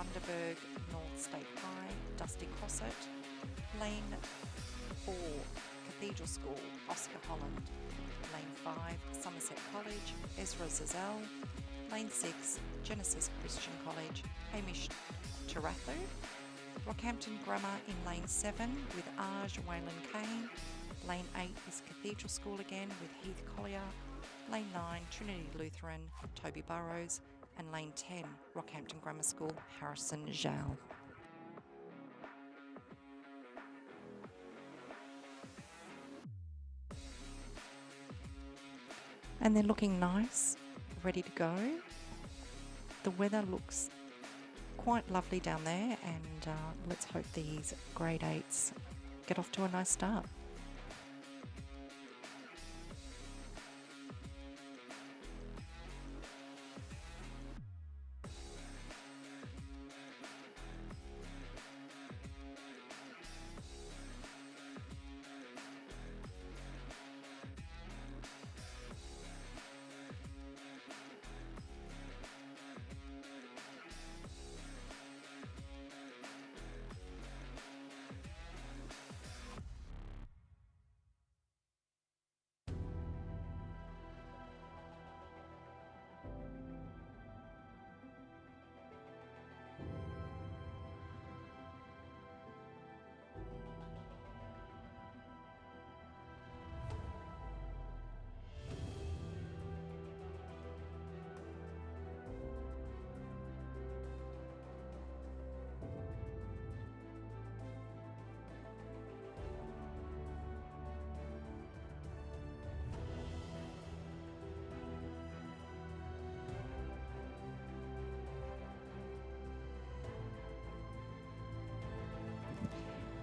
Bundaberg North State High, Dusty Crossett. Lane 4, Cathedral School, Oscar Holland. Lane 5, Somerset College, Ezra Zazelle. Lane 6, Genesis Christian College, Hamish Tarathu. Rockhampton Grammar in Lane 7 with Arj Waylon Kane. Lane 8 is Cathedral School again with Heath Collier. Lane 9, Trinity Lutheran, Toby Burrows. And Lane 10, Rockhampton Grammar School, Harrison Zhao. And they're looking nice, ready to go. The weather looks quite lovely down there, and let's hope these grade 8s get off to a nice start.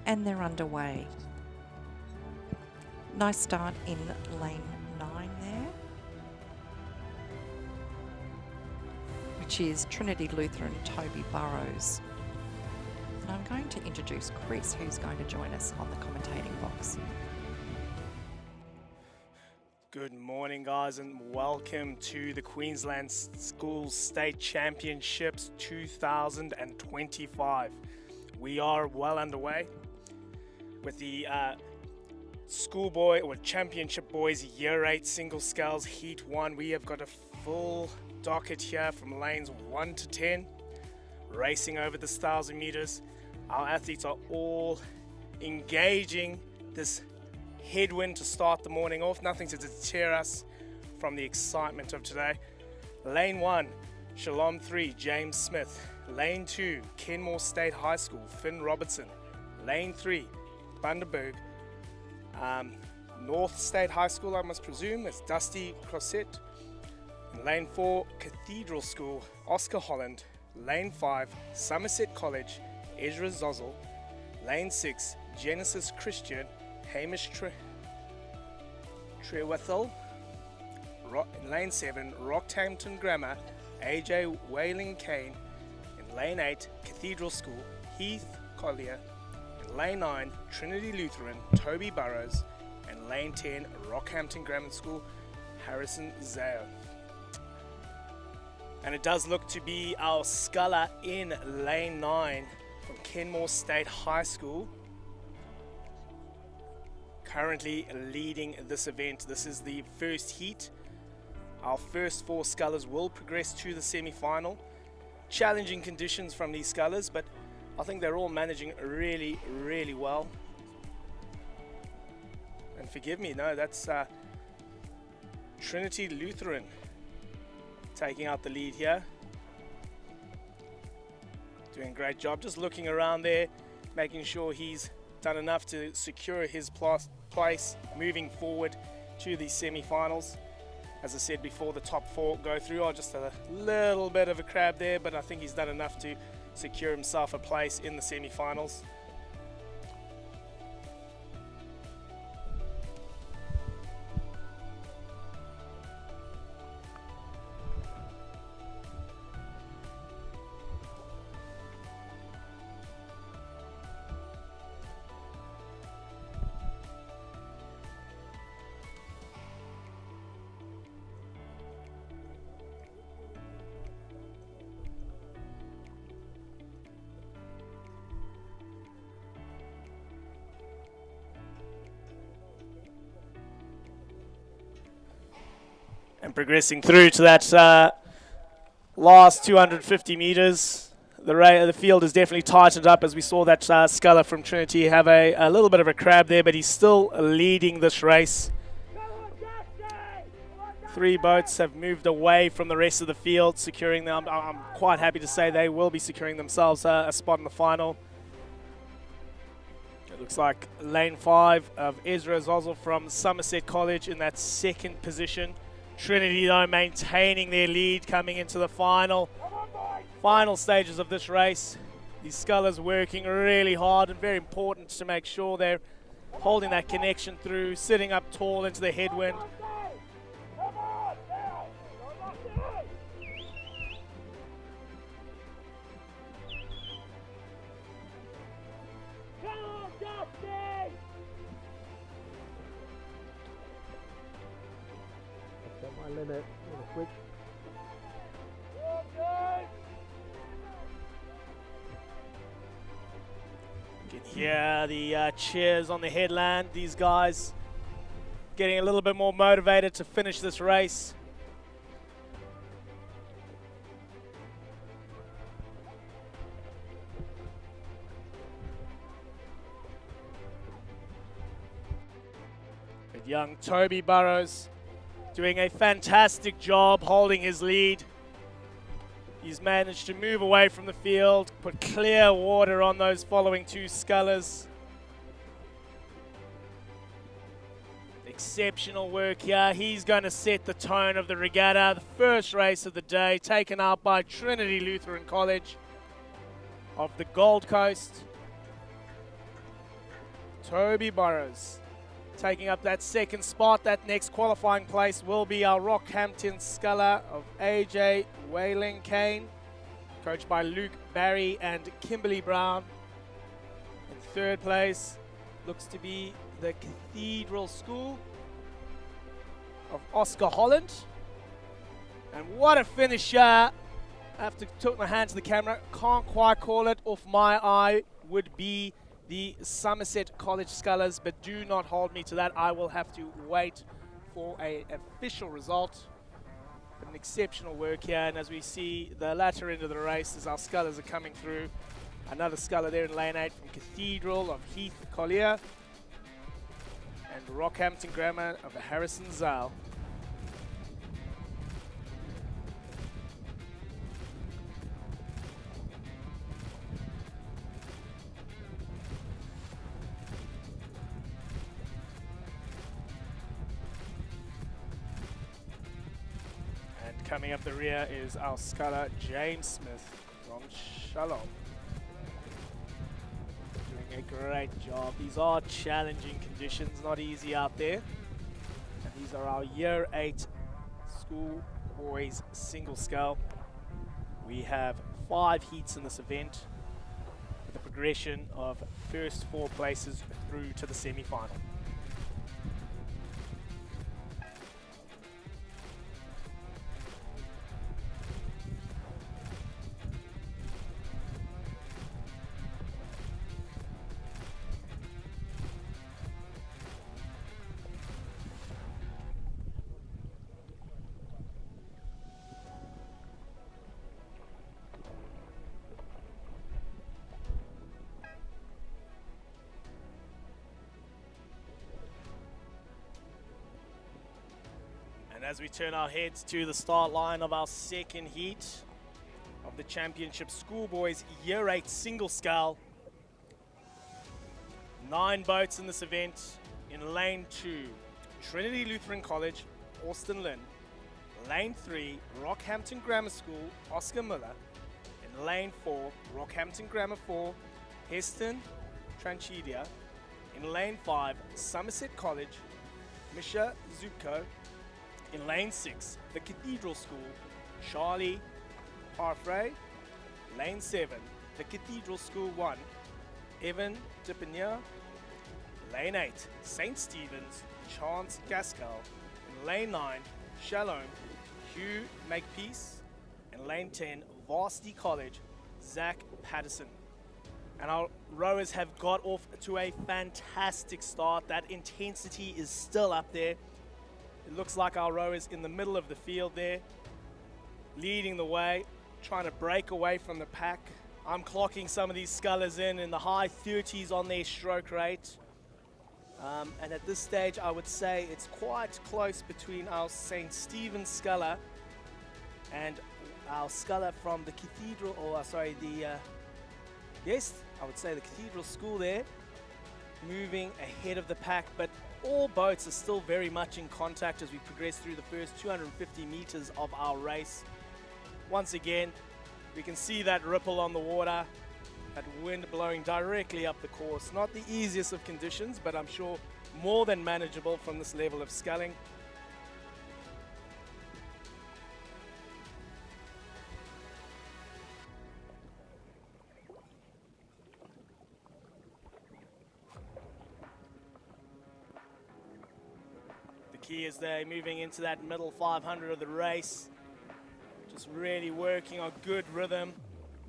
And they're underway. Nice start in lane 9 there, which is Trinity Lutheran Toby Burrows. And I'm going to introduce Chris, who's going to join us on the commentating box. Good morning, guys, and welcome to the Queensland Schools State Championships 2025. We are well underway with the schoolboy or championship boys year 8 single sculls heat 1. We have got a full docket here from lanes 1 to 10, racing over the 1,000 meters. Our athletes are all engaging this headwind to start the morning off. Nothing to deter us from the excitement of today. Lane 1, Shalom 3, James Smith. Lane 2, Kenmore State High School, Finn Robertson. Lane 3, Bundaberg North State High School, I must presume, it's Dusty Crossett. Lane 4, Cathedral School, Oscar Holland. Lane 5, Somerset College, Ezra Zozzle. Lane 6, Genesis Christian, Hamish Trewethel. Lane 7, Rockhampton Grammar, AJ Whaling Kane. In Lane 8, Cathedral School, Heath Collier. In Lane 9, Trinity Lutheran, Toby Burrows. And Lane 10, Rockhampton Grammar School, Harrison Zhao. And it does look to be our sculler in Lane 9 from Kenmore State High School, currently leading this event. This is the first heat. Our first 4 scullers will progress to the semi-final. Challenging conditions from these scullers, but I think they're all managing really, really well. And forgive me, no, that's Trinity Lutheran taking out the lead here. Doing a great job, just looking around there, making sure he's done enough to secure his place moving forward to the semi-finals. As I said before, the top 4 go through. Oh, just a little bit of a crab there, but I think he's done enough to secure himself a place in the semi-finals. And progressing through to that last 250 meters. The field is definitely tightened up as we saw that sculler from Trinity have a little bit of a crab there, but he's still leading this race. 3 boats have moved away from the rest of the field, securing them. I'm quite happy to say they will be securing themselves a spot in the final. It looks like lane 5 of Ezra Zozzle from Somerset College in that second position. Trinity, though, maintaining their lead coming into the final stages of this race. These scullers working really hard, and very important to make sure they're holding that connection through, sitting up tall into the headwind. Limit, switch. You can hear the cheers on the headland. These guys getting a little bit more motivated to finish this race. But young Toby Burrows doing a fantastic job holding his lead. He's managed to move away from the field, put clear water on those following 2 scullers. Exceptional work here. He's going to set the tone of the regatta. The first race of the day, taken out by Trinity Lutheran College of the Gold Coast. Toby Burrows taking up that second spot. That next qualifying place will be our Rockhampton sculler of AJ Wyaralong Kane, coached by Luke Barry and Kimberly Brown. In third place looks to be the Cathedral School of Oscar Holland. And what a finish here. I have to tilt my hand to the camera, can't quite call it off my eye, would be the Somerset College Scullers, but do not hold me to that. I will have to wait for an official result. But an exceptional work here, and as we see the latter end of the race as our scullers are coming through. Another sculler there in lane 8 from Cathedral of Heath Collier, and Rockhampton Grammar of Harrison Zal. Coming up the rear is our sculler James Smith from Shalom. Doing a great job. These are challenging conditions, not easy out there. And these are our Year 8 school boys single scull. We have 5 heats in this event with a progression of first 4 places through to the semi-final. And as we turn our heads to the start line of our second heat of the Championship Schoolboys Year 8 Single Scull, 9 boats in this event. In lane 2, Trinity Lutheran College, Austin Lynn. Lane 3, Rockhampton Grammar School, Oscar Miller. In lane 4, Rockhampton Grammar 4, Heston Tranchidia. In lane 5, Somerset College, Misha Zupko. In lane 6, the Cathedral School, Charlie Parfrey. Lane 7, the Cathedral School 1, Evan Dipinier. Lane 8, St. Stephen's, Chance Gaskell. In lane 9, Shalom, Hugh Makepeace. In lane 10, Varsity College, Zach Patterson. And our rowers have got off to a fantastic start. That intensity is still up there. It looks like our rowers in the middle of the field there, leading the way, trying to break away from the pack. I'm clocking some of these scullers in the high 30s on their stroke rate. And at this stage, I would say it's quite close between our St. Stephen's sculler and our sculler from the cathedral, or sorry, yes, I would say the cathedral school there, moving ahead of the pack, but all boats are still very much in contact as we progress through the first 250 meters of our race. Once again, we can see that ripple on the water, that wind blowing directly up the course. Not the easiest of conditions, but I'm sure more than manageable from this level of sculling. The key is they're moving into that middle 500 of the race. Just really working on good rhythm,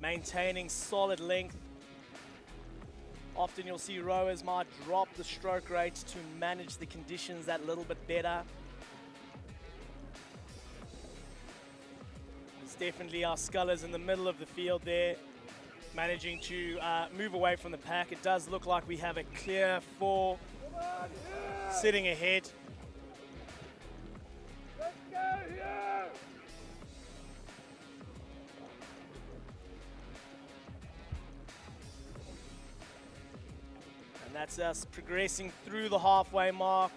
maintaining solid length. Often you'll see rowers might drop the stroke rate to manage the conditions that little bit better. There's definitely our scullers in the middle of the field there, managing to move away from the pack. It does look like we have a clear 4 sitting ahead. And that's us progressing through the halfway mark.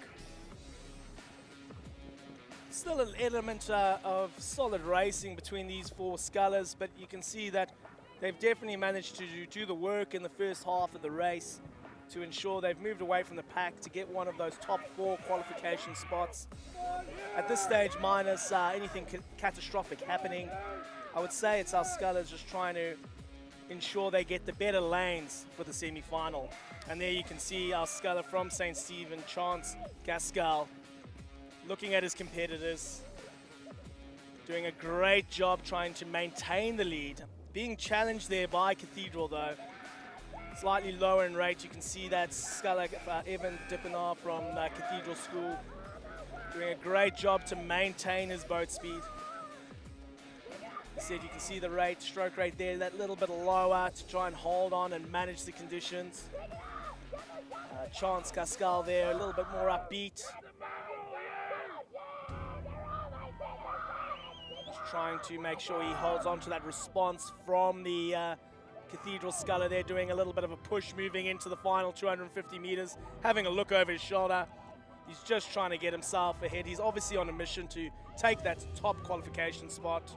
Still an element of solid racing between these 4 scullers, but you can see that they've definitely managed to do the work in the first half of the race to ensure they've moved away from the pack to get one of those top 4 qualification spots. At this stage, minus anything catastrophic happening, I would say it's our scullers just trying to ensure they get the better lanes for the semi-final. And there you can see our sculler from St. Stephen, Chance Gascal, looking at his competitors, doing a great job trying to maintain the lead. Being challenged there by Cathedral though, slightly lower in rate. You can see that sculler Evan Dippenar from Cathedral School doing a great job to maintain his boat speed. As I said, you can see the rate, stroke rate there, that little bit lower to try and hold on and manage the conditions. Chance Gascal there, a little bit more upbeat. Just trying to make sure he holds on to that response from the Cathedral sculler there, doing a little bit of a push moving into the final 250 meters, having a look over his shoulder. He's just trying to get himself ahead. He's obviously on a mission to take that top qualification spot.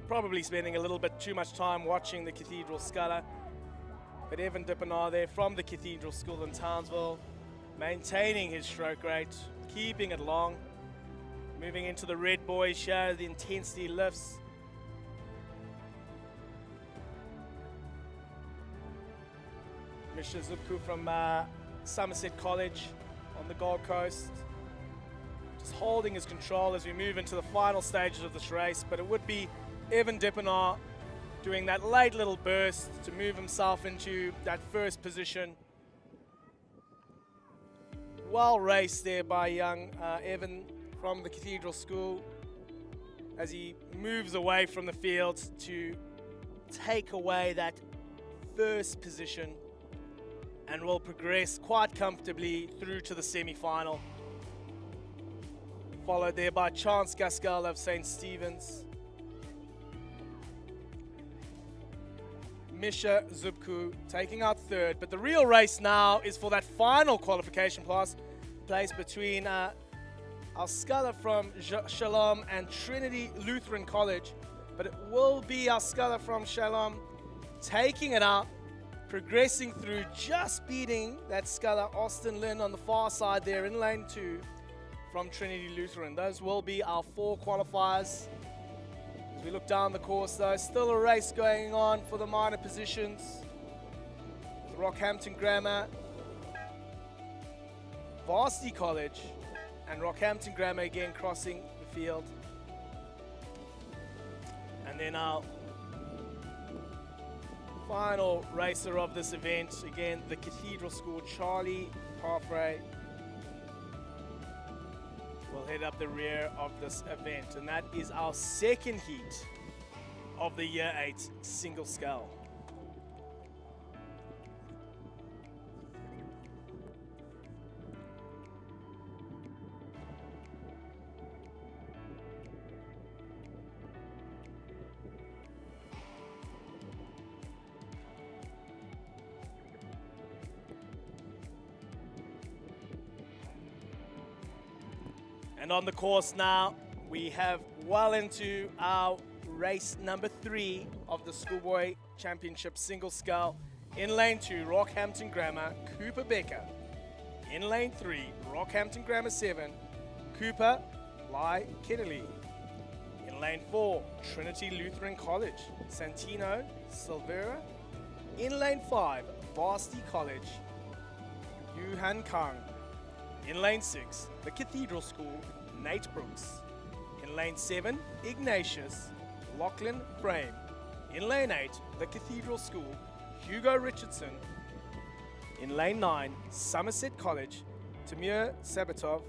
Probably spending a little bit too much time watching the Cathedral sculler. But Evan Dippenar there from the Cathedral School in Townsville, maintaining his stroke rate, keeping it long. Moving into the red boys here, the intensity lifts. Misha Zupku from Somerset College on the Gold Coast. Just holding his control as we move into the final stages of this race, but it would be Evan Dippenar doing that late little burst to move himself into that first position. Well raced there by young Evan from the Cathedral School as he moves away from the field to take away that first position and will progress quite comfortably through to the semi-final. Followed there by Chance Gascal of St. Stephen's. Misha Zubku taking out third, but the real race now is for that final qualification place between our sculler from Shalom and Trinity Lutheran College, but it will be our sculler from Shalom taking it out, progressing through, just beating that sculler Austin Lynn on the far side there in lane 2 from Trinity Lutheran. Those will be our 4 qualifiers. As we look down the course though, still a race going on for the minor positions. With Rockhampton Grammar, Varsity College, and Rockhampton Grammar again crossing the field. And then our final racer of this event. Again, the Cathedral School, Charlie Parfrey, will head up the rear of this event. And that is our second heat of the Year 8 single scull. And on the course now, we have well into our race number 3 of the Schoolboy Championship Single Scull. In lane 2, Rockhampton Grammar, Cooper Becker. In lane 3, Rockhampton Grammar 7, Cooper Lai Kedley. In lane 4, Trinity Lutheran College, Santino Silvera. In lane 5, Varsity College, Yuhan Kang. In lane 6, the Cathedral School, Nate Brooks. In lane 7, Ignatius, Lachlan Frame. In lane 8, the Cathedral School, Hugo Richardson. In lane 9, Somerset College, Tamir Sabatov.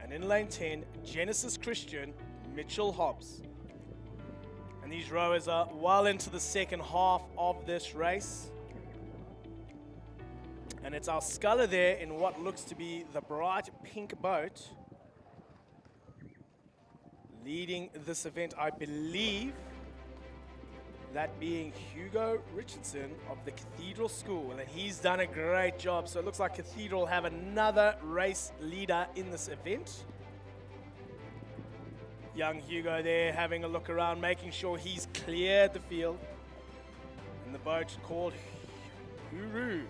And in lane 10, Genesis Christian, Mitchell Hobbs. And these rowers are well into the second half of this race. And it's our sculler there in what looks to be the bright pink boat leading this event, I believe, that being Hugo Richardson of the Cathedral School. And he's done a great job. So it looks like Cathedral have another race leader in this event. Young Hugo there having a look around, making sure he's cleared the field. And the boat called Huru.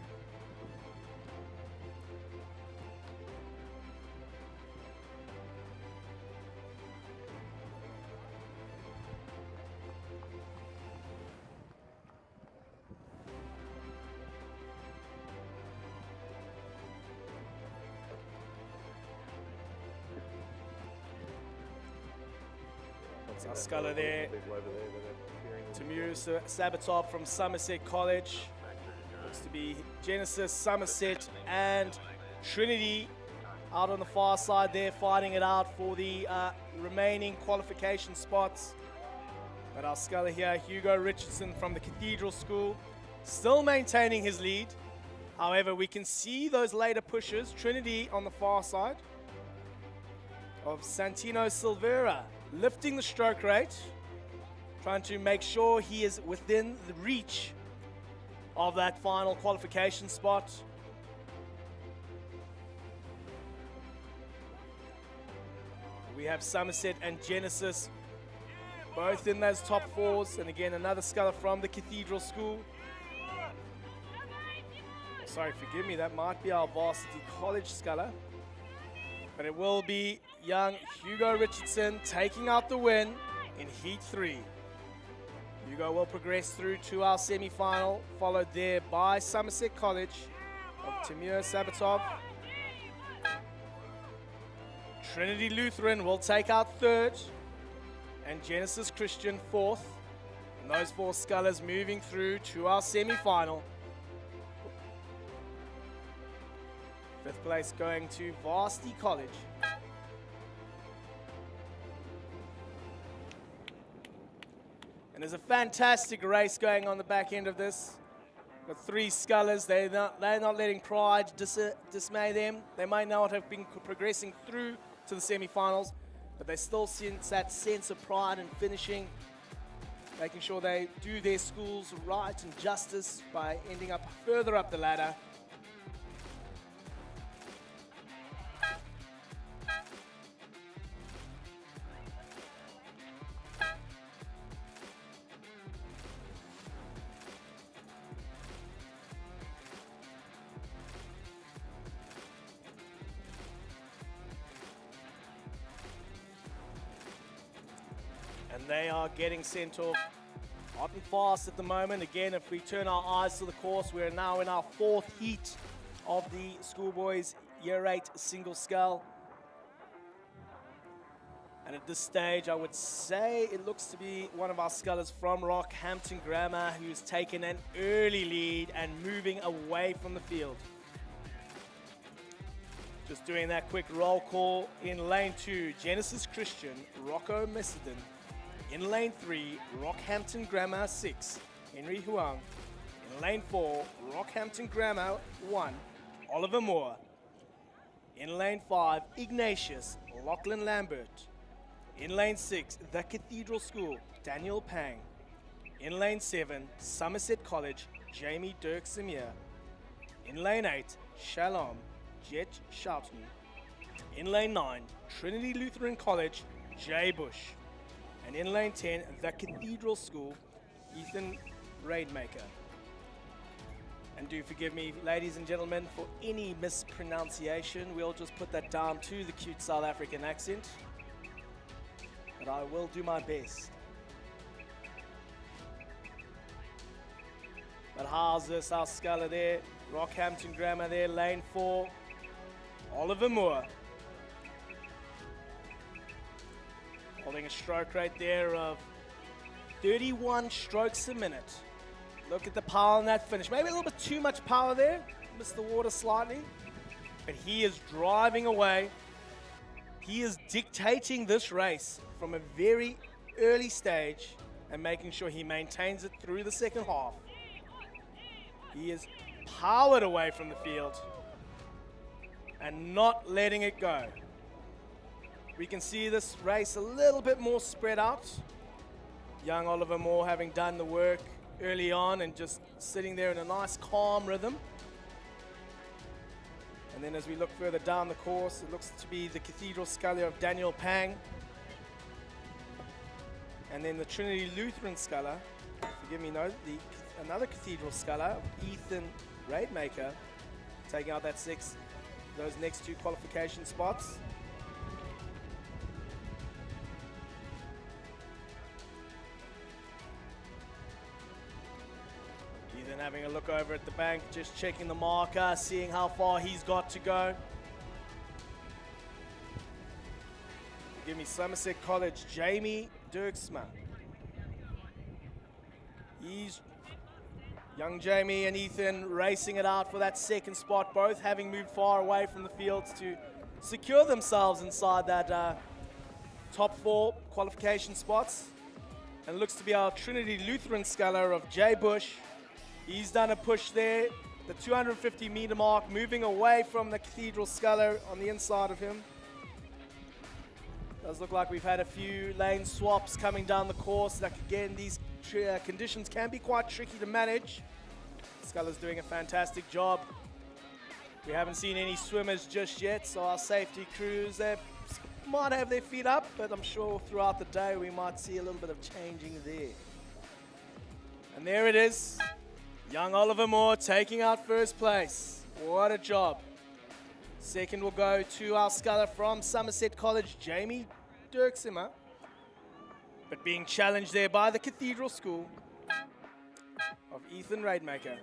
Our sculler there, Tamir Sabatov from Somerset College. Looks to be Genesis, Somerset, and Trinity out on the far side there, fighting it out for the remaining qualification spots. But our sculler here, Hugo Richardson from the Cathedral School, still maintaining his lead. However, we can see those later pushes. Trinity on the far side of Santino Silvera, lifting the stroke rate, trying to make sure he is within the reach of that final qualification spot. We have Somerset and Genesis both in those top 4s, and again another sculler from the Cathedral School. Sorry, forgive me, that might be our Varsity College sculler. But it will be young Hugo Richardson taking out the win in Heat 3. Hugo will progress through to our semi-final, followed there by Somerset College of Tamir Sabatov. Trinity Lutheran will take out 3rd, and Genesis Christian 4th. And those 4 scullers moving through to our semi-final. 5th place going to Varsity College. And there's a fantastic race going on the back end of this. Got 3 scullers. They're not letting pride dismay them. They might not have been progressing through to the semi-finals, but they still sense that sense of pride in finishing, making sure they do their schools right and justice by ending up further up the ladder. And they are getting sent off hot and fast at the moment. Again, if we turn our eyes to the course, we're now in our 4th heat of the Schoolboys Year 8 Single Scull. And at this stage, I would say it looks to be one of our scullers from Rockhampton Grammar who's taken an early lead and moving away from the field. Just doing that quick roll call in lane 2, Genesis Christian, Rocco Messedin. In lane 3, Rockhampton Grammar 6, Henry Huang. In lane 4, Rockhampton Grammar 1, Oliver Moore. In lane 5, Ignatius, Lachlan Lambert. In lane 6, The Cathedral School, Daniel Pang. In lane 7, Somerset College, Jamie Dirk Samir. In lane 8, Shalom, Jet Shouten. In lane 9, Trinity Lutheran College, Jay Bush. And in lane 10, The Cathedral School, Ethan Raidmaker. And do forgive me, ladies and gentlemen, for any mispronunciation. We'll just put that down to the cute South African accent. But I will do my best. But how's this? Our sculler there. Rockhampton Grammar there, lane 4. Oliver Moore. Holding a stroke rate there of 31 strokes a minute. Look at the power on that finish. Maybe a little bit too much power there. Missed the water slightly. But he is driving away. He is dictating this race from a very early stage and making sure he maintains it through the second half. He is powered away from the field and not letting it go. We can see this race a little bit more spread out. Young Oliver Moore having done the work early on and just sitting there in a nice calm rhythm. And then as we look further down the course, it looks to be the Cathedral Sculler of Daniel Pang. And then the Trinity Lutheran Sculler, forgive me, no, another Cathedral Sculler, Ethan Raidmaker, taking out those next 2 qualification spots. Ethan having a look over at the bank, just checking the marker, seeing how far he's got to go. Give me Somerset College, Jamie Dirksma. He's young Jamie and Ethan racing it out for that second spot, both having moved far away from the fields to secure themselves inside that top 4 qualification spots. And it looks to be our Trinity Lutheran Sculler of Jay Bush. He's done a push there, the 250 meter mark, moving away from the Cathedral Sculler on the inside of him. Does look like we've had a few lane swaps coming down the course. Like again, these conditions can be quite tricky to manage. Sculler's doing a fantastic job. We haven't seen any swimmers just yet, so our safety crews, they might have their feet up, but I'm sure throughout the day we might see a little bit of changing there. And there it is. Young Oliver Moore taking out first place. What a job. Second will go to our sculler from Somerset College, Jamie Dirksimmer. But being challenged there by the Cathedral School of Ethan Raidmaker.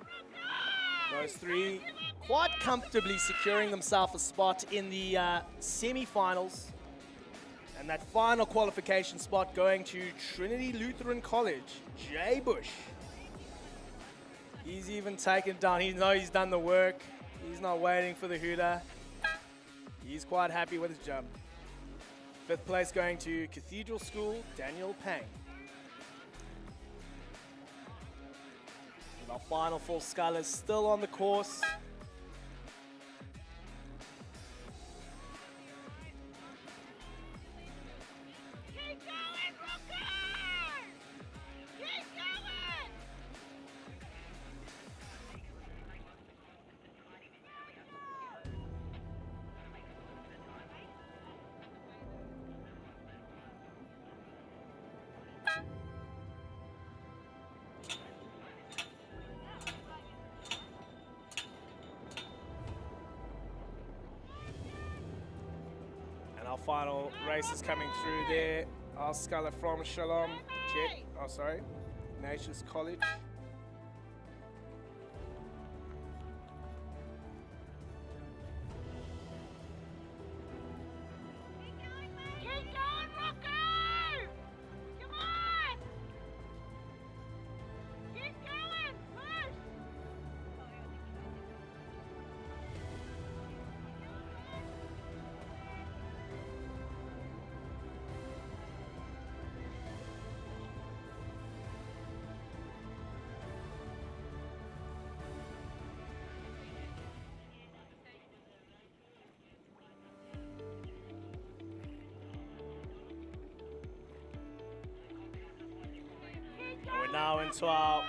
Those 3 quite comfortably securing themselves a spot in the semi-finals. And that final qualification spot going to Trinity Lutheran College, Jay Bush. He's even taken down. He knows he's done the work. He's not waiting for the hooter. He's quite happy with his jump. 5th place going to Cathedral School, Daniel Pang. And our final 4 scullers still on the course. Our final race is coming through there. Our sculler from Shalom, Ignatius College. Keep going, Rocco! into our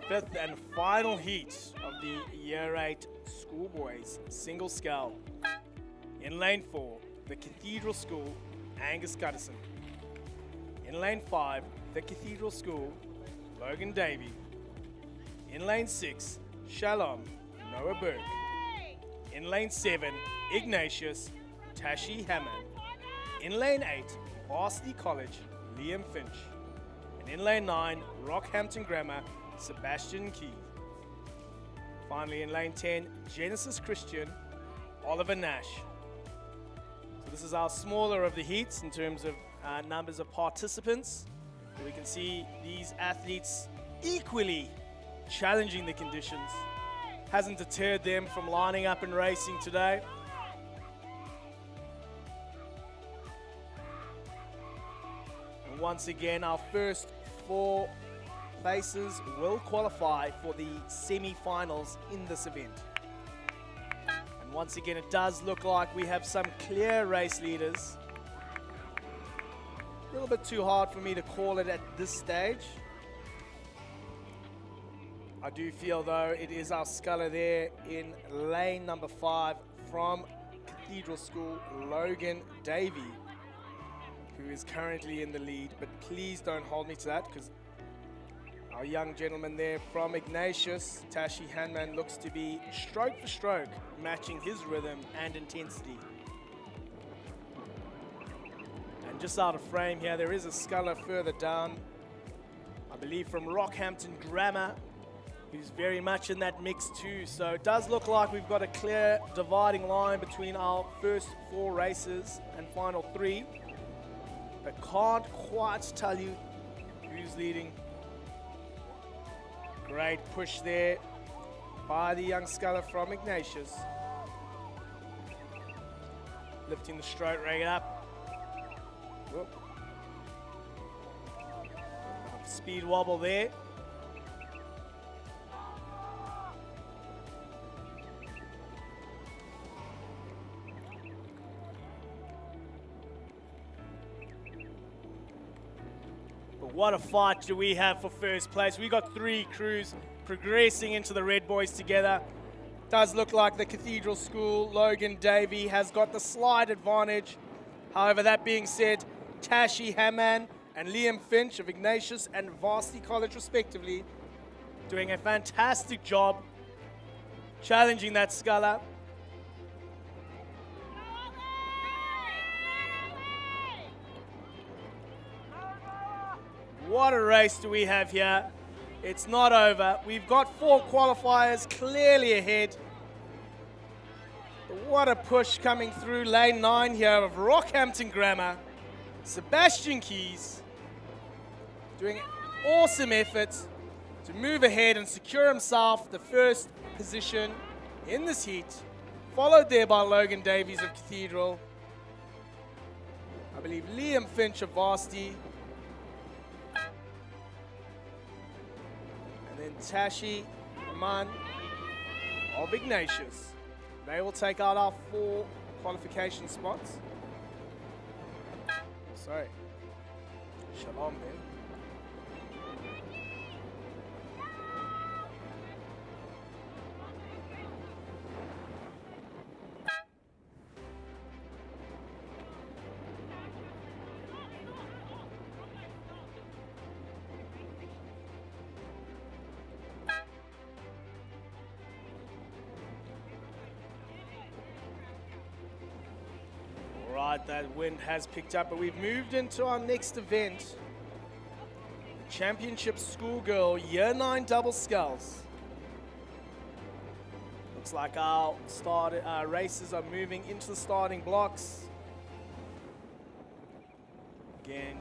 fifth and final heat of the Year 8 Schoolboys Single Scull. In lane 4, the Cathedral School, Angus Guttison. In lane 5, the Cathedral School, Logan Davey. In lane 6, Shalom, Noah Burke. In lane 7, Ignatius, Tashi Hammond. In lane 8, Varsity College, Liam Finch. And in lane 9, Rockhampton Grammar, Sebastian Key. Finally in lane 10, Genesis Christian, Oliver Nash. So this is our smaller of the heats in terms of numbers of participants. We can see these athletes equally challenging the conditions. Hasn't deterred them from lining up and racing today. And once again, our first 4 places will qualify for the semi-finals in this event. And once again, it does look like we have some clear race leaders. A little bit too hard for me to call it at this stage. I do feel though it is our sculler there in lane number 5 from Cathedral School, Logan Davey, who is currently in the lead, but please don't hold me to that because our young gentleman there from Ignatius, Tashi Hanman, looks to be stroke for stroke matching his rhythm and intensity. And just out of frame here, there is a sculler further down, I believe from Rockhampton Grammar, who's very much in that mix too. So it does look like we've got a clear dividing line between our first 4 races and final 3, but can't quite tell you who's leading. Great push there by the young sculler from Ignatius. Lifting the straight rate up. Whoop. Speed wobble there. What a fight do we have for first place. We got 3 crews progressing into the Red Boys together. Does look like the Cathedral School, Logan Davey, has got the slight advantage. However, that being said, Tashi Haman and Liam Finch of Ignatius and Varsity College respectively doing a fantastic job challenging that sculler. What a race do we have here. It's not over. We've got 4 qualifiers clearly ahead. What a push coming through lane 9 here of Rockhampton Grammar. Sebastian Keys doing an awesome effort to move ahead and secure himself the first position in this heat. Followed there by Logan Davies of Cathedral. I believe Liam Finch of Varsity. And then Tashi Aman of Ignatius. They will take out our 4 qualification spots. Sorry. Shalom then. That wind has picked up, but we've moved into our next event, the Championship Schoolgirl Year 9 Double Sculls. Looks like our races are moving into the starting blocks. Again,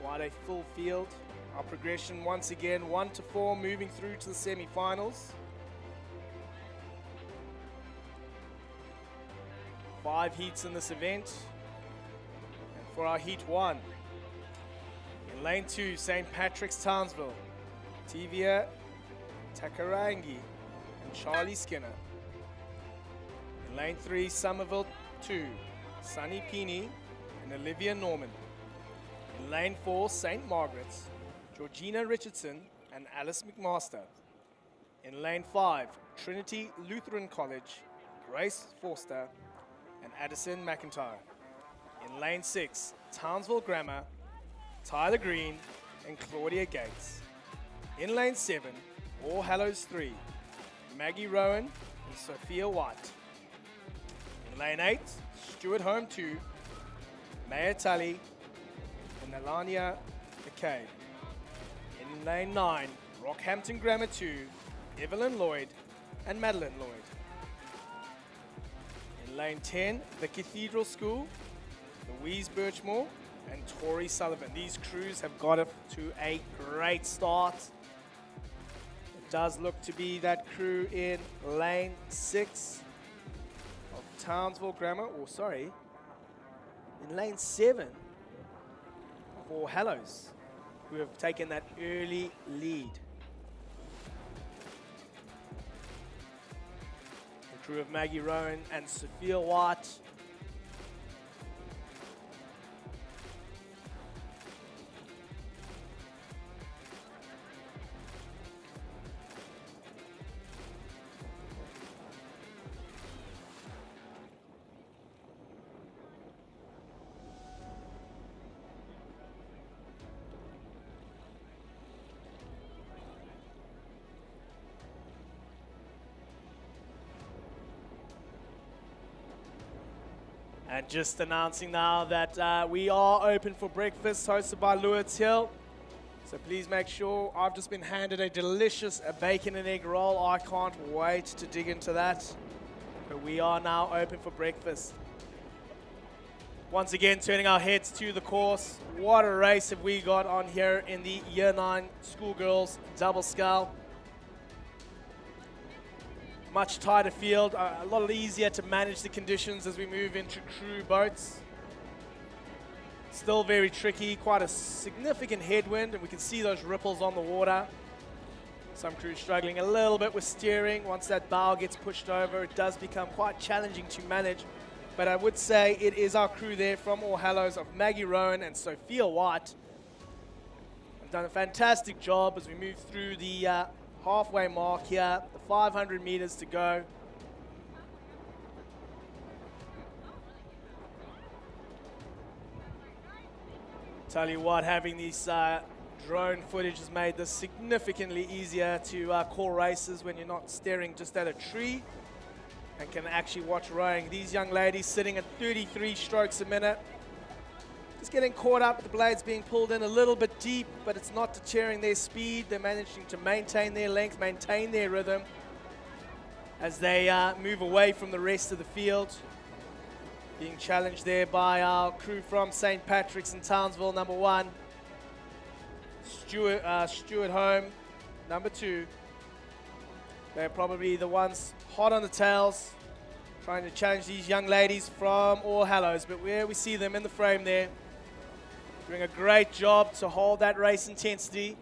quite a full field. Our progression once again 1 to 4, moving through to the semi-finals. 5 heats in this event. For our Heat 1. In lane 2, St. Patrick's Townsville, Tivia Takarangi and Charlie Skinner. In lane 3, Somerville 2, Sunny Pini and Olivia Norman. In lane 4, St. Margaret's, Georgina Richardson and Alice McMaster. In lane 5, Trinity Lutheran College, Grace Forster and Addison McIntyre. In lane 6, Townsville Grammar, Tyler Green and Claudia Gates. In lane 7, All Hallows 3, Maggie Rowan and Sophia White. In lane 8, Stuart Home 2, Maya Tully and Alania McKay. In lane 9, Rockhampton Grammar 2, Evelyn Lloyd and Madeline Lloyd. In lane 10, the Cathedral School, Louise Birchmore and Tori Sullivan. These crews have got off to a great start. It does look to be that crew in lane 6 of Townsville Grammar, in lane 7 of All Hallows, who have taken that early lead. The crew of Maggie Rowan and Sophia White. And just announcing now that we are open for breakfast, hosted by Lewis Hill. So please make sure, I've just been handed a delicious bacon and egg roll. I can't wait to dig into that. But we are now open for breakfast. Once again, turning our heads to the course. What a race have we got on here in the Year 9 Schoolgirls Double Scull. Much tighter field, a lot easier to manage the conditions as we move into crew boats. Still very tricky, quite a significant headwind, and we can see those ripples on the water. Some crews struggling a little bit with steering. Once that bow gets pushed over, it does become quite challenging to manage. But I would say it is our crew there from All Hallows of Maggie Rowan and Sophia White. They've done a fantastic job as we move through the halfway mark here, the 500 meters to go. Tell you what, having these drone footage has made this significantly easier to call races when you're not staring just at a tree and can actually watch rowing. These young ladies sitting at 33 strokes a minute. Just getting caught up with the blades being pulled in a little bit deep, but it's not deterring their speed. They're managing to maintain their length, maintain their rhythm as they move away from the rest of the field. Being challenged there by our crew from St. Patrick's in Townsville, number 1. Stuart Home, number 2. They're probably the ones hot on the tails, trying to challenge these young ladies from All Hallows. But where we see them in the frame there, doing a great job to hold that race intensity.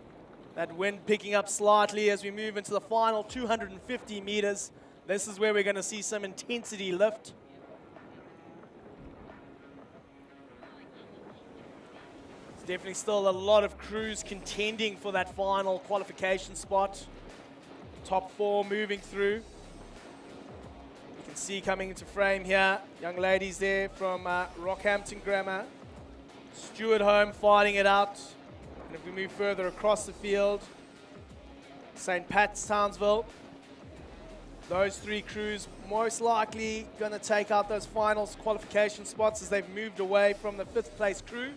That wind picking up slightly as we move into the final 250 meters. This is where we're going to see some intensity lift. There's definitely still a lot of crews contending for that final qualification spot. Top 4 moving through. You can see coming into frame here, young ladies there from Rockhampton Grammar. Stuart Home fighting it out. And if we move further across the field, St. Pat's Townsville. Those 3 crews most likely going to take out those final qualification spots as they've moved away from the 5th place crew.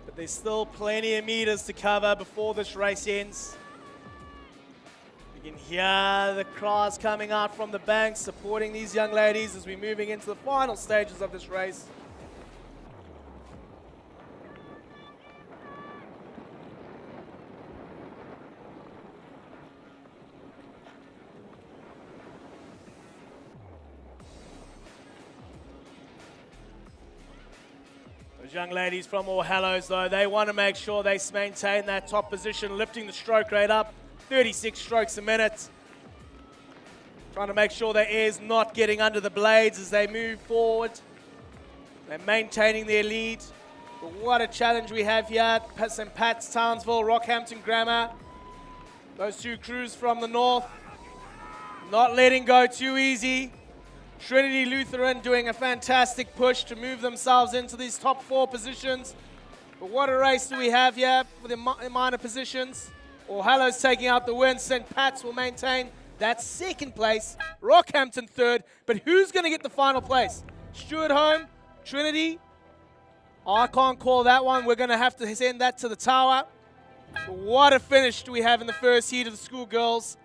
But there's still plenty of meters to cover before this race ends. You can hear the cries coming out from the banks supporting these young ladies as we're moving into the final stages of this race. Those young ladies from All Hallows, though, they want to make sure they maintain that top position, lifting the stroke rate up, 36 strokes a minute. Trying to make sure their air's not getting under the blades as they move forward. They're maintaining their lead. But what a challenge we have here. St. Pat's, Townsville, Rockhampton Grammar. Those two crews from the north. Not letting go too easy. Trinity Lutheran doing a fantastic push to move themselves into these top 4 positions. But what a race do we have here for the minor positions. All Hallows taking out the win. St. Pat's will maintain that 2nd place. Rockhampton 3rd. But who's going to get the final place? Stewart Home, Trinity. I can't call that one. We're going to have to send that to the tower. But what a finish do we have in the first heat of the schoolgirls.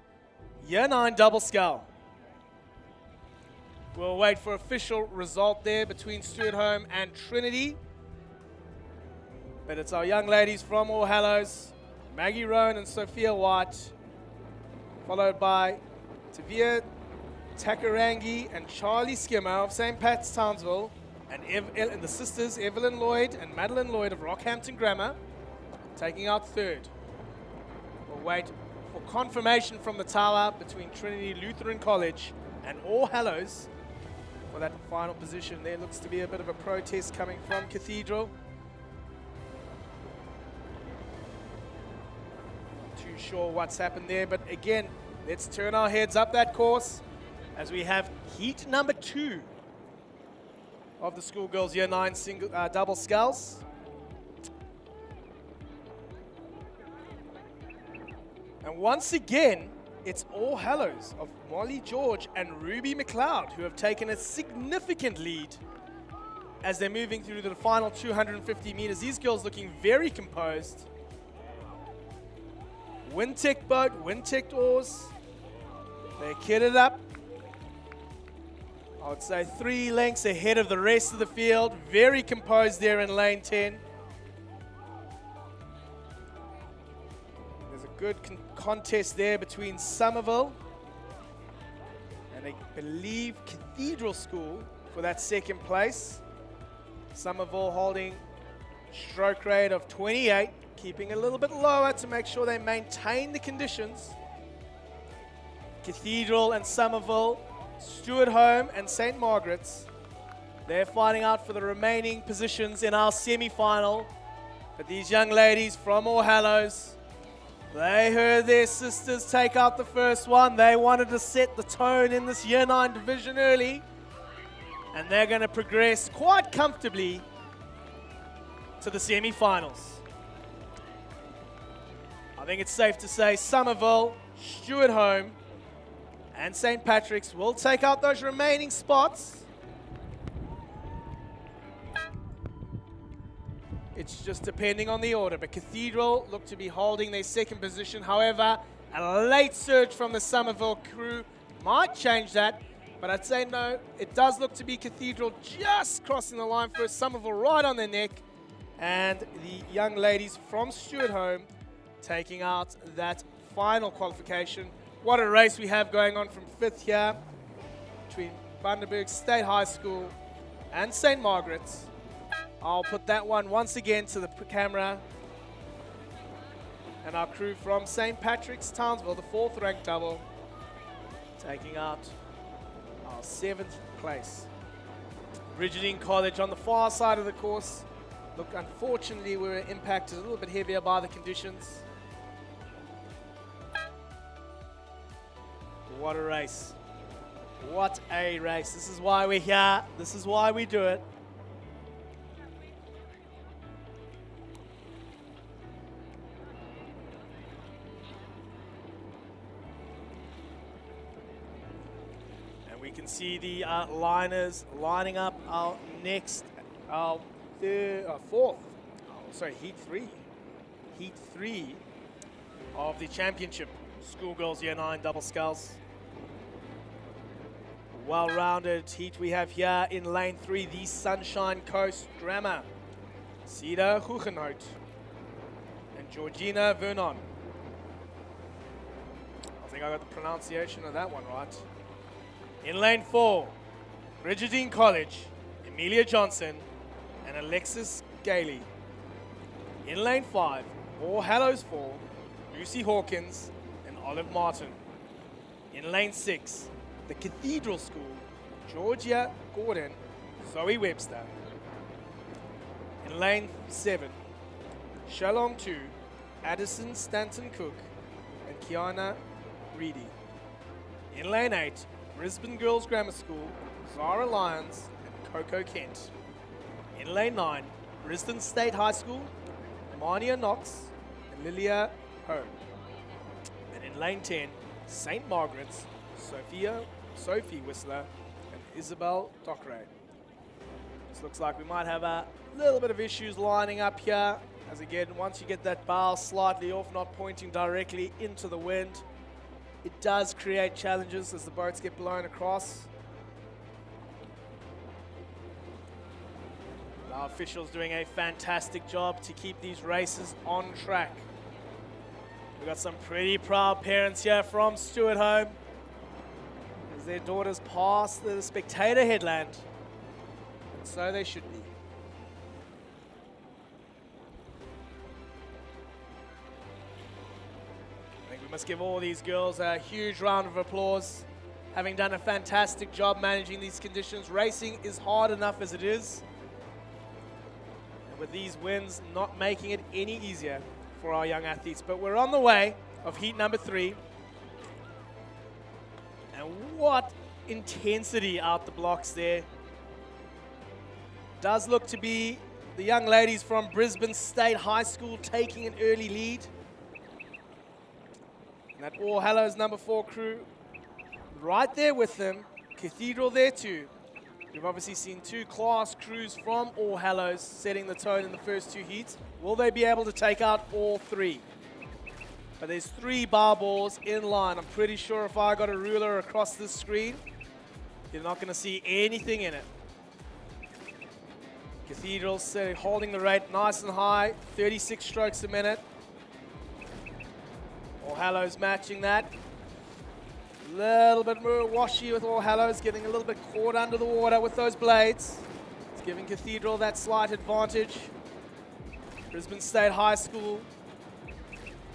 Year 9 double skull. We'll wait for official result there between Stewart Home and Trinity. But it's our young ladies from All Hallows, Maggie Rowan and Sophia White, followed by Tavia Takarangi and Charlie Skimmer of St. Pat's Townsville, and the sisters Evelyn Lloyd and Madeline Lloyd of Rockhampton Grammar, taking out 3rd. We'll wait for confirmation from the tower between Trinity Lutheran College and All Hallows for that final position. There looks to be a bit of a protest coming from Cathedral. Not too sure what's happened there, but again, let's turn our heads up that course as we have heat number 2 of the schoolgirls Year 9 double sculls. And once again, it's All Hallows of Molly George and Ruby McLeod who have taken a significant lead as they're moving through the final 250 meters. These girls looking very composed. Wintec boat, Wintec oars. They're kitted up. I would say 3 lengths ahead of the rest of the field. Very composed there in lane 10. There's a good contest there between Somerville and I believe Cathedral School for that 2nd place. Somerville holding stroke rate of 28, keeping a little bit lower to make sure they maintain the conditions. Cathedral and Somerville, Stewart Home and St. Margaret's, they're fighting out for the remaining positions in our semi-final. But these young ladies from All Hallows, they heard their sisters take out the first one. They wanted to set the tone in this Year 9 division early. And they're going to progress quite comfortably to the semi-finals. I think it's safe to say Somerville, Stewart Home, and St. Patrick's will take out those remaining spots. It's just depending on the order, but Cathedral look to be holding their 2nd position. However, a late surge from the Somerville crew might change that, but I'd say no, it does look to be Cathedral just crossing the line first, Somerville right on their neck, and the young ladies from Stewart Home taking out that final qualification. What a race we have going on from 5th here between Bundaberg State High School and St. Margaret's. I'll put that one once again to the camera. And our crew from St. Patrick's Townsville, the 4th ranked double, taking out our 7th place. Bridgetine College on the far side of the course. Look, unfortunately, we were impacted a little bit heavier by the conditions. What a race. What a race. This is why we're here. This is why we do it. And we can see the liners lining up our next, heat three of the championship schoolgirls Year 9 double sculls. Well-rounded heat we have here in lane 3, the Sunshine Coast Grammar. Cedar Hugenhout and Georgina Vernon. I think I got the pronunciation of that one right. In lane 4, Bridgetine College, Emilia Johnson and Alexis Gailey. In lane 5, All Hallows 4, Lucy Hawkins and Olive Martin. In lane 6, the Cathedral School, Georgia Gordon, Zoe Webster. In lane 7, Shalom 2, Addison Stanton Cook, and Kiana Reedy. In lane 8, Brisbane Girls Grammar School, Zara Lyons, and Coco Kent. In lane 9, Brisbane State High School, Mania Knox, and Lilia Ho. And in lane 10, St. Margaret's, Sophie Whistler, and Isabel Dockeray. This looks like we might have a little bit of issues lining up here, as again, once you get that bow slightly off, not pointing directly into the wind, it does create challenges as the boats get blown across. Our officials doing a fantastic job to keep these races on track. We've got some pretty proud parents here from Stewart Home as their daughters pass the spectator headland. And so they should be. I think we must give all these girls a huge round of applause, having done a fantastic job managing these conditions. Racing is hard enough as it is, and with these wins not making it any easier for our young athletes. But we're on the way of heat number 3. And what intensity out the blocks there. Does look to be the young ladies from Brisbane State High School taking an early lead. And that All Hallows number 4 crew right there with them. Cathedral there too. We've obviously seen 2 class crews from All Hallows setting the tone in the first 2 heats. Will they be able to take out all 3? But there's 3 bar balls in line. I'm pretty sure if I got a ruler across this screen, you're not going to see anything in it. Cathedral holding the rate nice and high, 36 strokes a minute. All Hallows matching that. Little bit more washy with All Hallows, getting a little bit caught under the water with those blades. It's giving Cathedral that slight advantage. Brisbane State High School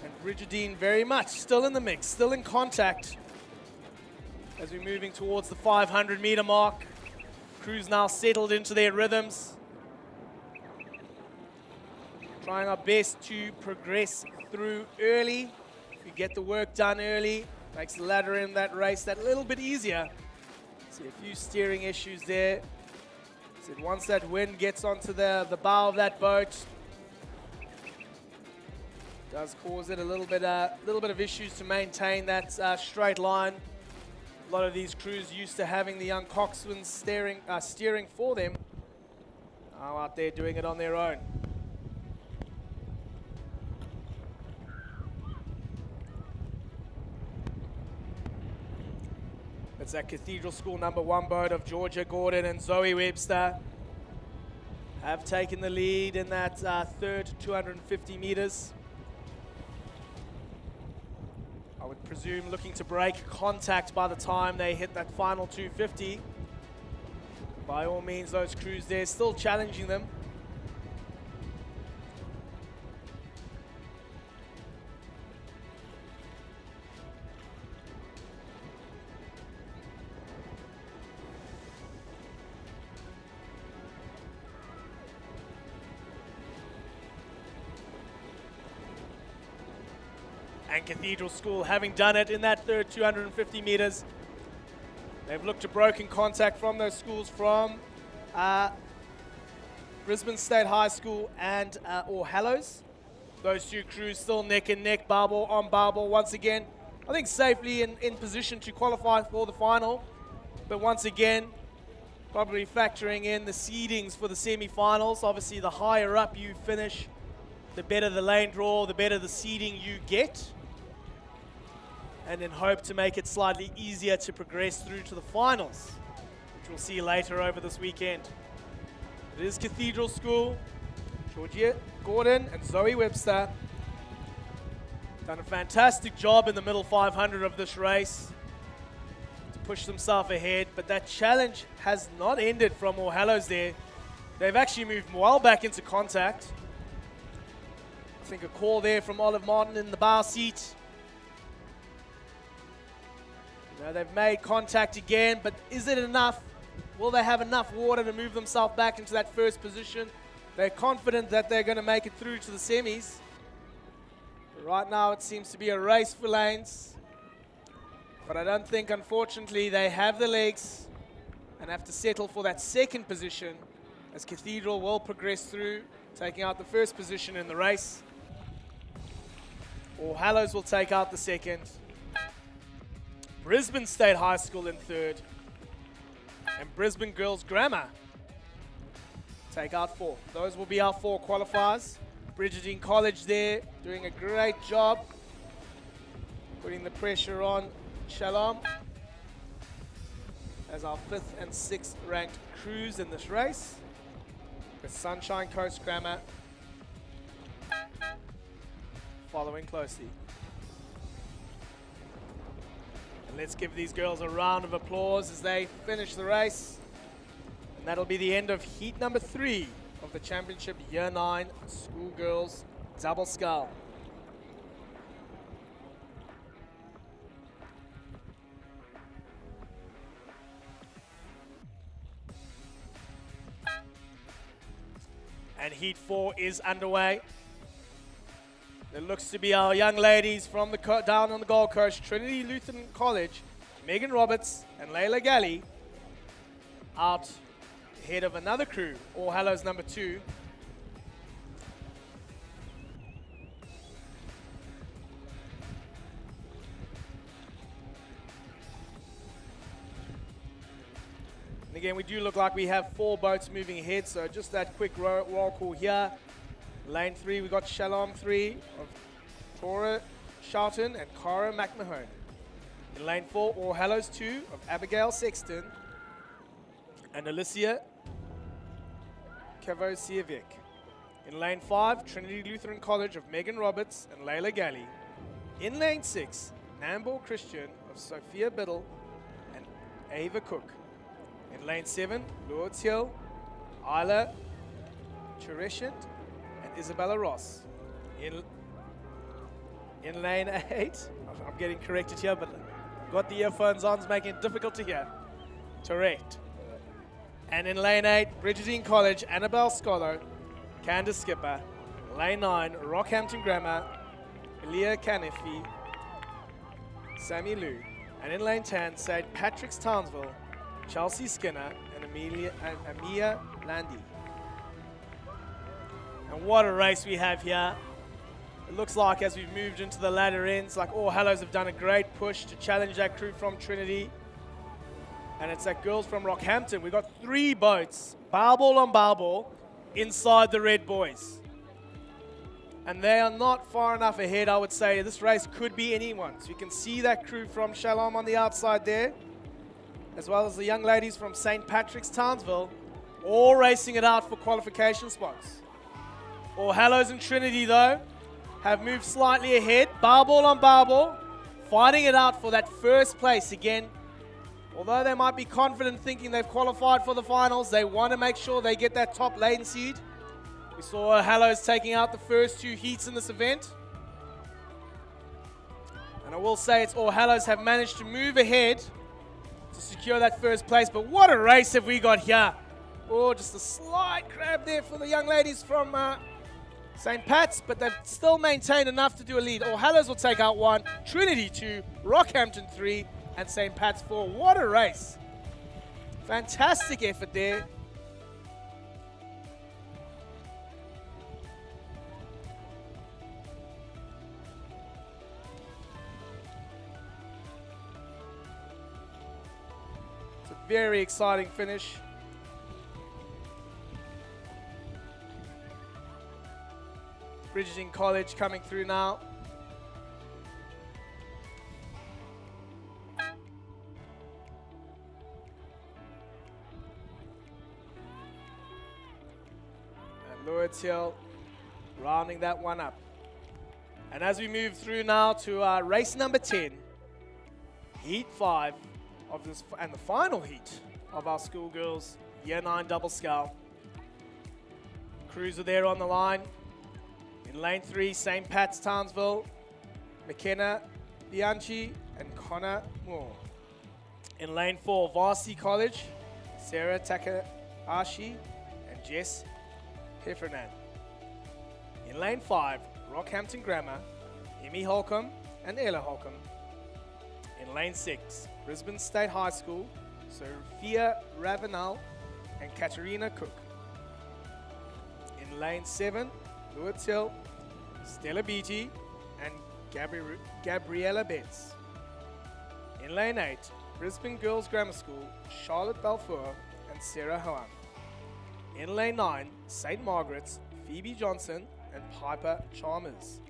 and Brigidine very much still in the mix, still in contact as we're moving towards the 500 meter mark. Crews now settled into their rhythms. Trying our best to progress through early. We get the work done early. Makes the ladder in that race that little bit easier. See a few steering issues there. So once that wind gets onto the bow of that boat, does cause it a little bit of issues to maintain that straight line. A lot of these crews used to having the young coxswains steering for them. Now out there doing it on their own. It's that Cathedral School number 1 boat of Georgia Gordon and Zoe Webster have taken the lead in that third 250 meters. I would presume looking to break contact by the time they hit that final 250. By all means, those crews there still challenging them. And Cathedral School, having done it in that third 250 meters, they've looked to broken contact from those schools from Brisbane State High School and All Hallows. Those 2 crews still neck and neck, barbell on barbell once again. I think safely in position to qualify for the final. But once again, probably factoring in the seedings for the semi-finals. Obviously, the higher up you finish, the better the lane draw, the better the seeding you get. And then hope to make it slightly easier to progress through to the finals, which we'll see later over this weekend. It is Cathedral School, Georgia Gordon and Zoe Webster. Done a fantastic job in the middle 500 of this race to push themselves ahead, but that challenge has not ended from All Hallows there. They've actually moved well back into contact. I think a call there from Olive Martin in the bar seat. Now they've made contact again, but is it enough? Will they have enough water to move themselves back into that first position? They're confident that they're going to make it through to the semis. Right now it seems to be a race for lanes. But I don't think, unfortunately, they have the legs and have to settle for that second position as Cathedral will progress through, taking out the first position in the race. All Hallows will take out the second. Brisbane State High School in third. And Brisbane Girls Grammar take out fourth. Those will be our 4 qualifiers. Bridgetine College there doing a great job putting the pressure on Shalom as our 5th and 6th ranked crews in this race, with Sunshine Coast Grammar following closely. And let's give these girls a round of applause as they finish the race. And that'll be the end of heat number 3 of the championship Year 9 Schoolgirls Double Scull. And heat 4 is underway. It looks to be our young ladies from the down on the Gold Coast, Trinity Lutheran College, Megan Roberts and Layla Galley, out ahead of another crew, All Hallows number 2. And again, we do look like we have 4 boats moving ahead, so just that quick roll call here. Lane 3, we got Shalom 3 of Tora Charlton and Cara McMahon. In lane 4, All Hallows 2 of Abigail Sexton and Alicia Kavosievic. In lane 5, Trinity Lutheran College of Megan Roberts and Layla Galley. In lane 6, Nambour Christian of Sophia Biddle and Ava Cook. In lane 7, Lords Hill, Isla Chereshant and Isabella Ross. In lane 8, I'm getting corrected here, but got the earphones on, it's making it difficult to hear. Correct. And in lane 8, Bridgetine College, Annabelle Scolo, Candace Skipper. Lane 9, Rockhampton Grammar, Elia Canifi, Sammy Lou. And in lane 10, St. Patrick's Townsville, Chelsea Skinner and Amia Landy. And what a race we have here. It looks like as we've moved into the latter ends, like All Hallows have done a great push to challenge that crew from Trinity. And it's that girls from Rockhampton. We've got 3 boats, barball on barball, inside the red boys. And they are not far enough ahead, I would say. This race could be anyone's. So you can see that crew from Shalom on the outside there, as well as the young ladies from St. Patrick's Townsville, all racing it out for qualification spots. All Hallows and Trinity, though, have moved slightly ahead, barball on barball, fighting it out for that first place again. Although they might be confident thinking they've qualified for the finals, they want to make sure they get that top lane seed. We saw Hallows taking out the first 2 heats in this event. And I will say it's All Hallows have managed to move ahead to secure that first place, but what a race have we got here. Oh, just a slight grab there for the young ladies from St. Pat's, but they've still maintained enough to do a lead. All Hallows will take out 1, Trinity 2, Rockhampton 3, and St. Pat's 4. What a race. Fantastic effort there. It's a very exciting finish. Bridgetine College coming through now. And Lords Hill rounding that one up. And as we move through now to race number 10, heat 5 of this, and the final heat of our schoolgirls Year 9 Double Scull. Crews are there on the line. In lane 3, St. Pat's Townsville, McKenna Bianchi and Connor Moore. In lane 4, Varsity College, Sarah Takahashi and Jess Heffernan. In lane 5, Rockhampton Grammar, Emmy Holcomb and Ella Holcomb. In lane 6, Brisbane State High School, Sophia Ravenel and Katerina Cook. In lane 7, Lewis Hill, Stella Beatty and Gabriella Betts. In lane 8, Brisbane Girls Grammar School, Charlotte Balfour and Sarah Hoan. In lane 9, St. Margaret's, Phoebe Johnson and Piper Chalmers.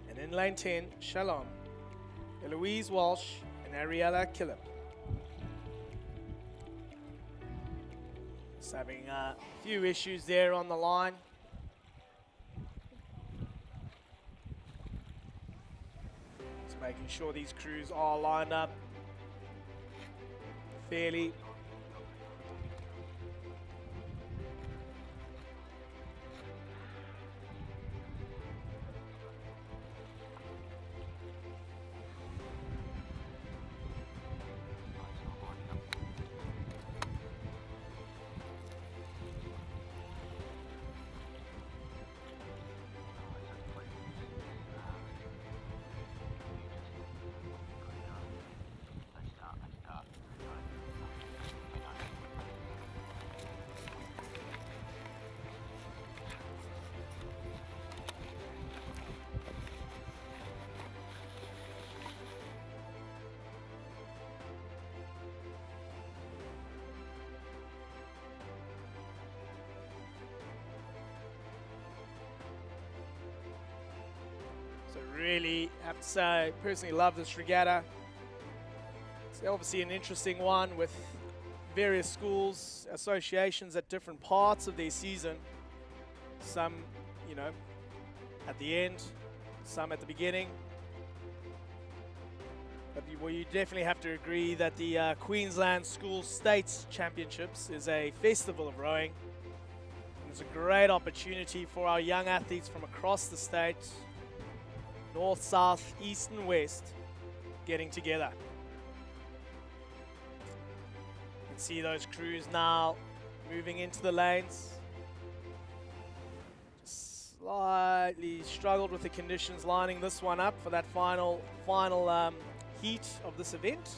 And in lane 10, Shalom, Eloise Walsh and Ariella Killip. Just having a few issues there on the line. Just making sure these crews are lined up fairly. Really have to say, personally love this regatta. It's obviously an interesting one with various schools, associations at different parts of their season. Some, you know, at the end, some at the beginning. But you definitely have to agree that the Queensland School States Championships is a festival of rowing. And it's a great opportunity for our young athletes from across the state, north, south, east and west, getting together. You can see those crews now moving into the lanes. Just slightly struggled with the conditions lining this one up for that final heat of this event.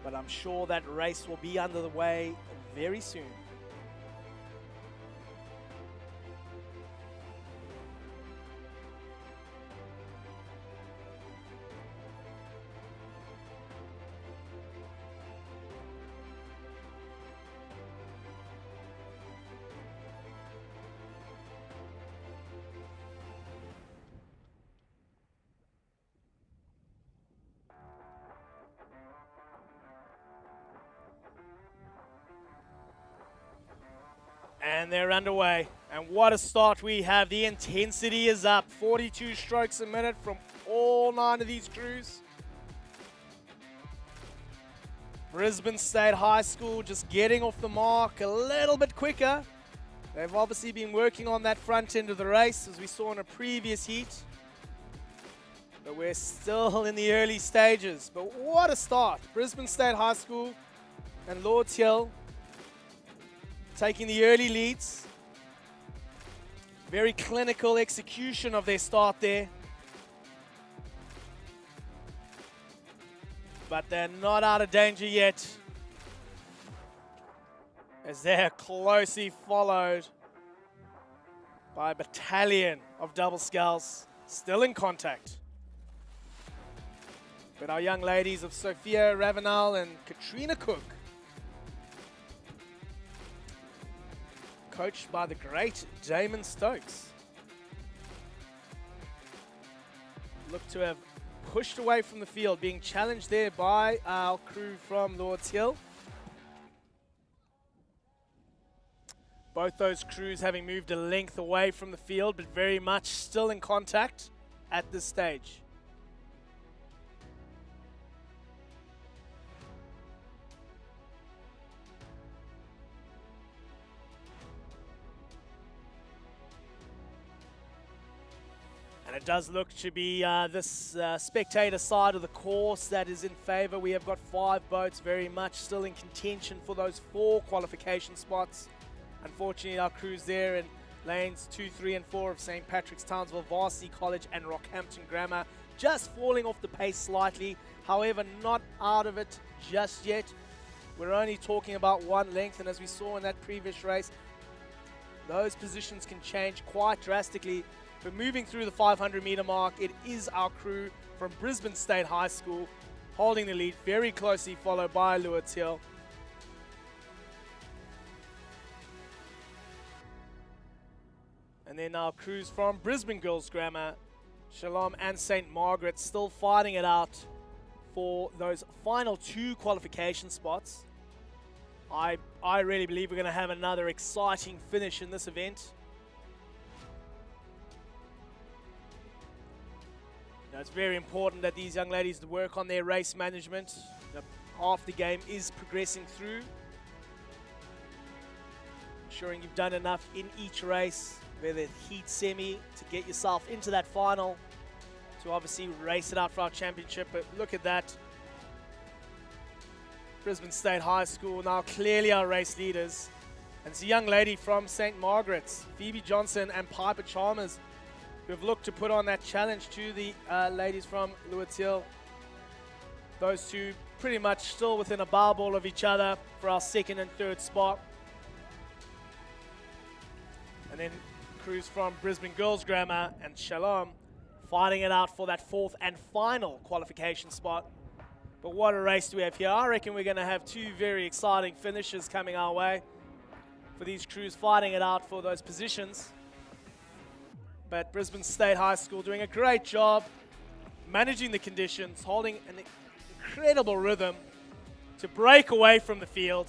But I'm sure that race will be under the way very soon. And they're underway. And what a start we have. The intensity is up. 42 strokes a minute from all 9 of these crews. Brisbane State High School just getting off the mark a little bit quicker. They've obviously been working on that front end of the race, as we saw in a previous heat. But we're still in the early stages. But what a start. Brisbane State High School and Lords Hill taking the early leads. Very clinical execution of their start there. But they're not out of danger yet, as they're closely followed by a battalion of double sculls still in contact. But our young ladies of Sophia Ravenel and Katrina Cook, coached by the great Damon Stokes, look to have pushed away from the field, being challenged there by our crew from Lords Hill. Both those crews having moved a length away from the field, but very much still in contact at this stage. And it does look to be this spectator side of the course that is in favour. We have got 5 boats very much still in contention for those 4 qualification spots. Unfortunately, our crews there in lanes 2, 3, and 4 of St. Patrick's, Townsville, Varsity College, and Rockhampton Grammar just falling off the pace slightly. However, not out of it just yet. We're only talking about one length, and as we saw in that previous race, those positions can change quite drastically. But moving through the 500-meter mark, it is our crew from Brisbane State High School holding the lead, very closely followed by Lewis Hill. And then our crews from Brisbane Girls Grammar, Shalom and St. Margaret, still fighting it out for those final 2 qualification spots. I really believe we're going to have another exciting finish in this event. Now, it's very important that these young ladies work on their race management. Half the game is progressing through, ensuring you've done enough in each race, whether heat, semi, to get yourself into that final, to obviously race it out for our championship. But look at that. Brisbane State High School now clearly our race leaders. And it's a young lady from St. Margaret's, Phoebe Johnson and Piper Chalmers, who have looked to put on that challenge to the ladies from Lewis Hill. Those two pretty much still within a bar ball of each other for our 2nd and 3rd spot. And then crews from Brisbane Girls Grammar and Shalom fighting it out for that 4th and final qualification spot. But what a race do we have here. I reckon we're going to have 2 very exciting finishes coming our way for these crews fighting it out for those positions. But Brisbane State High School doing a great job managing the conditions, holding an incredible rhythm to break away from the field.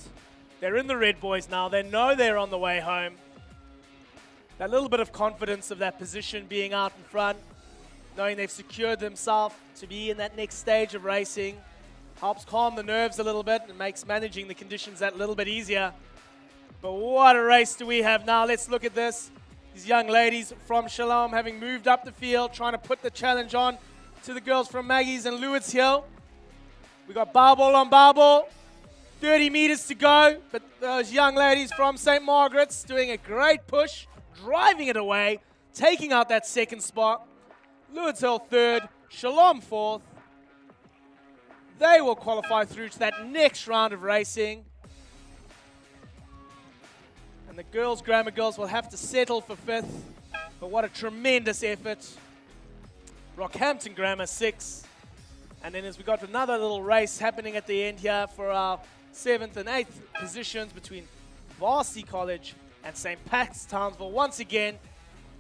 They're in the red boys now. They know they're on the way home. That little bit of confidence of that position being out in front, knowing they've secured themselves to be in that next stage of racing, helps calm the nerves a little bit and makes managing the conditions that little bit easier. But what a race do we have now. Let's look at this. These young ladies from Shalom having moved up the field, trying to put the challenge on to the girls from Maggie's and Lewis Hill. We got bar ball on bar ball, 30 meters to go, but those young ladies from St. Margaret's doing a great push, driving it away, taking out that 2nd spot. Lewis Hill 3rd, Shalom 4th. They will qualify through to that next round of racing. And the girls, Grammar girls, will have to settle for 5th. But what a tremendous effort. Rockhampton Grammar 6th. And then as we got another little race happening at the end here for our 7th and 8th positions between Varsity College and St. Pat's Townsville. Once again,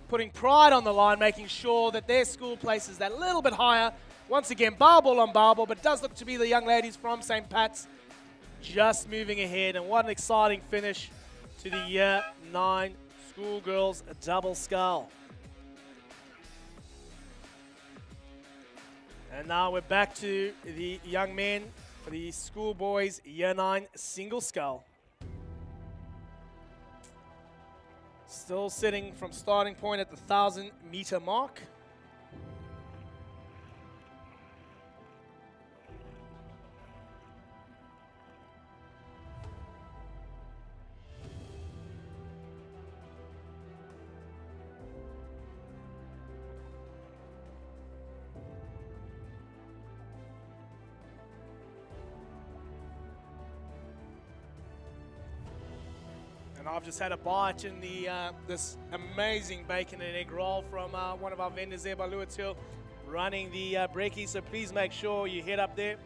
putting pride on the line, making sure that their school places that little bit higher. Once again, bar ball on bar ball, but it does look to be the young ladies from St. Pat's just moving ahead. And what an exciting finish to the Year 9 Schoolgirls Double Scull. And now we're back to the young men for the Schoolboys Year 9 Single Scull. Still sitting from starting point at the 1,000-meter mark. And I've just had a bite in the this amazing bacon and egg roll from one of our vendors there by Lewis Hill, running the brekkie. So please make sure you head up there.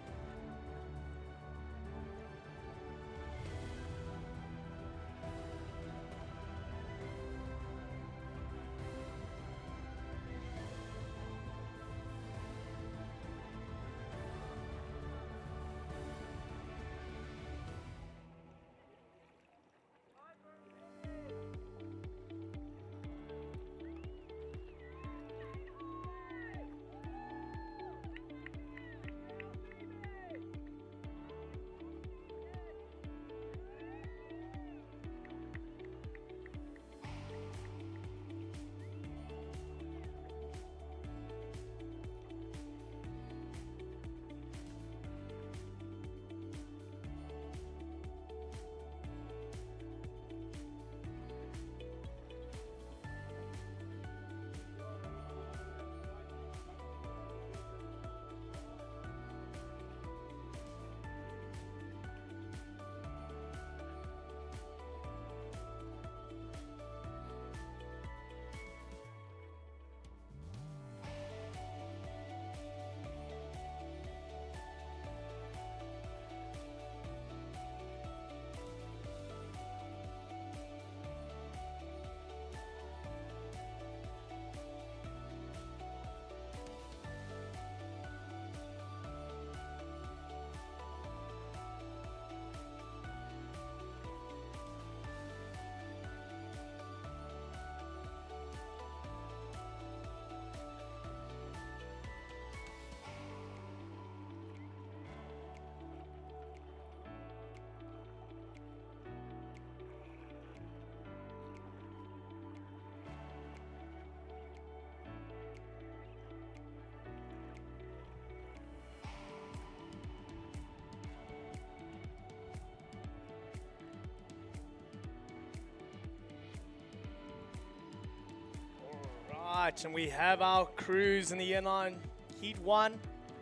right, and we have our crews in the Year 9 Heat 1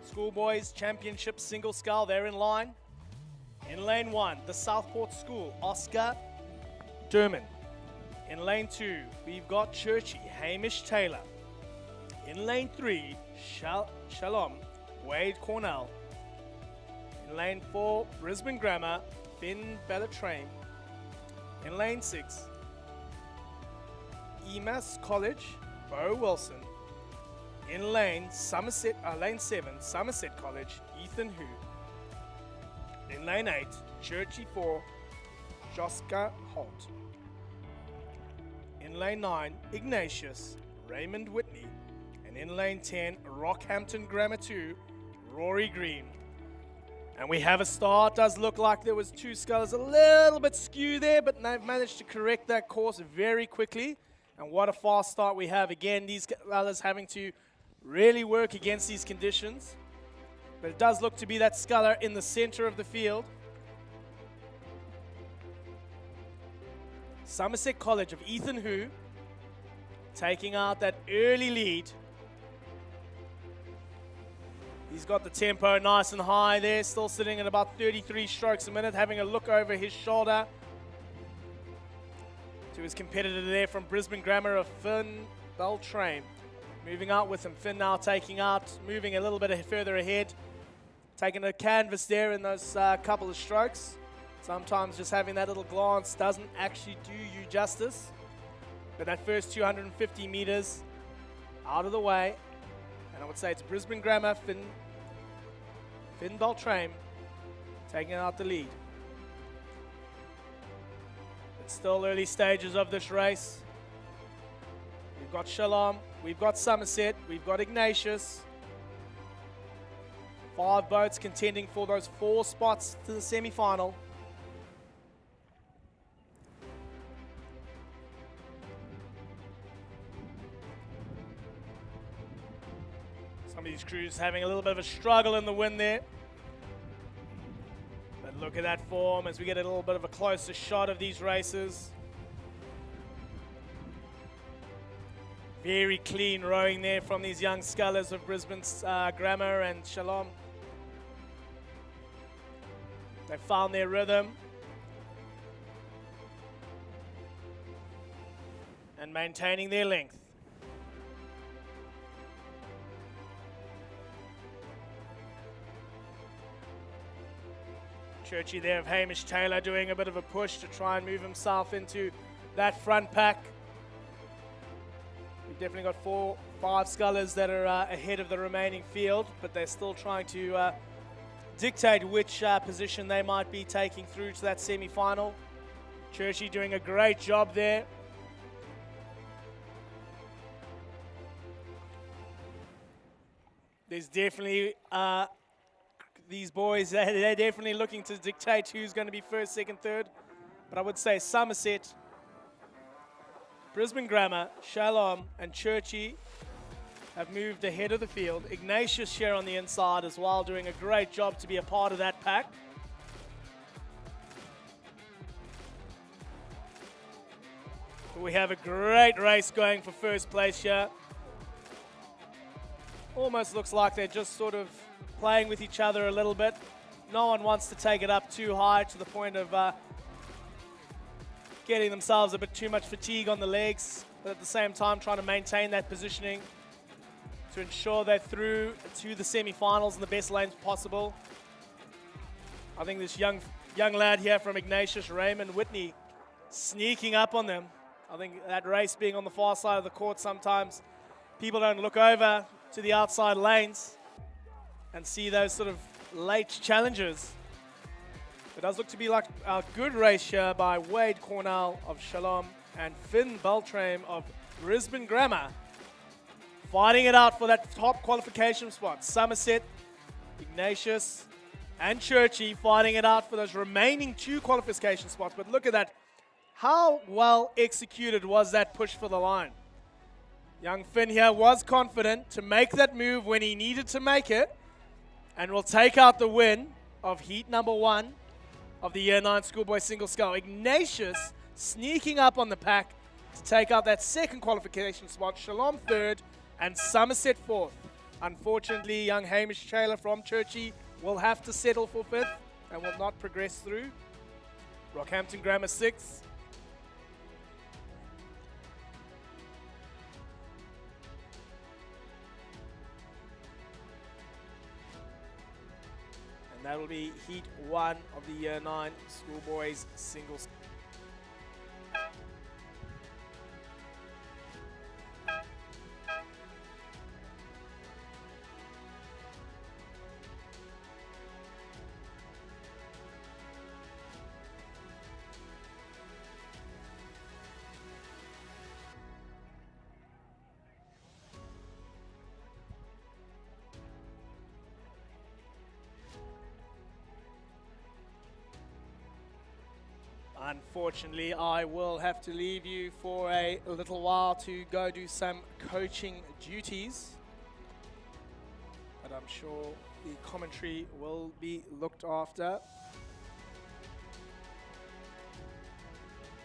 Schoolboys Championship Single Scull. They're in line. In lane 1, the Southport School, Oscar Durman. In lane 2, we've got Churchy, Hamish Taylor. In lane 3, Shalom, Wade Cornell. In lane 4, Brisbane Grammar, Finn Bellatrame. In lane 6, EMAS College, Bo Wilson. In lane 7, Somerset College, Ethan Hu. In lane 8, Churchy 4, Joska Holt. In lane 9, Ignatius, Raymond Whitney. And in lane 10, Rockhampton Grammar 2, Rory Green. And we have a start. Does look like there was two scullers a little bit skew there, but they've managed to correct that course very quickly. And what a fast start we have. Again, these scullers having to really work against these conditions. But it does look to be that sculler in the center of the field. Somerset College of Ethan Hu taking out that early lead. He's got the tempo nice and high there, still sitting at about 33 strokes a minute, having a look over his shoulder to his competitor there from Brisbane Grammar of Finn Beltrame. Moving out with him, Finn now taking out, moving a little bit further ahead, taking a canvas there in those couple of strokes. Sometimes just having that little glance doesn't actually do you justice. But that first 250 meters out of the way, and I would say it's Brisbane Grammar, Finn Beltrame taking out the lead. It's still early stages of this race. We've got Shalom, we've got Somerset, we've got Ignatius. 5 boats contending for those 4 spots to the semi-final. Some of these crews having a little bit of a struggle in the wind there. But look at that form as we get a little bit of a closer shot of these races. Very clean rowing there from these young scullers of Brisbane's Grammar and Shalom. They found their rhythm. And maintaining their length. Churchy there of Hamish Taylor doing a bit of a push to try and move himself into that front pack. We've definitely got 5 scullers that are ahead of the remaining field, but they're still trying to dictate which position they might be taking through to that semi-final. Churchy doing a great job there. There's definitely these boys, they're definitely looking to dictate who's going to be first, second, third. But I would say Somerset, Brisbane Grammar, Shalom, and Churchy have moved ahead of the field. Ignatius here on the inside as well, doing a great job to be a part of that pack. We have a great race going for first place here. Almost looks like they're just sort of playing with each other a little bit. No one wants to take it up too high to the point of getting themselves a bit too much fatigue on the legs, but at the same time trying to maintain that positioning to ensure they're through to the semi-finals in the best lanes possible. I think this young lad here from Ignatius, Raymond Whitney, sneaking up on them. I think that race being on the far side of the court, sometimes people don't look over to the outside lanes and see those sort of late challenges. It does look to be like a good race here by Wade Cornell of Shalom and Finn Beltrame of Brisbane Grammar. Fighting it out for that top qualification spot. Somerset, Ignatius, and Churchy fighting it out for those remaining 2 qualification spots. But look at that. How well executed was that push for the line? Young Finn here was confident to make that move when he needed to make it, and will take out the win of heat number 1 of the Year 9 Schoolboy Single Scull. Ignatius sneaking up on the pack, to take out that second qualification spot. Shalom third and Somerset fourth. Unfortunately, young Hamish Taylor from Churchy will have to settle for fifth and will not progress through. Rockhampton Grammar sixth. And that will be Heat 1 of the Year 9 Schoolboys Singles. Unfortunately, I will have to leave you for a little while to go do some coaching duties. But I'm sure the commentary will be looked after.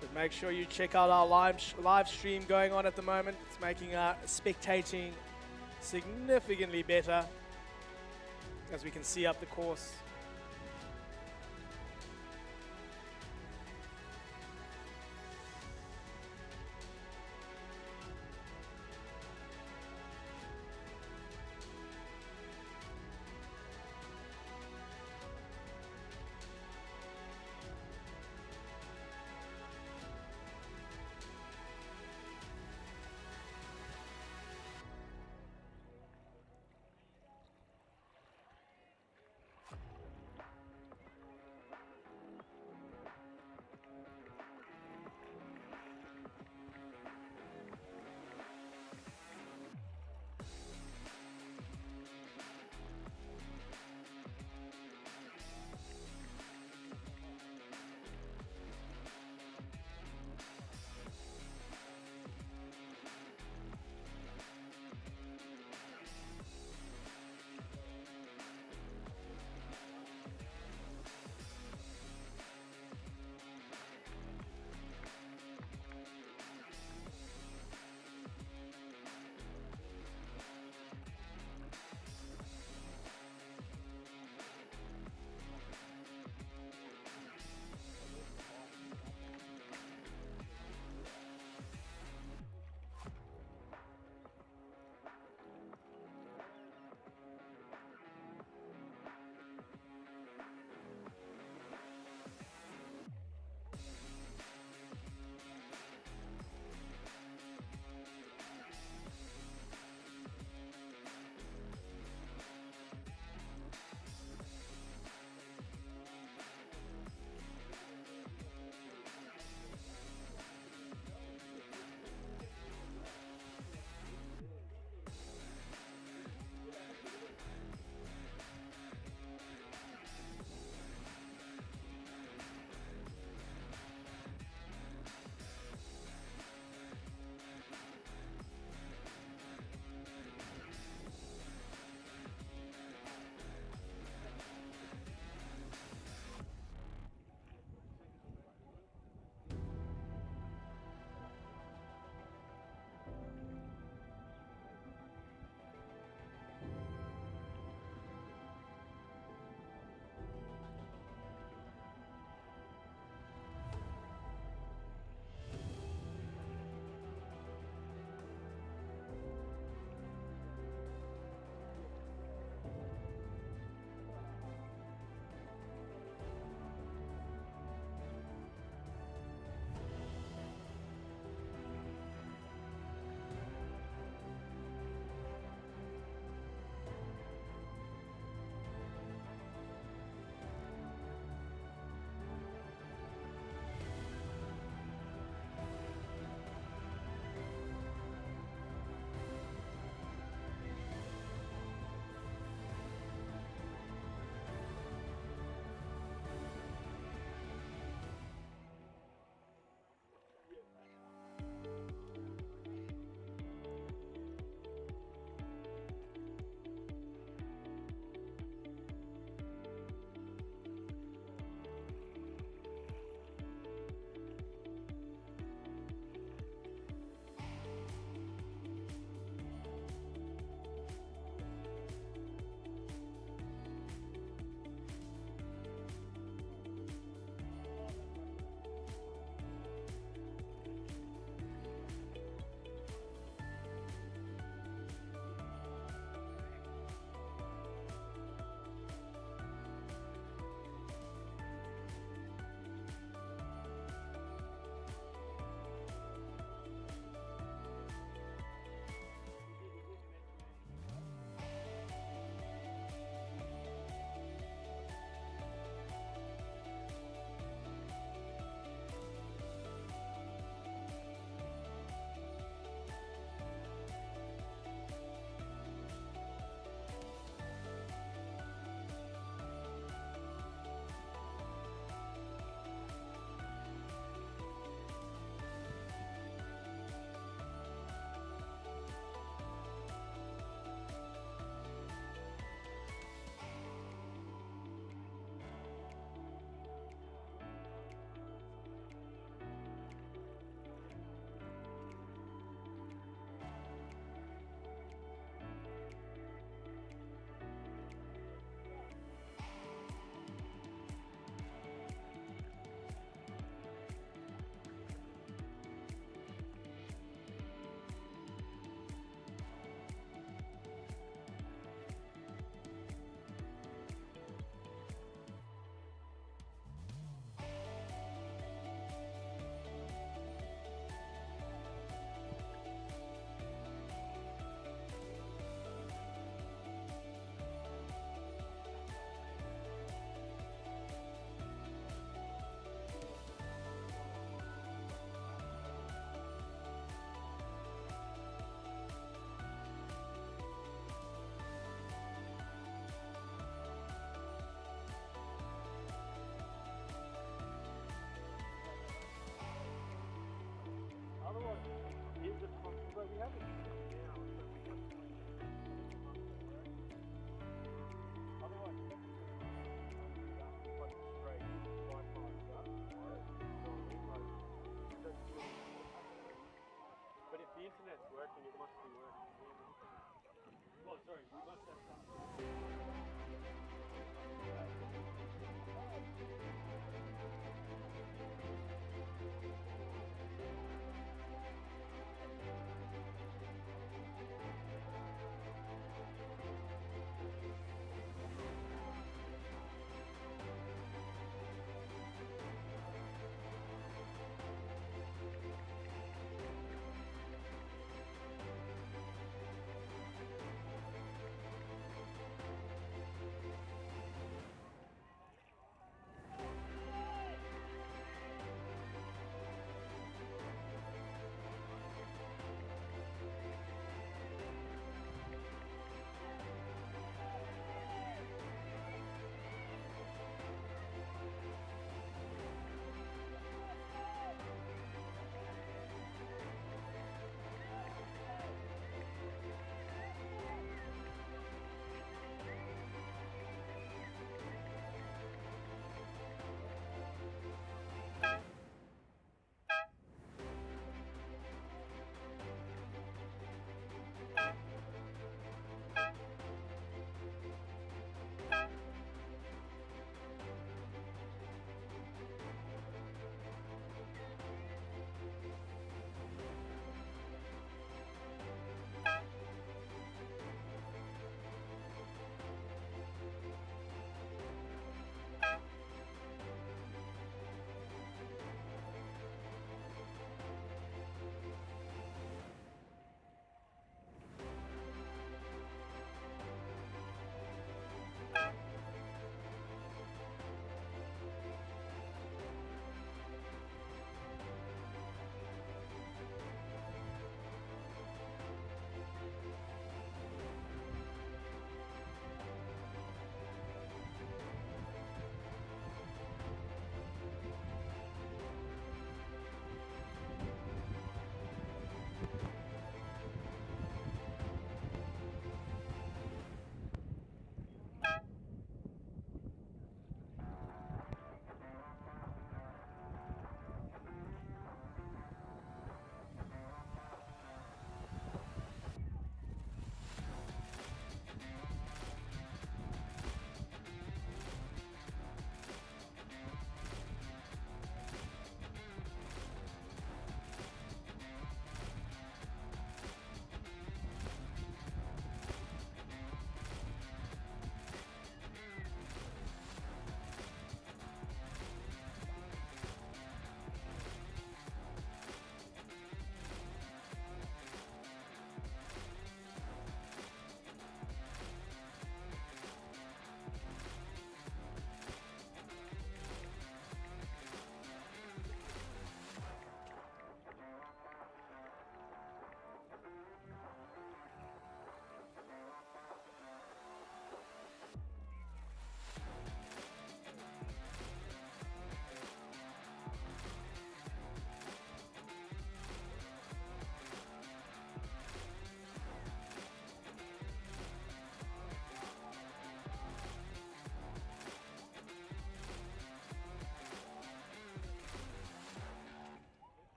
But make sure you check out our live stream going on at the moment. It's making spectating significantly better as we can see up the course. But if the internet's working, it must be working. Oh, sorry, we must have some.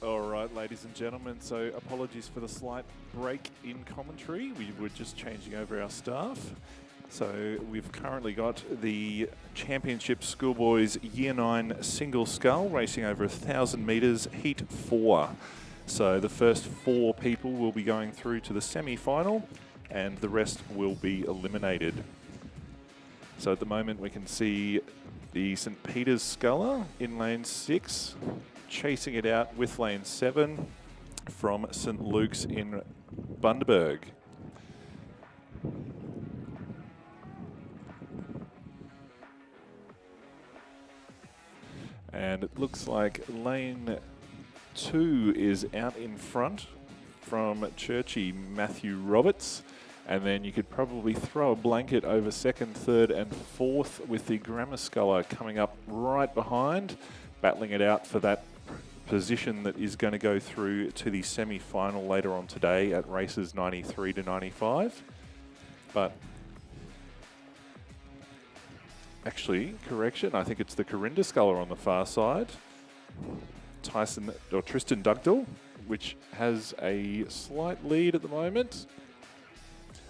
All right, ladies and gentlemen, so apologies for the slight break in commentary. We were just changing over our staff. So we've currently got the Championship Schoolboys Year 9 Single Scull racing over 1,000 metres, Heat 4. So the first 4 people will be going through to the semi-final and the rest will be eliminated. So at the moment we can see the St. Peter's Sculler in lane 6, chasing it out with lane 7 from St. Luke's in Bundaberg. And it looks like lane 2 is out in front from Churchy Matthew Roberts. And then you could probably throw a blanket over 2nd, 3rd and 4th with the Grammar Sculler coming up right behind, battling it out for that position that is going to go through to the semi-final later on today at races 93 to 95. But actually, correction, I think it's the Corinda Sculler on the far side. Tristan Dugdale, which has a slight lead at the moment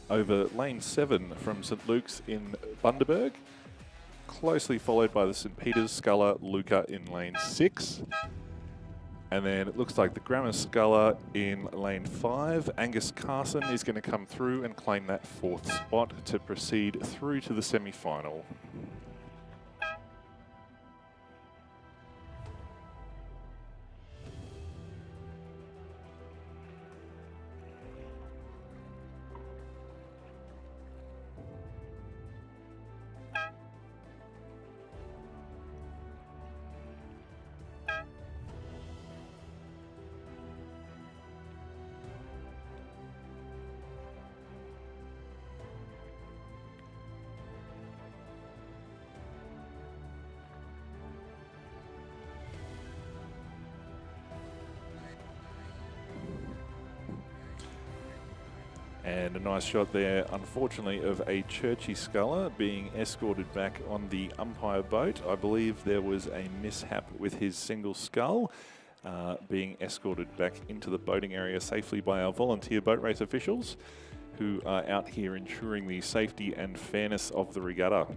over lane 7 from St. Luke's in Bundaberg, closely followed by the St. Peter's Sculler Luca in lane 6. And then it looks like the Grammar Sculler in lane 5. Angus Carson is going to come through and claim that 4th spot to proceed through to the semi-final. And a nice shot there, unfortunately, of a Churchy Sculler being escorted back on the umpire boat. I believe there was a mishap with his single scull, being escorted back into the boating area safely by our volunteer boat race officials, who are out here ensuring the safety and fairness of the regatta.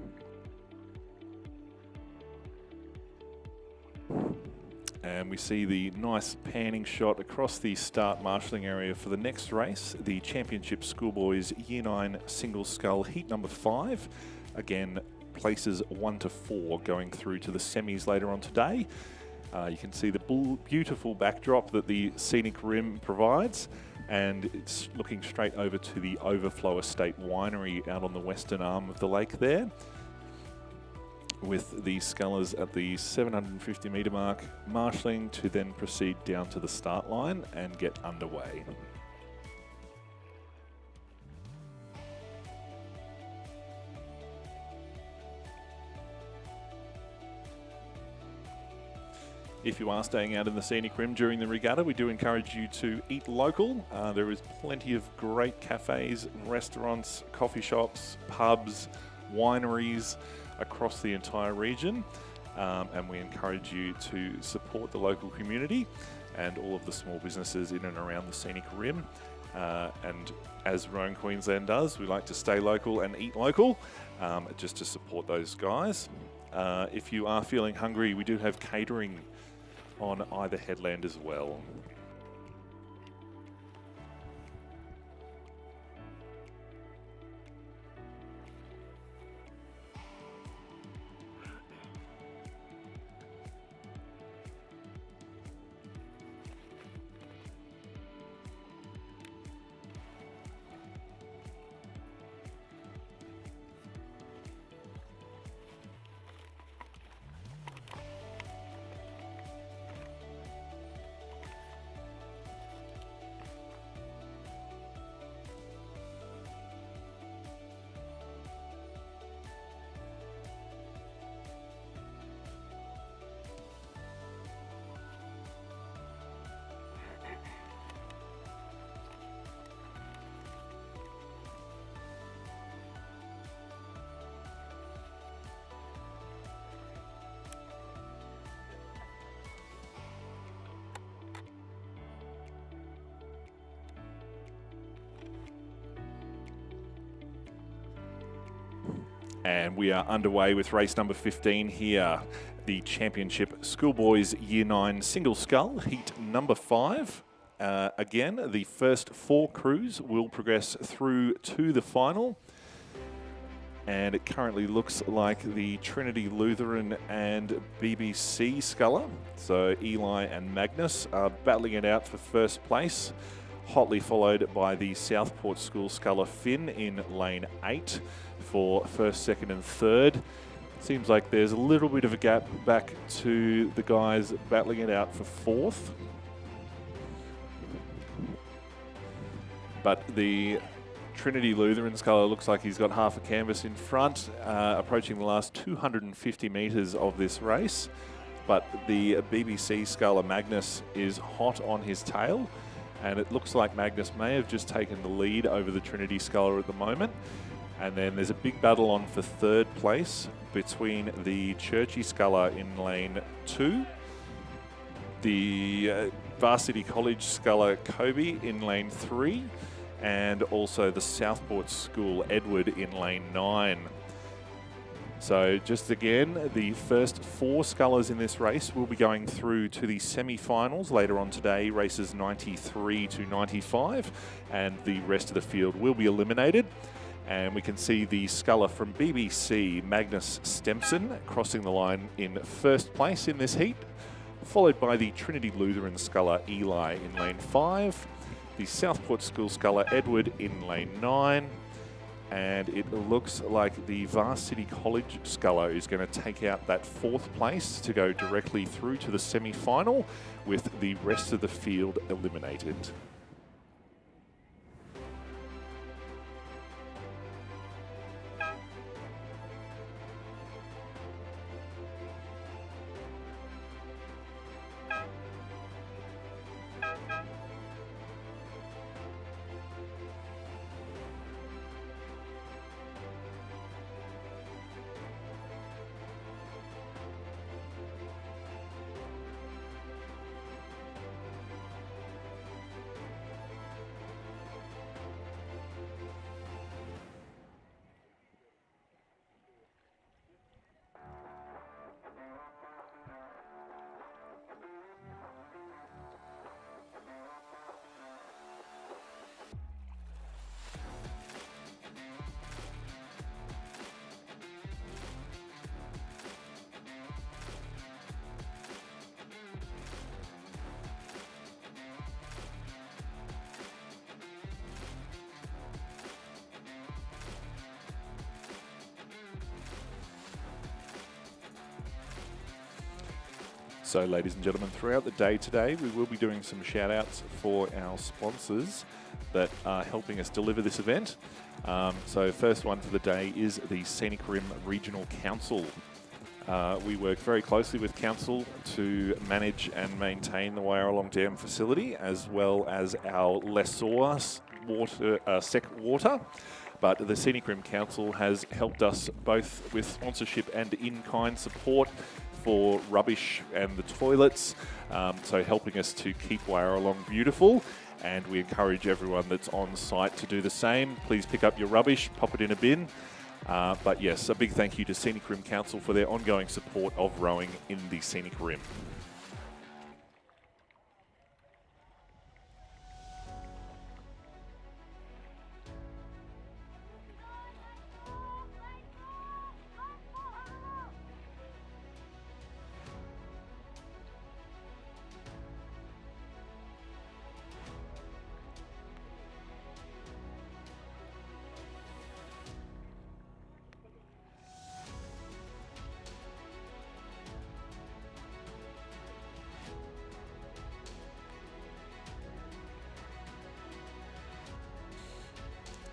And we see the nice panning shot across the start marshalling area for the next race, the Championship Schoolboys Year 9 Single Scull Heat number 5. Again, places 1 to 4 going through to the semis later on today. You can see the beautiful backdrop that the scenic rim provides, and it's looking straight over to the Overflow Estate Winery out on the western arm of the lake there, with the scullers at the 750 metre mark, marshalling to then proceed down to the start line and get underway. If you are staying out in the scenic rim during the regatta, we do encourage you to eat local. There is plenty of great cafes, restaurants, coffee shops, pubs, wineries across the entire region, and we encourage you to support the local community and all of the small businesses in and around the scenic rim. And as Rowan Queensland does, we like to stay local and eat local, just to support those guys. If you are feeling hungry, we do have catering on either headland as well. And we are underway with race number 15 here. The Championship Schoolboys Year 9 Single Scull, heat number 5. Again, the first 4 crews will progress through to the final. And it currently looks like the Trinity Lutheran and BBC Sculler, so Eli and Magnus, are battling it out for first place, hotly followed by the Southport School Sculler Finn in lane 8 for first, second and third. Seems like there's a little bit of a gap back to the guys battling it out for fourth. But the Trinity Lutheran Sculler looks like he's got half a canvas in front, approaching the last 250 metres of this race. But the BBC Sculler Magnus is hot on his tail, and it looks like Magnus may have just taken the lead over the Trinity Sculler at the moment. And then there's a big battle on for third place between the Churchy Sculler in lane 2, the Varsity College Sculler Kobe in lane 3, and also the Southport School Edward in lane 9. So just again, the first 4 scullers in this race will be going through to the semi-finals later on today, races 93 to 95, and the rest of the field will be eliminated. And we can see the sculler from BBC, Magnus Stempson, crossing the line in first place in this heat, followed by the Trinity Lutheran sculler Eli in lane 5, the Southport School Sculler Edward in lane 9, and it looks like the Varsity College Sculler is going to take out that 4th place to go directly through to the semi-final, with the rest of the field eliminated. So ladies and gentlemen, throughout the day today, we will be doing some shout outs for our sponsors that are helping us deliver this event. So first one for the day is the Scenic Rim Regional Council. We work very closely with Council to manage and maintain the Wyaralong Dam facility, as well as our lessor SEC water. But the Scenic Rim Council has helped us both with sponsorship and in-kind support for rubbish and the toilets, so helping us to keep Wyaralong beautiful, and we encourage everyone that's on site to do the same. Please pick up your rubbish, pop it in a bin. But yes, a big thank you to Scenic Rim Council for their ongoing support of rowing in the Scenic Rim.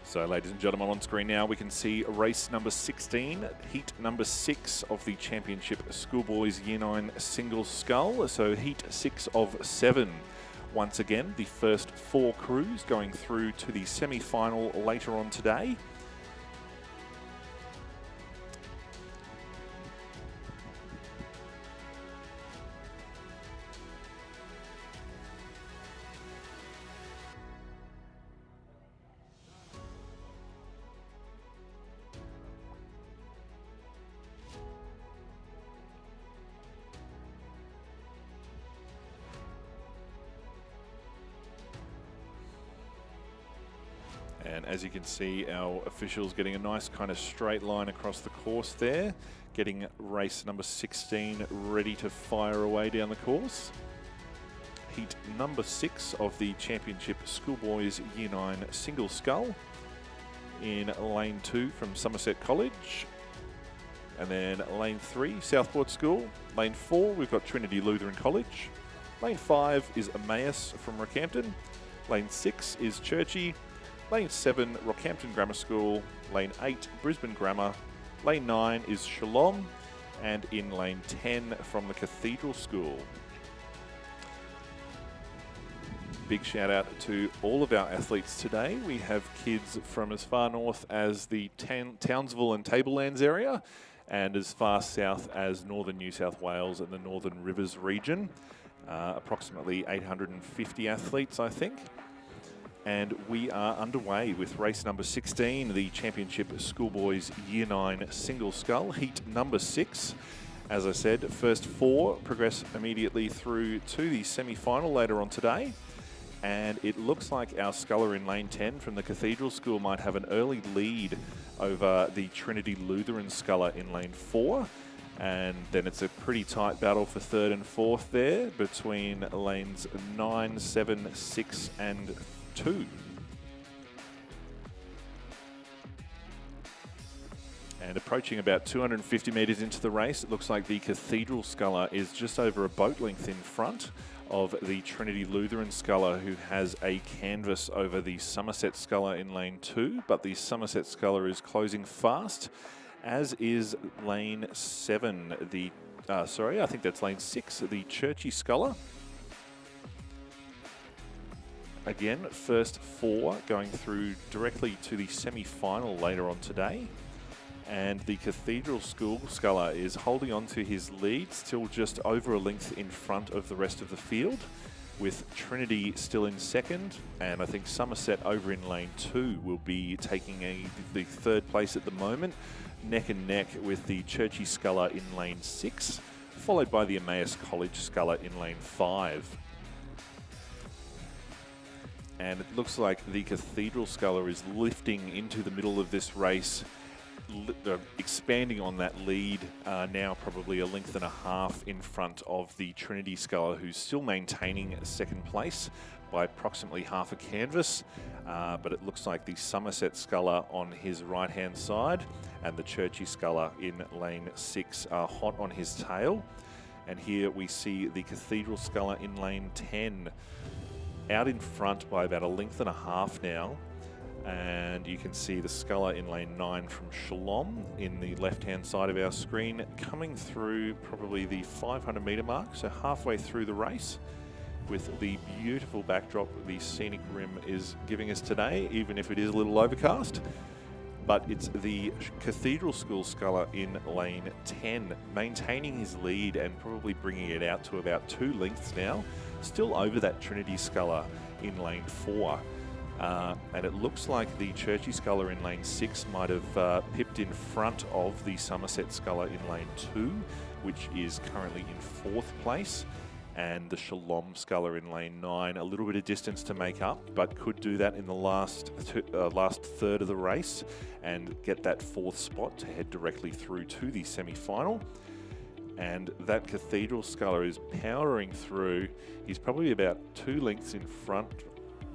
So ladies and gentlemen, on screen now we can see race number 16, heat number 6 of the Championship Schoolboys Year 9 Single Scull. So heat 6 of 7. Once again, the first 4 crews going through to the semi-final later on today. And as you can see, our officials getting a nice kind of straight line across the course there, getting race number 16 ready to fire away down the course. Heat number 6 of the Championship Schoolboys Year 9 Single Scull in lane 2 from Somerset College. And then lane 3, Southport School. Lane 4, we've got Trinity Lutheran College. Lane 5 is Emmaus from Rockhampton. Lane 6 is Churchy. Lane 7, Rockhampton Grammar School. Lane 8, Brisbane Grammar. Lane 9 is Shalom. And in lane 10 from the Cathedral School. Big shout out to all of our athletes today. We have kids from as far north as the Townsville and Tablelands area and as far south as northern New South Wales and the Northern Rivers region. Approximately 850 athletes, I think. And we are underway with race number 16, the Championship Schoolboys Year 9 Single Scull, heat number 6. As I said, first 4 progress immediately through to the semi-final later on today. And it looks like our sculler in lane 10 from the Cathedral School might have an early lead over the Trinity Lutheran sculler in lane 4. And then it's a pretty tight battle for 3rd and 4th there between lanes 9, 7, 6 and 2. And approaching about 250 metres into the race, it looks like the Cathedral sculler is just over a boat length in front of the Trinity Lutheran sculler, who has a canvas over the Somerset sculler in lane 2, but the Somerset sculler is closing fast, as is lane 7, I think that's lane 6, the Churchy sculler. Again, first 4 going through directly to the semi-final later on today. And the Cathedral School sculler is holding on to his lead, still just over a length in front of the rest of the field, with Trinity still in second, and I think Somerset over in lane 2 will be taking the 3rd place at the moment, neck and neck with the Churchy sculler in lane 6, followed by the Emmaus College sculler in lane 5. And it looks like the Cathedral sculler is lifting into the middle of this race, expanding on that lead, now probably a length and a half in front of the Trinity sculler, who's still maintaining 2nd place by approximately half a canvas. But it looks like the Somerset sculler on his right-hand side and the Churchy sculler in lane 6 are hot on his tail. And here we see the Cathedral sculler in lane 10 out in front by about a length and a half now. And you can see the sculler in lane 9 from Shalom in the left-hand side of our screen, coming through probably the 500 metre mark, so halfway through the race, with the beautiful backdrop the scenic rim is giving us today, even if it is a little overcast. But it's the Cathedral School sculler in lane 10, maintaining his lead and probably bringing it out to about 2 lengths now, still over that Trinity sculler in lane 4. And it looks like the Churchy sculler in lane 6 might have pipped in front of the Somerset sculler in lane 2, which is currently in 4th place, and the Shalom sculler in lane 9 a little bit of distance to make up, but could do that in the last third of the race and get that 4th spot to head directly through to the semi-final. And that Cathedral sculler is powering through. He's probably about 2 lengths in front.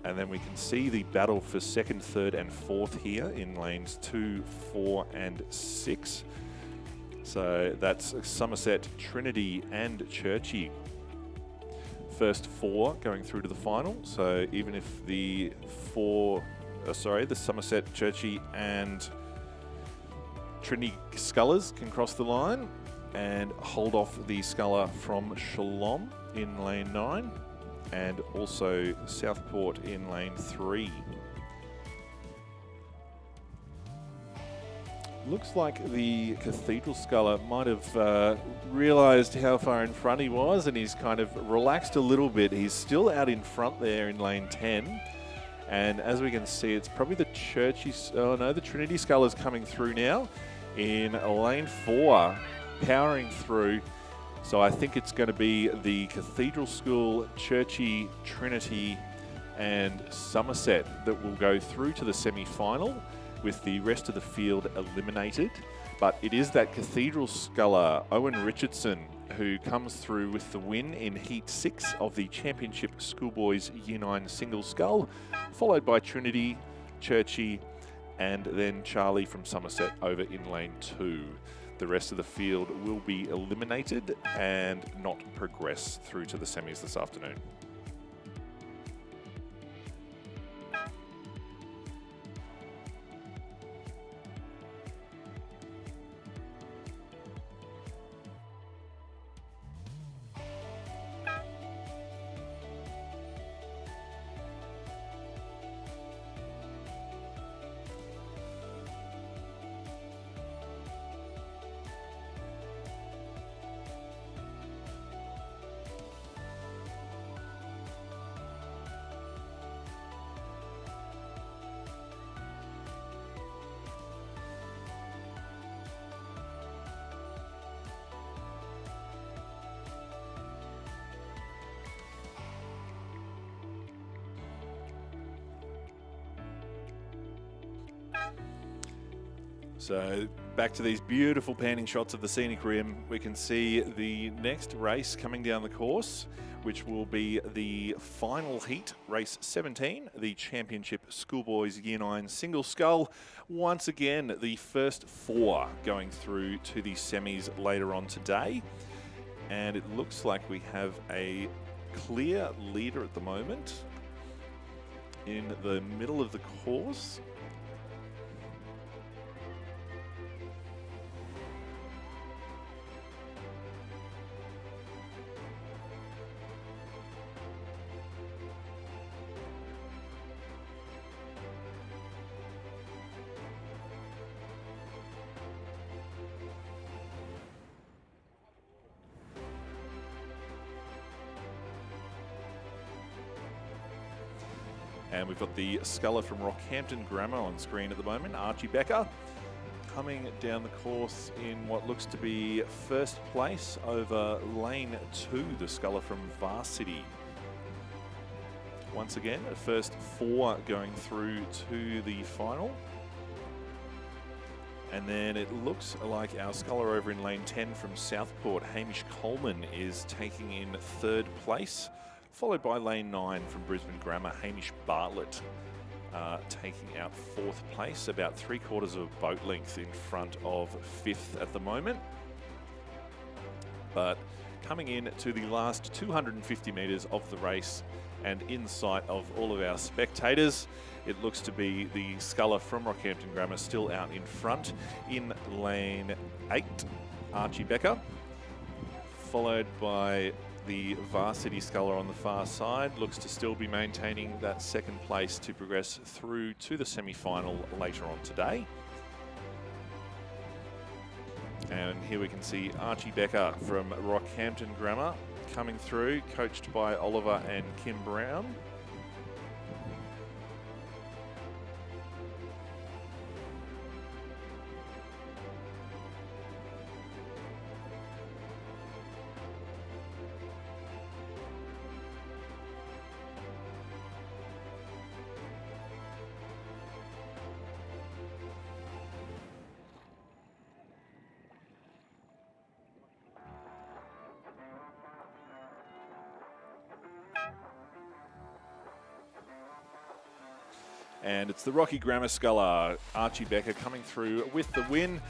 And then we can see the battle for 2nd, 3rd and 4th here in lanes 2, 4 and 6. So that's Somerset, Trinity and Churchy. First 4 going through to the final. So even if the Somerset, Churchy and Trinity scullers can cross the line and hold off the sculler from Shalom in lane 9. And also Southport in lane 3. Looks like the Cathedral sculler might have realised how far in front he was, and he's kind of relaxed a little bit. He's still out in front there in lane 10. And as we can see, it's probably the the Trinity sculler's coming through now in lane 4, powering through. So I think it's going to be the Cathedral School, Churchy, Trinity and Somerset that will go through to the semi-final with the rest of the field eliminated. But it is that Cathedral sculler, Owen Richardson, who comes through with the win in Heat 6 of the Championship Schoolboys Year 9 Single Scull, followed by Trinity, Churchy, and then Charlie from Somerset over in lane 2. The rest of the field will be eliminated and not progress through to the semis this afternoon. So back to these beautiful panning shots of the scenic rim, we can see the next race coming down the course, which will be the final heat, race 17, the Championship Schoolboys Year 9 Single Scull. Once again, the first 4 going through to the semis later on today. And it looks like we have a clear leader at the moment in the middle of the course. And we've got the sculler from Rockhampton Grammar on screen at the moment, Archie Becker, coming down the course in what looks to be first place over lane 2, the sculler from Varsity. Once again, the first 4 going through to the final. And then it looks like our sculler over in lane 10 from Southport, Hamish Coleman, is taking in 3rd place, followed by lane 9 from Brisbane Grammar, Hamish Bartlett, taking out 4th place, about 3/4 of a boat length in front of 5th at the moment. But coming in to the last 250 metres of the race and in sight of all of our spectators, it looks to be the sculler from Rockhampton Grammar still out in front in lane 8, Archie Becker, followed by the Varsity sculler on the far side. Looks to still be maintaining that 2nd place to progress through to the semi-final later on today. And here we can see Archie Becker from Rockhampton Grammar coming through, coached by Oliver and Kim Brown. And it's the Rocky Grammar sculler, Archie Becker, coming through with the win,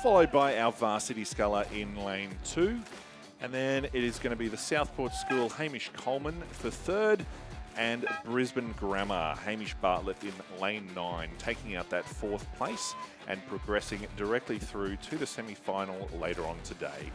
followed by our Varsity sculler in lane 2. And then it is going to be the Southport School, Hamish Coleman, for 3rd, and Brisbane Grammar, Hamish Bartlett in lane 9, taking out that 4th place and progressing directly through to the semi-final later on today.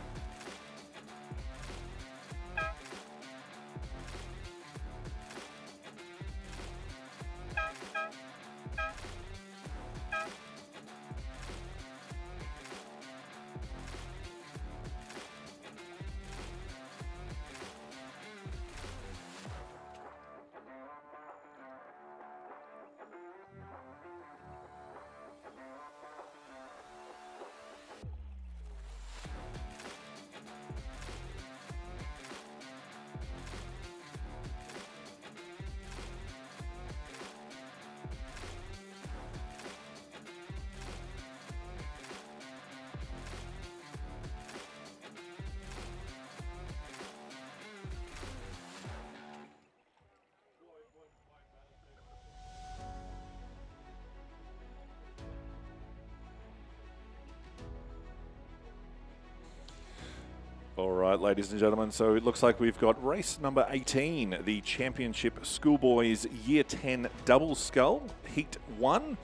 right, ladies and gentlemen, so it looks like we've got race number 18, the Championship Schoolboys Year 10 Double Scull, Heat 1,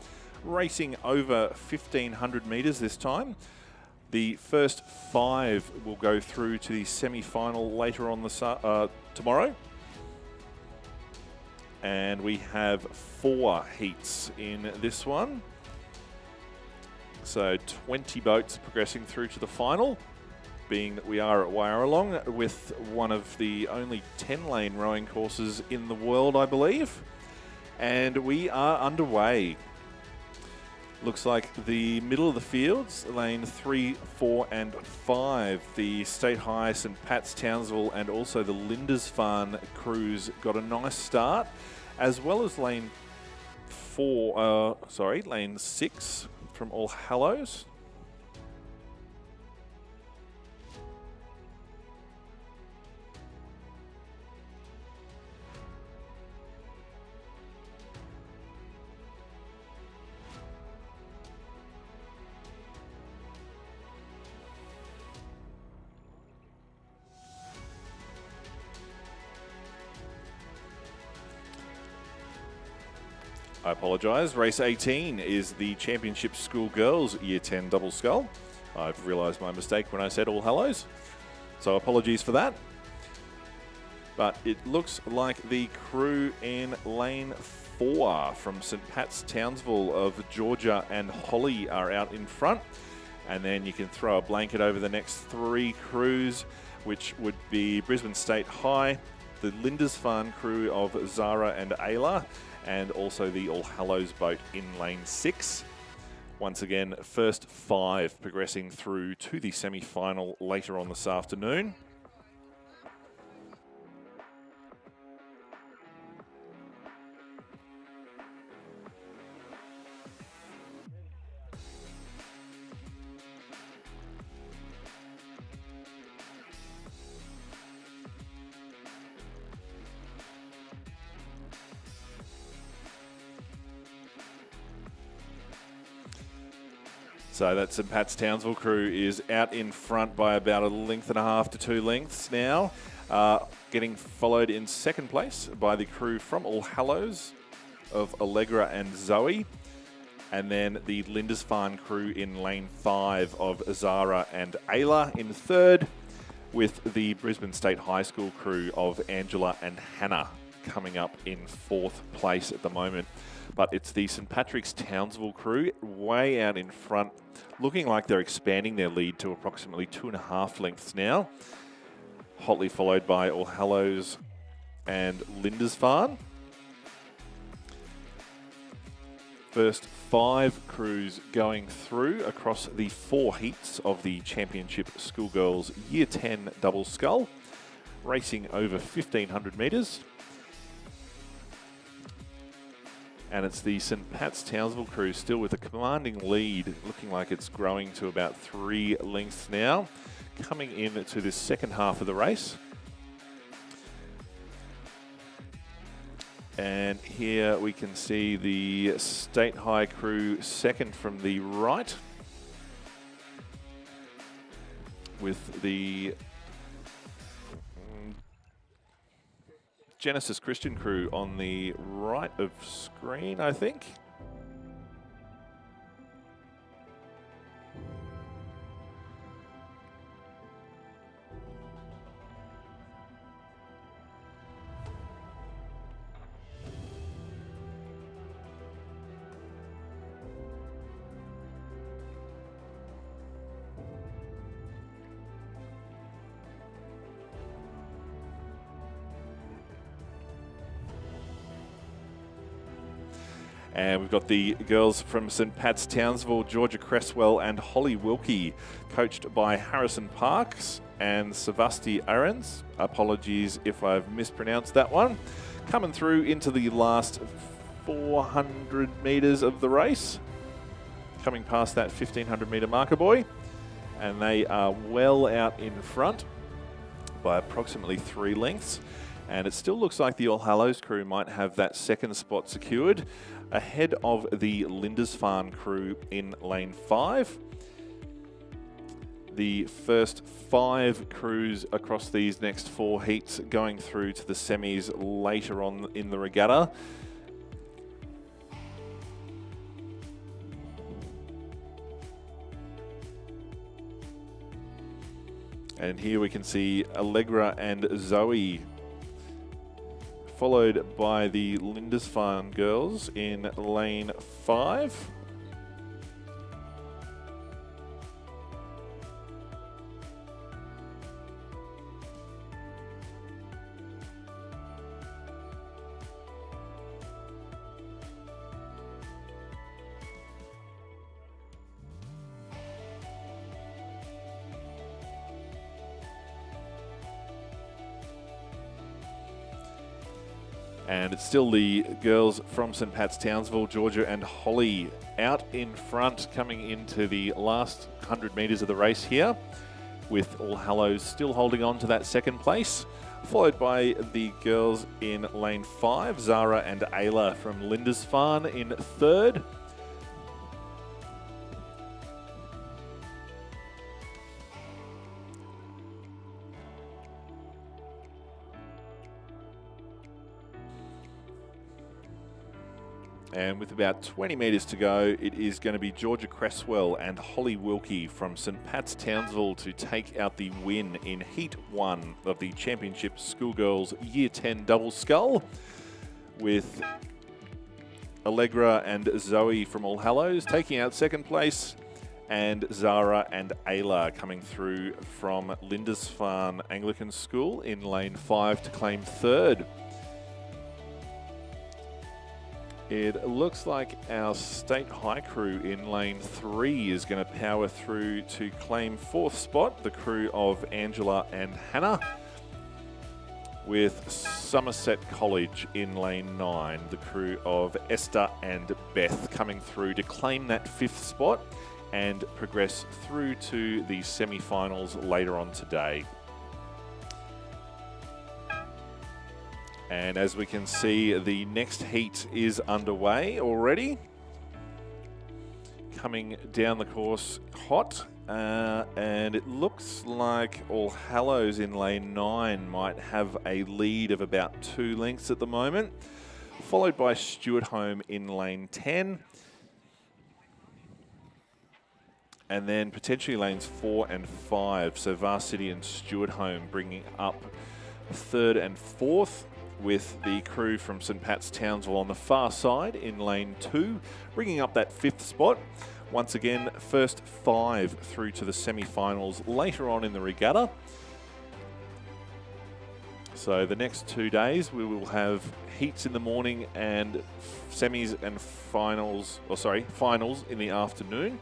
racing over 1,500 metres this time. The first 5 will go through to the semi-final later on tomorrow. And we have 4 heats in this one. So 20 boats progressing through to the final, being that we are at Wyaralong with one of the only 10-lane rowing courses in the world, I believe. And we are underway. Looks like the middle of the fields, lane 3, 4 and 5, the State High, St Pat's, Townsville and also the Lindisfarne crews got a nice start, as well as lane 6 from All Hallows. I apologise. Race 18 is the Championship Schoolgirls Year 10 Double Scull. I've realised my mistake when I said All Hallows, so apologies for that. But it looks like the crew in lane 4 from St Pat's, Townsville of Georgia and Holly are out in front. And then you can throw a blanket over the next 3 crews, which would be Brisbane State High, the Lindisfarne crew of Zara and Ayla, and also the All Hallows boat in lane 6. Once again, first 5 progressing through to the semi-final later on this afternoon. So that St Pat's Townsville crew is out in front by about 1.5 lengths to 2 lengths now. Getting followed in second place by the crew from All Hallows of Allegra and Zoe. And then the Lindisfarne crew in lane 5 of Zara and Ayla in third, with the Brisbane State High School crew of Angela and Hannah coming up in 4th place at the moment. But it's the St Patrick's Townsville crew way out in front, looking like they're expanding their lead to approximately 2.5 lengths now. Hotly followed by All Hallows and Lindisfarne. First 5 crews going through across the 4 heats of the Championship Schoolgirls Year 10 Double Scull, racing over 1,500 metres. And it's the St Pat's Townsville crew still with a commanding lead, looking like it's growing to about 3 lengths now, coming into this second half of the race. And here we can see the State High crew second from the right, with the Genesis Christian crew on the right of screen, I think. And we've got the girls from St Pat's Townsville, Georgia Cresswell and Holly Wilkie, coached by Harrison Parks and Savasti Ahrens. Apologies if I've mispronounced that one. Coming through into the last 400 metres of the race. Coming past that 1,500 metre marker buoy. And they are well out in front by approximately 3 lengths. And it still looks like the All Hallows crew might have that second spot secured, ahead of the Lindisfarne crew in lane 5. the first 5 crews across these next 4 heats going through to the semis later on in the regatta. And here we can see Allegra and Zoe, followed by the Lindisfarne girls in lane 5. And it's still the girls from St. Pat's Townsville, Georgia and Holly out in front coming into the last 100 metres of the race here, with All Hallows still holding on to that second place, followed by the girls in lane 5, Zara and Ayla from Lindisfarne in third. And with about 20 metres to go, it is going to be Georgia Cresswell and Holly Wilkie from St. Pat's Townsville to take out the win in Heat 1 of the Championship Schoolgirls Year 10 Double Scull, with Allegra and Zoe from All Hallows taking out second place, and Zara and Ayla coming through from Lindisfarne Anglican School in lane 5 to claim third. It looks like our State High crew in lane 3 is going to power through to claim fourth spot, the crew of Angela and Hannah, with Somerset College in lane 9, the crew of Esther and Beth coming through to claim that fifth spot and progress through to the semi-finals later on today. And as we can see, the next heat is underway already. Coming down the course hot. And it looks like All Hallows in lane 9 might have a lead of about 2 lengths at the moment, followed by Stuart Home in lane 10. And then potentially lanes 4 and 5. So Varsity and Stuart Home bringing up third and fourth, with the crew from St. Pat's Townsville on the far side in lane 2, bringing up that fifth spot. Once again, first 5 through to the semi-finals later on in the regatta. So the next 2 days we will have heats in the morning and semis and finals in the afternoon.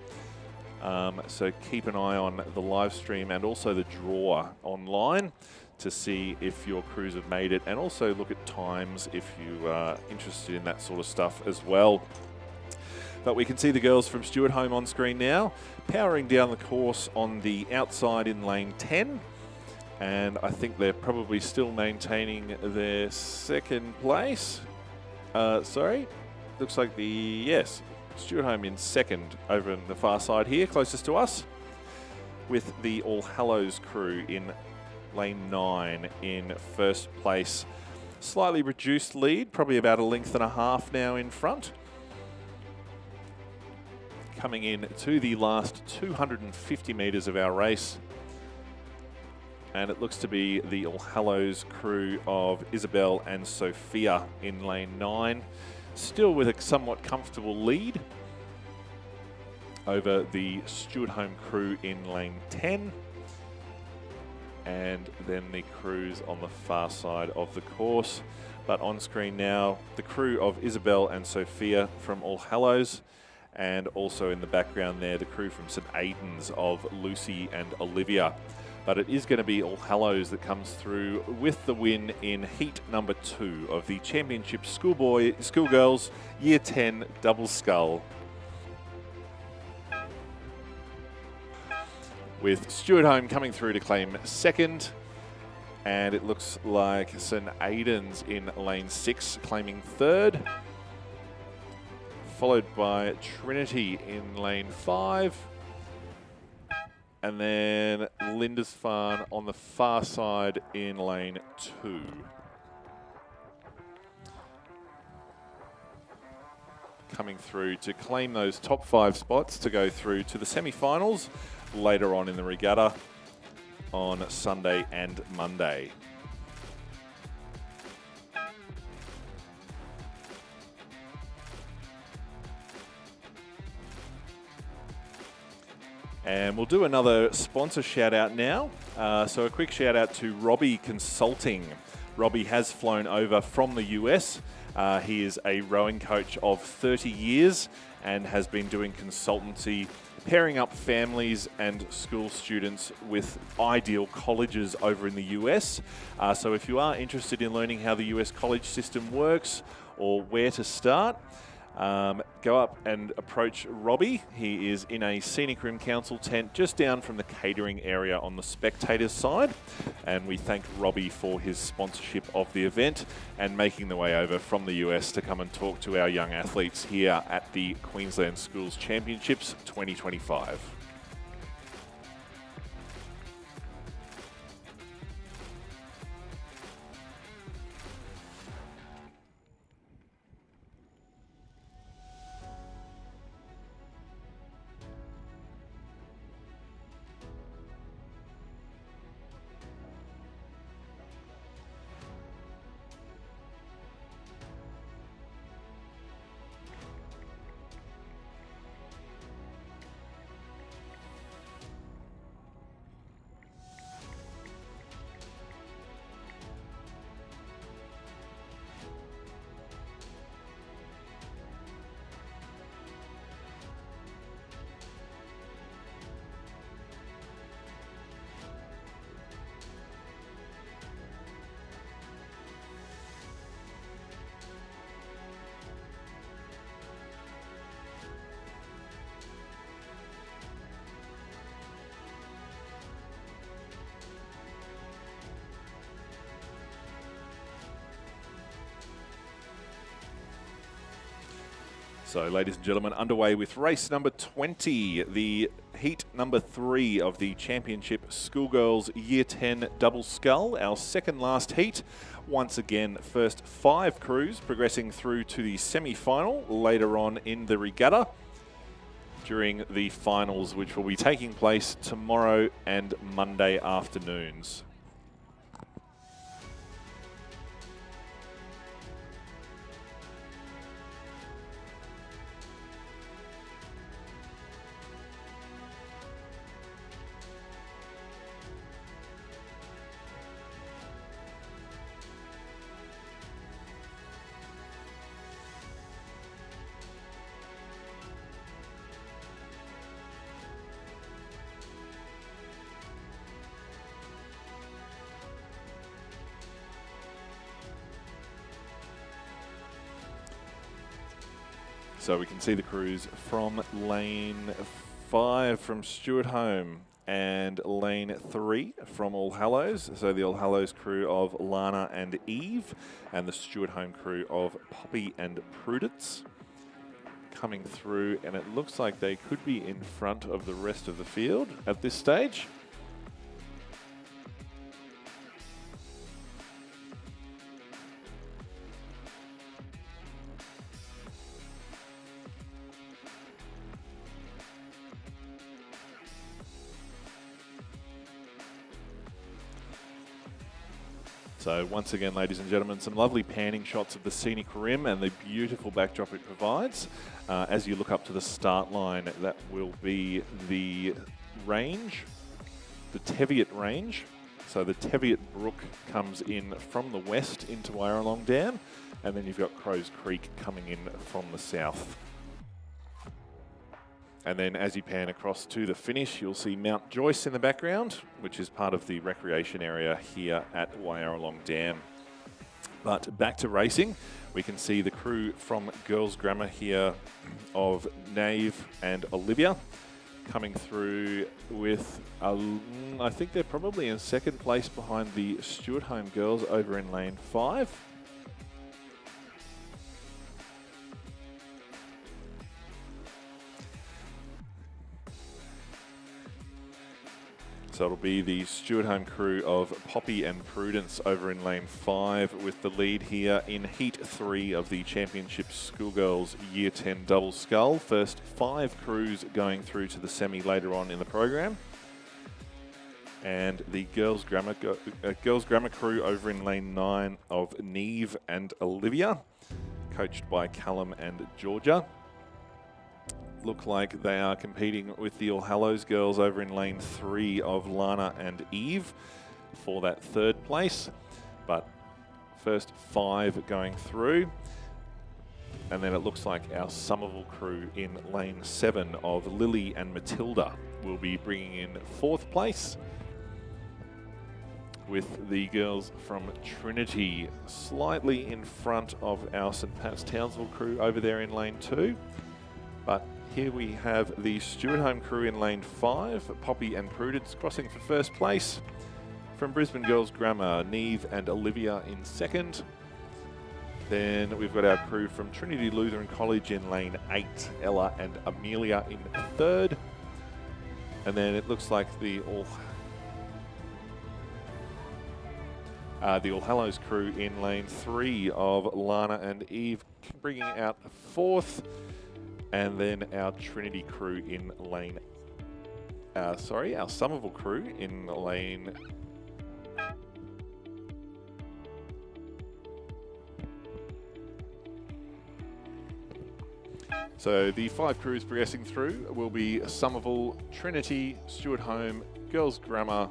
So keep an eye on the live stream and also the draw online to see if your crews have made it, and also look at times if you are interested in that sort of stuff as well. But we can see the girls from Stuart Home on screen now, powering down the course on the outside in lane 10. And I think they're probably still maintaining their second place. Looks like Stuart Home in second over on the far side here, closest to us, with the All Hallows crew in lane 9 in first place. Slightly reduced lead, probably about 1.5 lengths now in front. Coming in to the last 250 metres of our race. And it looks to be the All Hallows crew of Isabel and Sophia in lane 9. Still with a somewhat comfortable lead over the Stuart Home crew in lane 10. And then the crews on the far side of the course. But on screen now, the crew of Isabel and Sophia from All Hallows, and also in the background there, the crew from St. Aidan's of Lucy and Olivia. But it is going to be All Hallows that comes through with the win in heat number 2 of the Championship Schoolgirls Year 10 Double Scull, with Stuart Home coming through to claim second. And it looks like St. Aidan's in lane 6 claiming third, followed by Trinity in lane 5. and then Lindisfarne on the far side in lane 2. Coming through to claim those top 5 spots to go through to the semi-finals later on in the regatta on Sunday and Monday. And we'll do another sponsor shout out now. So a quick shout out to Robbie Consulting. Robbie has flown over from the US. He is a rowing coach of 30 years and has been doing consultancy, pairing up families and school students with ideal colleges over in the US. So if you are interested in learning how the US college system works or where to start, go up and approach Robbie. He is in a Scenic Rim Council tent just down from the catering area on the spectators side. And we thank Robbie for his sponsorship of the event and making the way over from the US to come and talk to our young athletes here at the Queensland Schools Championships 2025. So, ladies and gentlemen, underway with race number 20, the heat number 3 of the Championship Schoolgirls Year 10 Double Scull, our second last heat. Once again, first 5 crews progressing through to the semi-final later on in the regatta during the finals, which will be taking place tomorrow and Monday afternoons. So we can see the crews from lane 5 from Stuart Home and lane 3 from All Hallows. So the All Hallows crew of Lana and Eve and the Stuart Home crew of Poppy and Prudence coming through, and it looks like they could be in front of the rest of the field at this stage. So once again, ladies and gentlemen, some lovely panning shots of the scenic rim and the beautiful backdrop it provides. As you look up to the start line, that will be the range, the Teviot range. So the Teviot Brook comes in from the west into Wyaralong Dam, and then you've got Crows Creek coming in from the south. And then as you pan across to the finish, you'll see Mount Joyce in the background, which is part of the recreation area here at Wyaralong Dam. But back to racing, we can see the crew from Girls Grammar here of Nave and Olivia coming through with, I think they're probably in second place behind the Stuart Home girls over in lane 5. So it'll be the Stewart Home crew of Poppy and Prudence over in lane 5 with the lead here in Heat 3 of the Championship Schoolgirls Year 10 Double Scull. First 5 crews going through to the semi later on in the program. And the girls grammar crew over in lane 9 of Neve and Olivia, coached by Callum and Georgia. Look like they are competing with the All Hallows girls over in lane 3 of Lana and Eve for that 3rd place. But first 5 going through. And then it looks like our Somerville crew in lane 7 of Lily and Matilda will be bringing in 4th place, with the girls from Trinity slightly in front of our St Pat's Townsville crew over there in lane 2. But here we have the Stewart Home crew in lane 5, Poppy and Prudence crossing for 1st place. From Brisbane Girls Grammar, Neve and Olivia in 2nd. Then we've got our crew from Trinity Lutheran College in lane 8, Ella and Amelia in 3rd. And then it looks like the All Hallows crew in lane 3 of Lana and Eve bringing out 4th. And then our Trinity crew in lane... our Somerville crew in lane... So the 5 crews progressing through will be Somerville, Trinity, Stewart Home, Girls Grammar,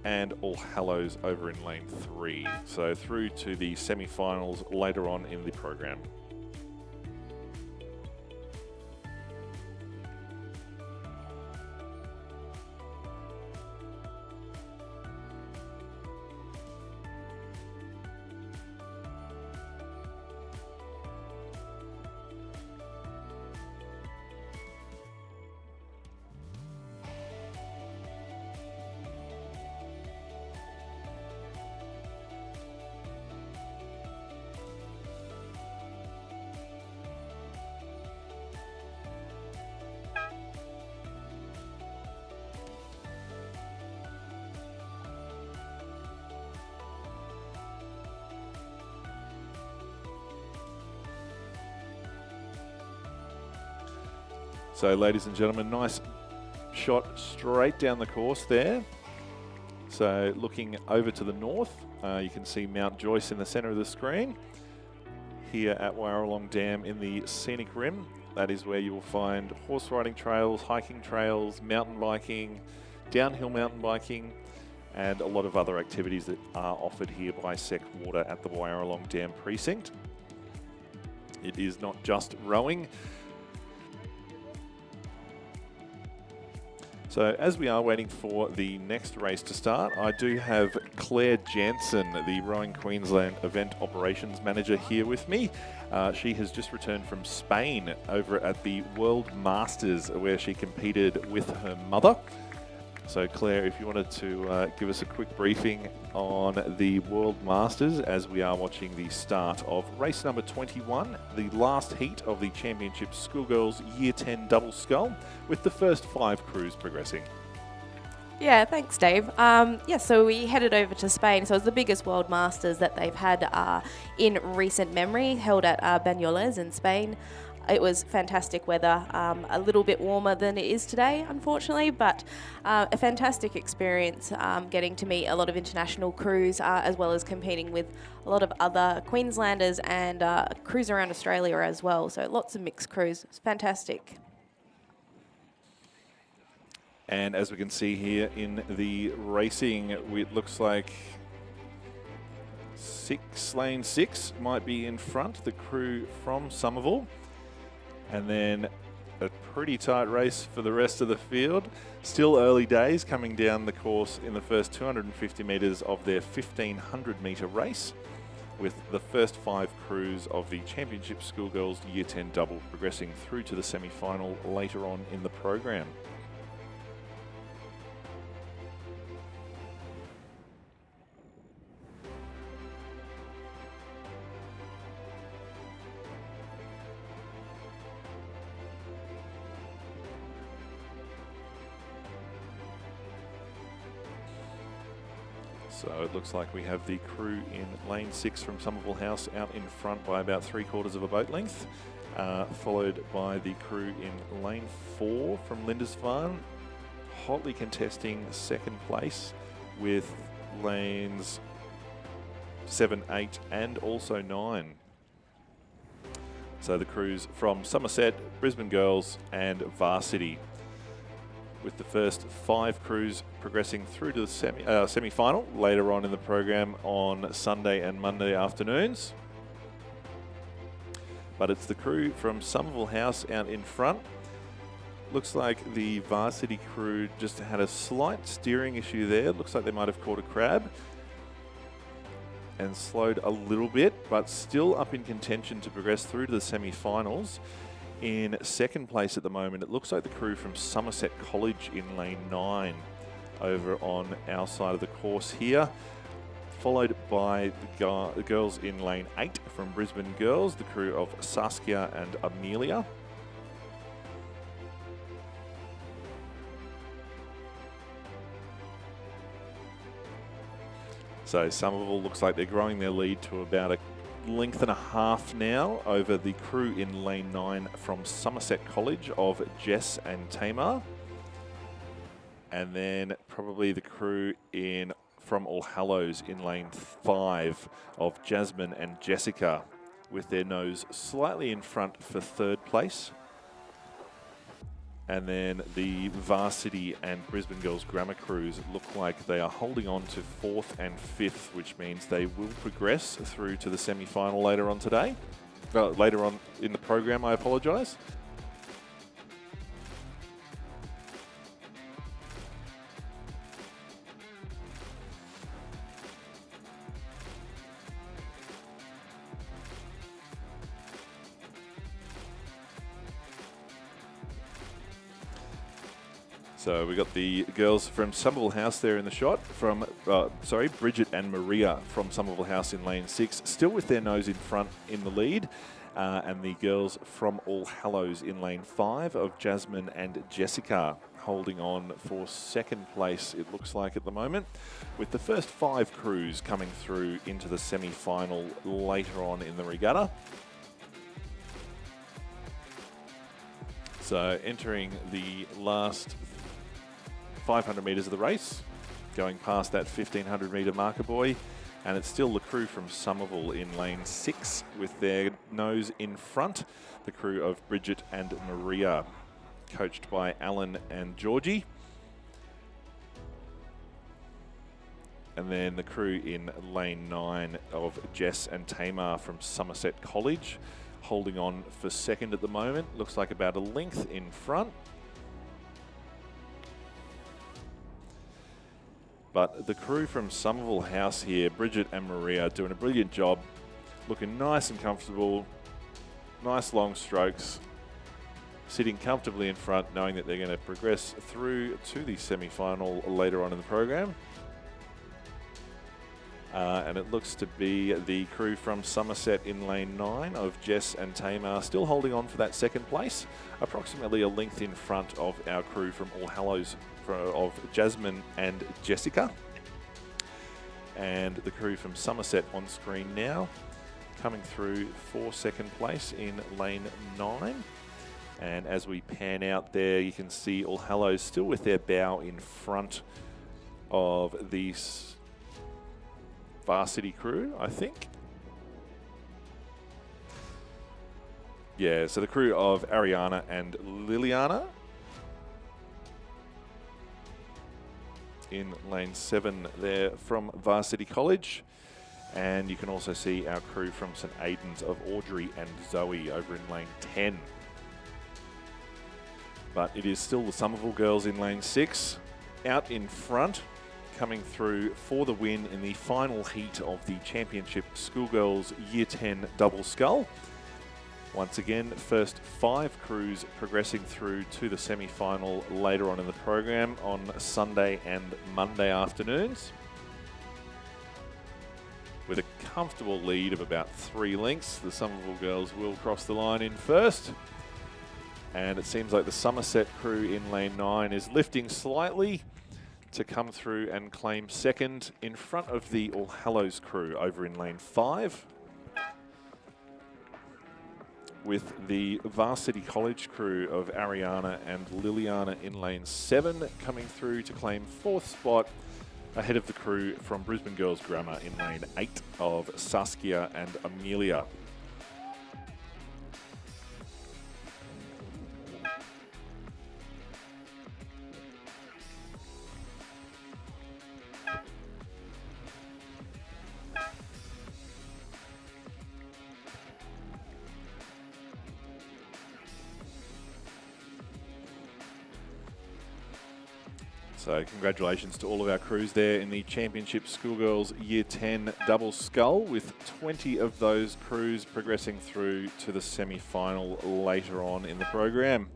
and All Hallows over in lane 3. So through to the semi-finals later on in the program. So, ladies and gentlemen, nice shot straight down the course there. So, looking over to the north, you can see Mount Joyce in the centre of the screen. Here at Wyaralong Dam in the scenic rim, that is where you will find horse riding trails, hiking trails, mountain biking, downhill mountain biking, and a lot of other activities that are offered here by Sec Water at the Wyaralong Dam precinct. It is not just rowing. So as we are waiting for the next race to start, I do have Claire Jansen, the Rowing Queensland Event Operations Manager, here with me. She has just returned from Spain over at the World Masters, where she competed with her mother. So Claire, if you wanted to give us a quick briefing on the World Masters as we are watching the start of race number 21, the last heat of the Championship Schoolgirls Year 10 Double Scull, with the first 5 crews progressing. Yeah, thanks, Dave. So we headed over to Spain. So it was the biggest World Masters that they've had in recent memory, held at Banyoles in Spain. It was fantastic weather, a little bit warmer than it is today, unfortunately, but a fantastic experience getting to meet a lot of international crews as well as competing with a lot of other Queenslanders and crews around Australia as well. So lots of mixed crews. It's fantastic. And as we can see here in the racing, it looks like lane 6 might be in front, the crew from Somerville. And then a pretty tight race for the rest of the field. Still early days coming down the course in the first 250 metres of their 1500 metre race, with the first 5 crews of the Championship Schoolgirls Year 10 Double progressing through to the semi-final later on in the program. So it looks like we have the crew in lane 6 from Somerville House out in front by about 3/4 of a boat length, followed by the crew in lane 4 from Lindisfarne, hotly contesting second place with lanes 7, 8 and also 9. So the crews from Somerset, Brisbane Girls and Varsity, with the first 5 crews progressing through to the semi-final later on in the program on Sunday and Monday afternoons. But it's the crew from Somerville House out in front. Looks like the Varsity crew just had a slight steering issue there. Looks like they might have caught a crab and slowed a little bit, but still up in contention to progress through to the semi-finals. In second place at the moment, it looks like the crew from Somerset College in lane 9 over on our side of the course here, followed by the girls in lane 8 from Brisbane Girls, the crew of Saskia and Amelia. So Somerville looks like they're growing their lead to about a length and a half now over the crew in lane 9 from Somerset College of Jess and Tamar. And then probably the crew in from All Hallows in lane 5 of Jasmine and Jessica, with their nose slightly in front for third place. And then the Varsity and Brisbane Girls Grammar crews look like they are holding on to 4th and 5th, which means they will progress through to the semi-final later on today. Later on in the program, I apologise. So we got the girls from Somerville House there in the shot from, Bridget and Maria from Somerville House in lane 6, still with their nose in front in the lead. And the girls from All Hallows in lane 5 of Jasmine and Jessica holding on for second place, it looks like at the moment, with the first 5 crews coming through into the semi-final later on in the regatta. So entering the last 500 metres of the race, going past that 1500 metre marker buoy, and it's still the crew from Somerville in lane 6 with their nose in front, the crew of Bridget and Maria, coached by Alan and Georgie. And then the crew in lane 9 of Jess and Tamar from Somerset College, holding on for second at the moment, looks like about a length in front. But the crew from Somerville House here, Bridget and Maria, doing a brilliant job, looking nice and comfortable, nice long strokes, sitting comfortably in front, knowing that they're going to progress through to the semi-final later on in the program. And it looks to be the crew from Somerset in lane 9 of Jess and Tamar still holding on for that second place, approximately a length in front of our crew from All Hallows of Jasmine and Jessica. And the crew from Somerset on screen now, coming through for second place in lane 9. And as we pan out there, you can see All Hallows still with their bow in front of the Varsity crew, I think. Yeah, so the crew of Ariana and Liliana in lane 7 there from Varsity College. And you can also see our crew from St Aidan's of Audrey and Zoe over in lane 10. But it is still the Somerville girls in lane 6 out in front, coming through for the win in the final heat of the Championship Schoolgirls Year 10 Double Scull. Once again, first 5 crews progressing through to the semi-final later on in the program on Sunday and Monday afternoons, with a comfortable lead of about 3 lengths. The Somerville girls will cross the line in first. And it seems like the Somerset crew in lane 9 is lifting slightly. to come through and claim second in front of the All Hallows crew over in lane 5. With the Varsity College crew of Ariana and Liliana in lane 7 coming through to claim 4th spot ahead of the crew from Brisbane Girls Grammar in lane 8 of Saskia and Amelia. So congratulations to all of our crews there in the Championship Schoolgirls Year 10 double scull, with 20 of those crews progressing through to the semi-final later on in the program.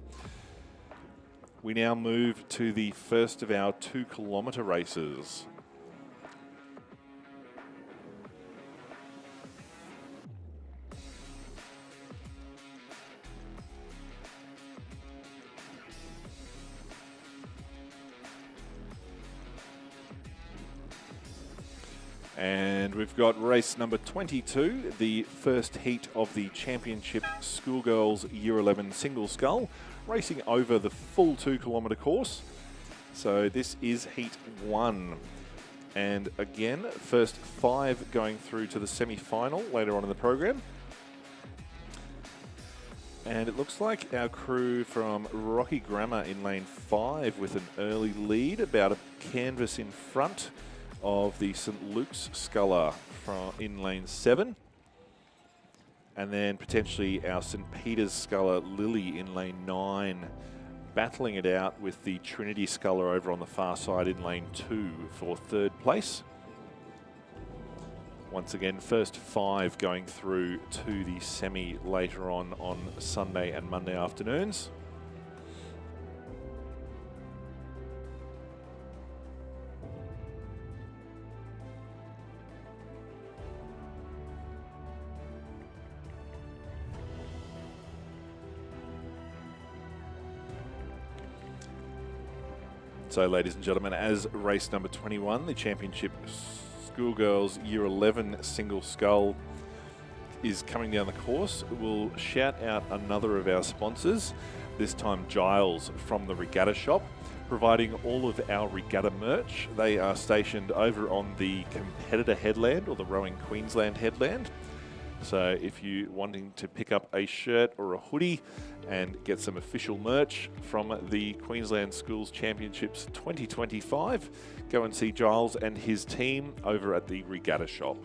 We now move to the first of our 2-kilometre races. And we've got race number 22, the first heat of the Championship Schoolgirls Year 11 single scull, racing over the full 2-kilometre course. So this is heat 1. And again, first 5 going through to the semi-final later on in the program. And it looks like our crew from Rocky Grammar in lane 5 with an early lead, about a canvas in front of the St Luke's sculler from in lane 7. And then potentially our St Peter's sculler Lily in lane 9, battling it out with the Trinity sculler over on the far side in lane 2 for 3rd place. Once again, first 5 going through to the semi later on Sunday and Monday afternoons. So, ladies and gentlemen, as race number 21, the Championship Schoolgirls Year 11 single scull is coming down the course, we'll shout out another of our sponsors, this time Giles from the Regatta Shop, providing all of our regatta merch. They are stationed over on the competitor headland, or the Rowing Queensland headland. So if you're wanting to pick up a shirt or a hoodie and get some official merch from the Queensland Schools Championships 2025, go and see Giles and his team over at the Regatta Shop.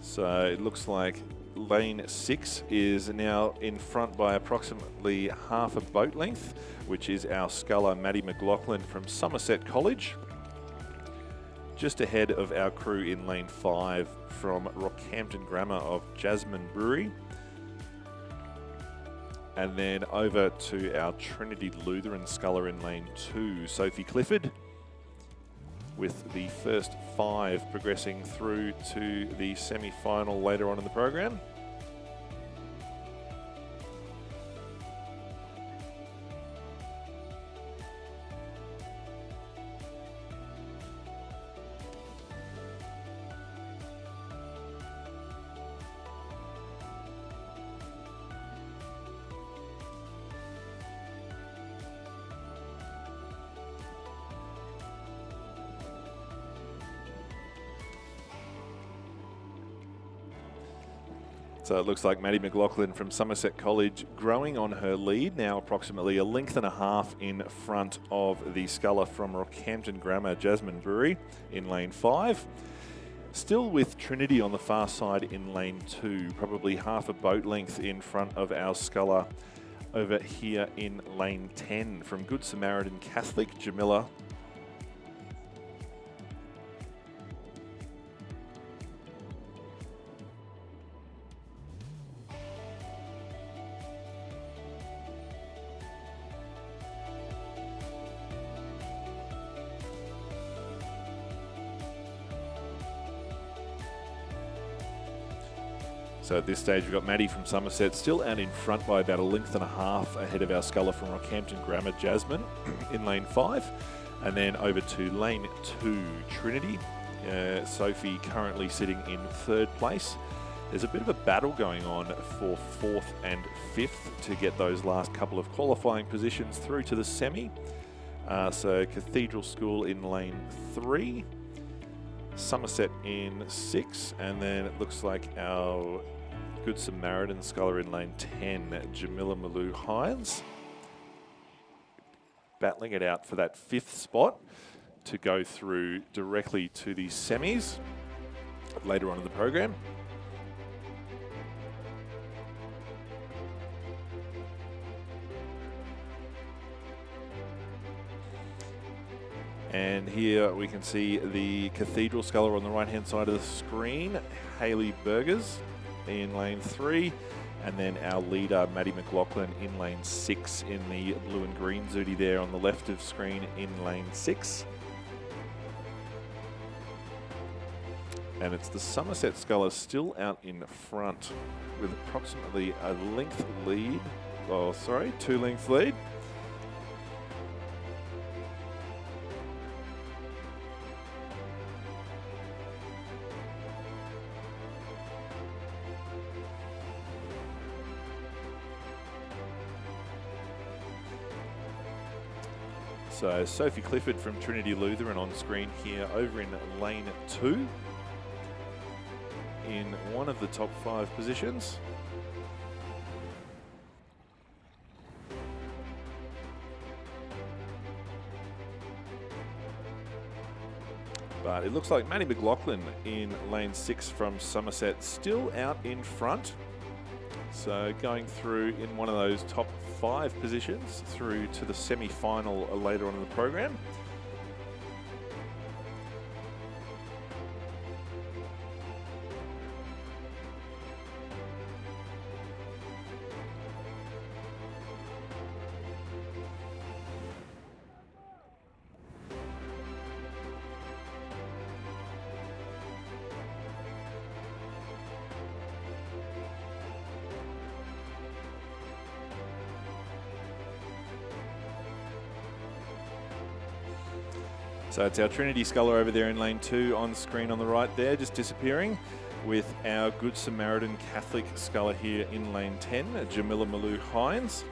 So it looks like lane 6 is now in front by approximately half a boat length, which is our sculler Maddie McLaughlin from Somerset College. Just ahead of our crew in lane 5 from Rockhampton Grammar of Jasmine Brewery. And then over to our Trinity Lutheran sculler in lane 2, Sophie Clifford, with the first 5 progressing through to the semi-final later on in the program. So it looks like Maddie McLaughlin from Somerset College growing on her lead, now approximately a length and a half in front of the sculler from Rockhampton Grammar, Jasmine Brewery, in lane 5. Still with Trinity on the far side in lane 2, probably half a boat length in front of our sculler over here in lane 10 from Good Samaritan Catholic, Jamila. So at this stage, we've got Maddie from Somerset still out in front by about a length and a half ahead of our sculler from Rockhampton Grammar, Jasmine, in lane 5. And then over to lane 2, Trinity. Sophie currently sitting in 3rd place. There's a bit of a battle going on for 4th and 5th to get those last couple of qualifying positions through to the semi. So Cathedral School in lane 3, Somerset in 6, and then it looks like our Good Samaritan sculler in lane 10, Jamila Malou Hines, battling it out for that 5th spot to go through directly to the semis later on in the program. And here we can see the Cathedral sculler on the right-hand side of the screen, Hayley Burgers in lane 3, and then our leader, Maddie McLaughlin, in lane 6 in the blue and green Zooty there on the left of screen in lane 6. And it's the Somerset sculler still out in front with approximately a length lead. Oh, sorry, 2 length lead. So Sophie Clifford from Trinity Lutheran on screen here over in lane 2 in one of the top 5 positions. But it looks like Maddie McLaughlin in lane 6 from Somerset still out in front. So going through in one of those top 5 positions through to the semi-final later on in the program. So it's our Trinity sculler over there in lane 2 on screen on the right there, just disappearing, with our Good Samaritan Catholic sculler here in lane 10, Jamila Malou Hines,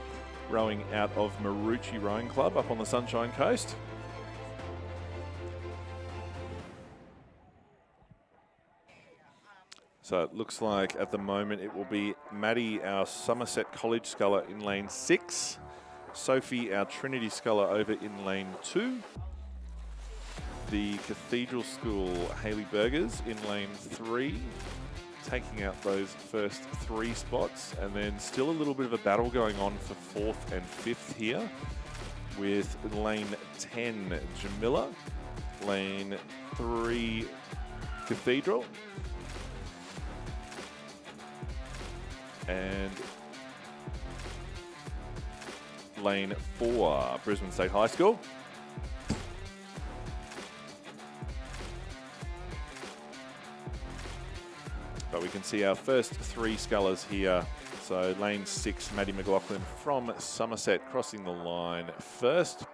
rowing out of Marucci Rowing Club up on the Sunshine Coast. So it looks like at the moment it will be Maddie, our Somerset College sculler, in lane 6, Sophie, our Trinity sculler, over in lane 2, the Cathedral School Hayley Burgers in lane 3, taking out those first 3 spots, and then still a little bit of a battle going on for 4th and 5th here, with lane 10 Jamila, lane 3 Cathedral, and lane 4 Brisbane State High School. But we can see our first 3 scullers here. So lane 6, Maddie McLaughlin from Somerset crossing the line first.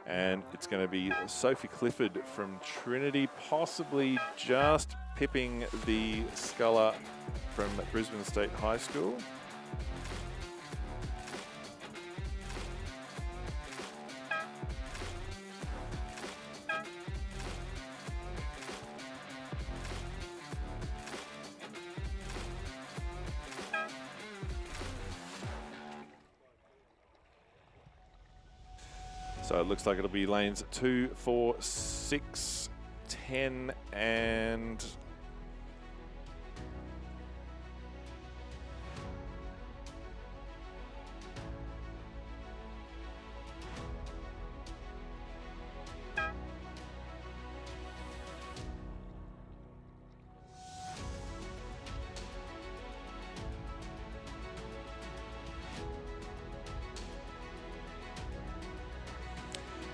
And it's going to be Sophie Clifford from Trinity, possibly just pipping the sculler from Brisbane State High School. So it looks like it'll be lanes 2, 4, 6, 10, and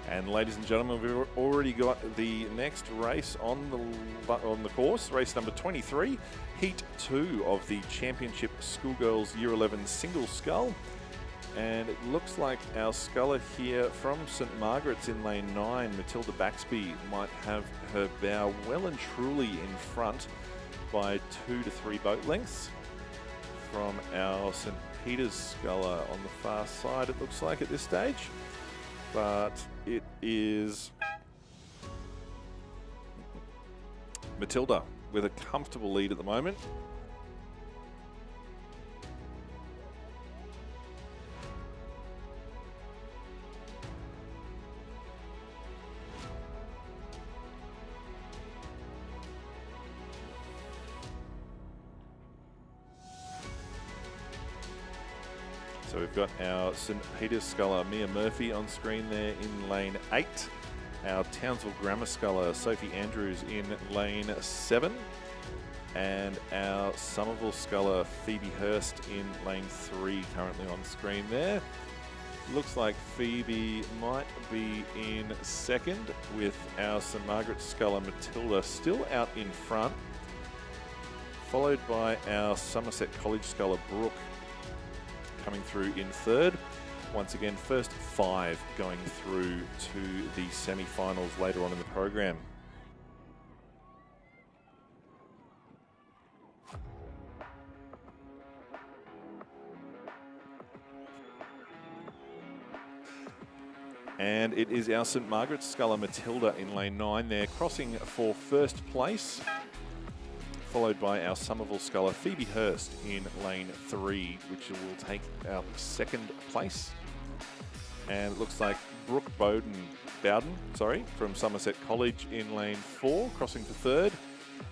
And ladies and gentlemen, we've already got the next race on the course, race number 23, Heat 2 of the Championship Schoolgirls Year 11 Single Scull. And it looks like our sculler here from St Margaret's in lane 9, Matilda Baxby, might have her bow well and truly in front by 2 to 3 boat lengths from our St Peter's sculler on the far side, it looks like at this stage. But it is Matilda with a comfortable lead at the moment. So we've got our St Peter's sculler, Mia Murphy, on screen there in lane 8. Our Townsville Grammar sculler, Sophie Andrews, in lane 7. And our Somerville sculler, Phoebe Hurst, in lane 3, currently on screen there. Looks like Phoebe might be in second, with our St Margaret's sculler, Matilda, still out in front, followed by our Somerset College sculler, Brooke, coming through in third. Once again, first 5 going through to the semi-finals later on in the program. And it is our St Margaret's sculler, Matilda, in lane 9 there, crossing for first place, followed by our Somerville sculler, Phoebe Hurst, in lane 3, which will take our second place. And it looks like Brooke Bowden, from Somerset College in lane 4, crossing for third.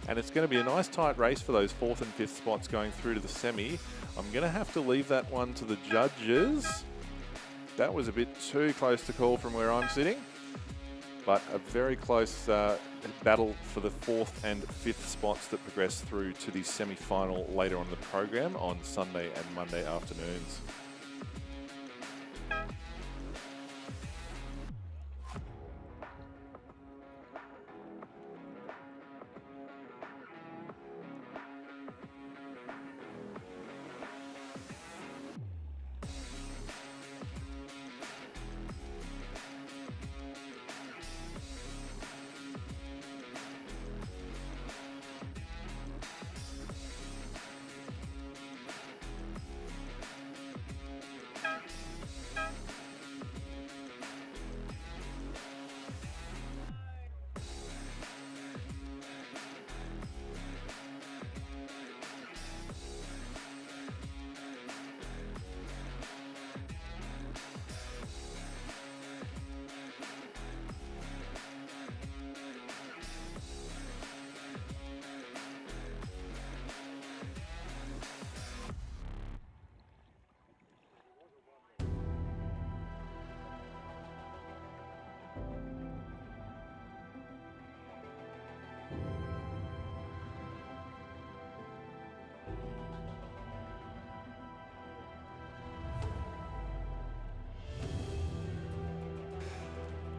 And it's going to be a nice tight race for those 4th and 5th spots going through to the semi. I'm going to have to leave that one to the judges. That was a bit too close to call from where I'm sitting, but a very close battle for the 4th and 5th spots that progress through to the semi-final later on in the program on Sunday and Monday afternoons.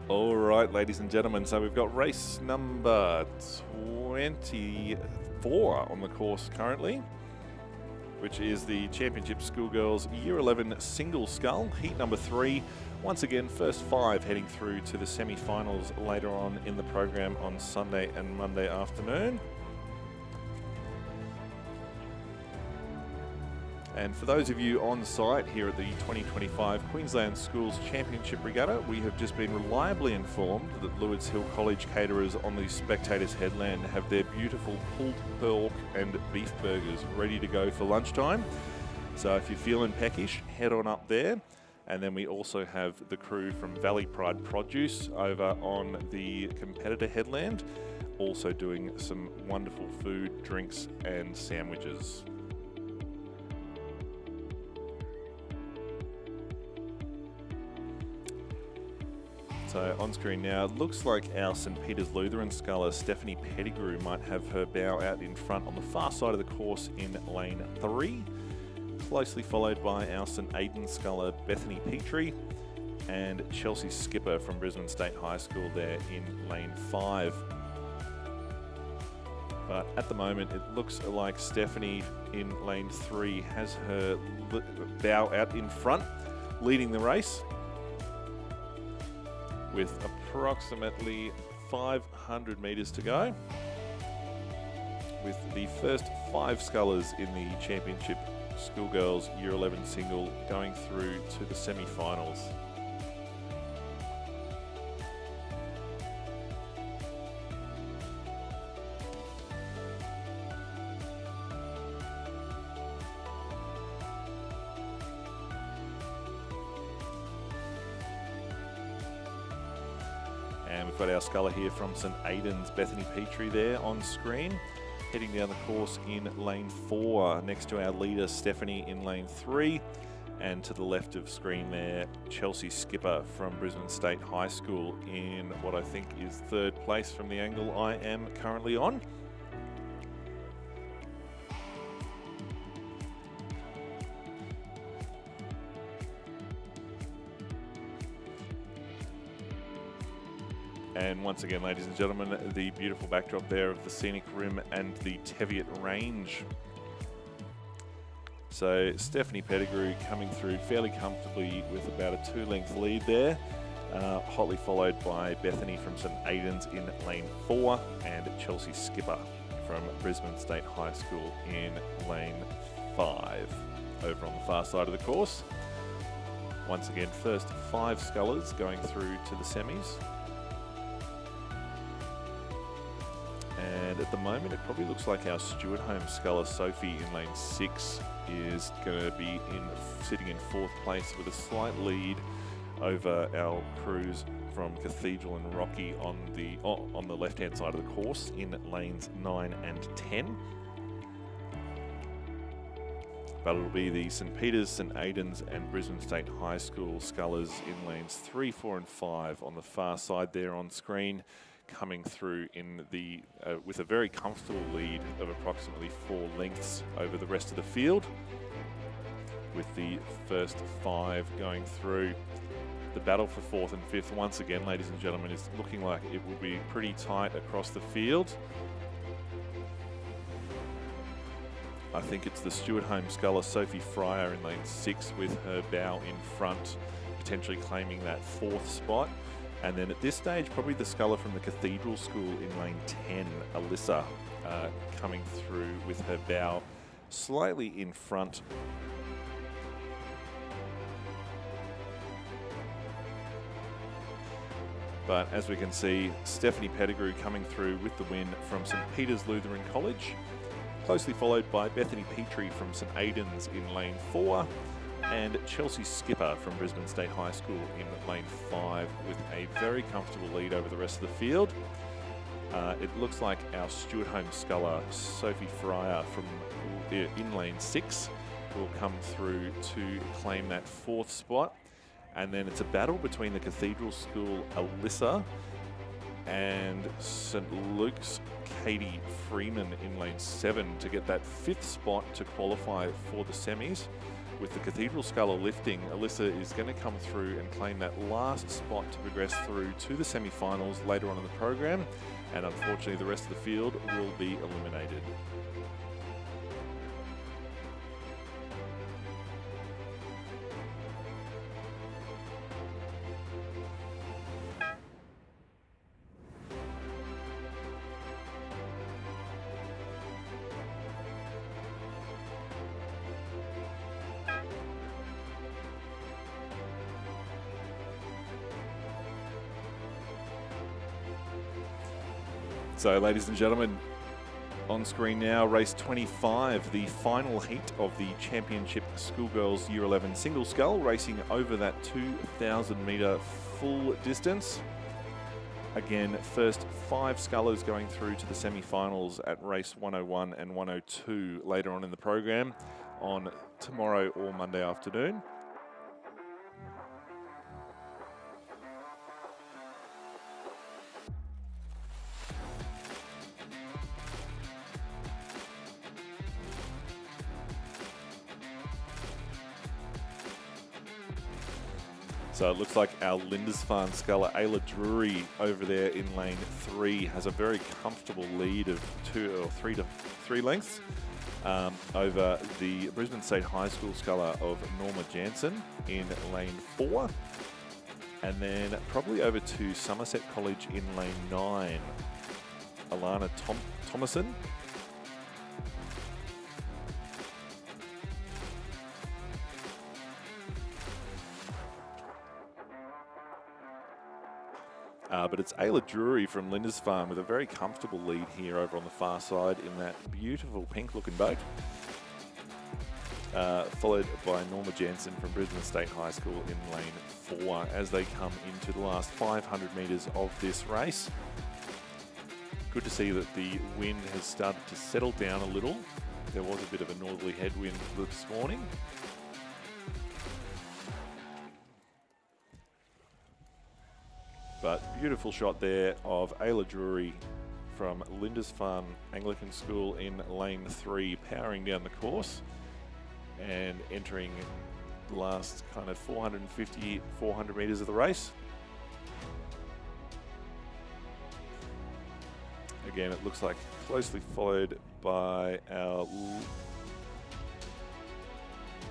All right, ladies and gentlemen, so we've got race number 24 on the course currently, which is the Championship Schoolgirls Year 11 Single Scull, heat number 3. Once again, first 5 heading through to the semi-finals later on in the program on Sunday and Monday afternoon. And for those of you on site here at the 2025 Queensland Schools Championship Regatta, we have just been reliably informed that Lewis Hill College caterers on the Spectators Headland have their beautiful pulled pork and beef burgers ready to go for lunchtime. So if you're feeling peckish, head on up there. And then we also have the crew from Valley Pride Produce over on the competitor headland, also doing some wonderful food, drinks and sandwiches. So on screen now, it looks like our St Peter's Lutheran sculler, Stephanie Pettigrew, might have her bow out in front on the far side of the course in lane 3. Closely followed by our St Aidan sculler, Bethany Petrie. and Chelsea Skipper from Brisbane State High School there in lane 5. But at the moment, it looks like Stephanie in lane 3 has her bow out in front, leading the race with approximately 500 metres to go, with the first 5 scullers in the Championship Schoolgirls Year 11 single going through to the semi-finals. And we've got our sculler here from St Aidan's, Bethany Petrie, there on screen, heading down the course in lane 4, next to our leader Stephanie in lane 3, and to the left of screen there, Chelsea Skipper from Brisbane State High School in what I think is 3rd place from the angle I am currently on. And once again, ladies and gentlemen, the beautiful backdrop there of the Scenic Rim and the Teviot Range. So Stephanie Pettigrew coming through fairly comfortably with about a 2-length lead there, hotly followed by Bethany from St Aidan's in lane 4 and Chelsea Skipper from Brisbane State High School in lane 5 over on the far side of the course. Once again, first 5 scullers going through to the semis. And at the moment, it probably looks like our Stewart Home sculler Sophie in lane 6 is going to be sitting in 4th place with a slight lead over our crews from Cathedral and Rocky on the left-hand side of the course in lanes 9 and 10. But it'll be the St Peter's, St Aidan's and Brisbane State High School scullers in lanes 3, 4 and 5 on the far side there on screen, coming through in the with a very comfortable lead of approximately 4 lengths over the rest of the field, with the first 5 going through. The battle for 4th and 5th, once again, ladies and gentlemen, is looking like it will be pretty tight across the field. I think it's the Stewart Home sculler Sophie Fryer in lane 6 with her bow in front, potentially claiming that 4th spot. And then at this stage, probably the sculler from the Cathedral School in lane 10, Alyssa, coming through with her bow slightly in front. But as we can see, Stephanie Pettigrew coming through with the win from St Peter's Lutheran College, closely followed by Bethany Petrie from St Aidan's in lane 4, and Chelsea Skipper from Brisbane State High School in lane 5 with a very comfortable lead over the rest of the field. It looks like our Stewart Home sculler Sophie Fryer from in lane 6 will come through to claim that 4th spot. And then it's a battle between the Cathedral School Alyssa and St Luke's Katie Freeman in lane 7 to get that 5th spot to qualify for the semis. With the Cathedral sculler lifting, Alyssa is going to come through and claim that last spot to progress through to the semi-finals later on in the program, and unfortunately the rest of the field will be eliminated. So, ladies and gentlemen, on screen now, race 25, the final heat of the Championship Schoolgirls Year 11 Single Scull, racing over that 2,000 metre full distance. Again, first 5 scullers going through to the semi-finals at race 101 and 102 later on in the program on tomorrow or Monday afternoon. So it looks like our Lindisfarne sculler, Ayla Drury, over there in lane 3, has a very comfortable lead of 3 lengths over the Brisbane State High School sculler of Norma Jansen in lane 4. And then probably over to Somerset College in lane 9, Alana Thomason. But it's Ayla Drury from Lindisfarne with a very comfortable lead here over on the far side in that beautiful pink-looking boat. Followed by Norma Jansen from Brisbane State High School in lane 4 as they come into the last 500 metres of this race. Good to see that the wind has started to settle down a little. There was a bit of a northerly headwind this morning. But beautiful shot there of Ayla Drury from Lindisfarne Anglican School in lane 3, powering down the course and entering the last kind of 450, 400 metres of the race. Again, it looks like closely followed by our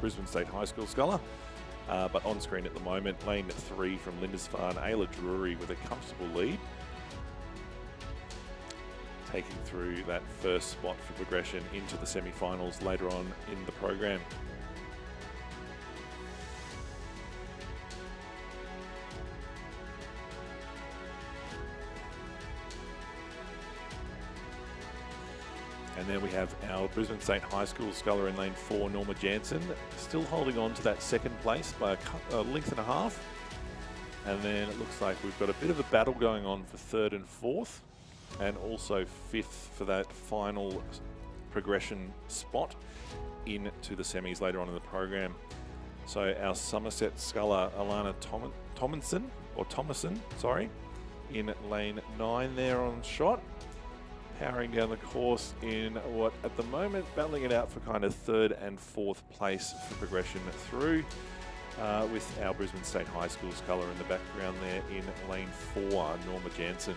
Brisbane State High School sculler. But on screen at the moment, lane 3 from Lindisfarne, Ayla Drury with a comfortable lead. Taking through that first spot for progression into the semi-finals later on in the program. And then we have our Brisbane State High School sculler in lane 4, Norma Jansen, still holding on to that second place by a length and a half. And then it looks like we've got a bit of a battle going on for 3rd and 4th, and also 5th for that final progression spot into the semis later on in the program. So our Somerset sculler, Alana Thomason, in lane 9 there on shot. Powering down the course in what, at the moment, battling it out for kind of 3rd and 4th place for progression through, with our Brisbane State High School sculler in the background there in lane 4, Norma Jansen.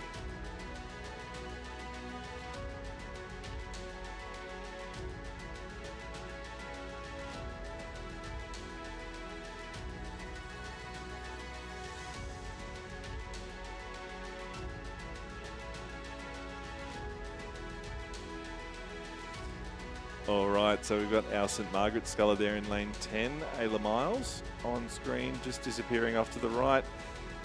All right, so we've got our St Margaret sculler there in lane 10, Ayla Miles on screen, just disappearing off to the right,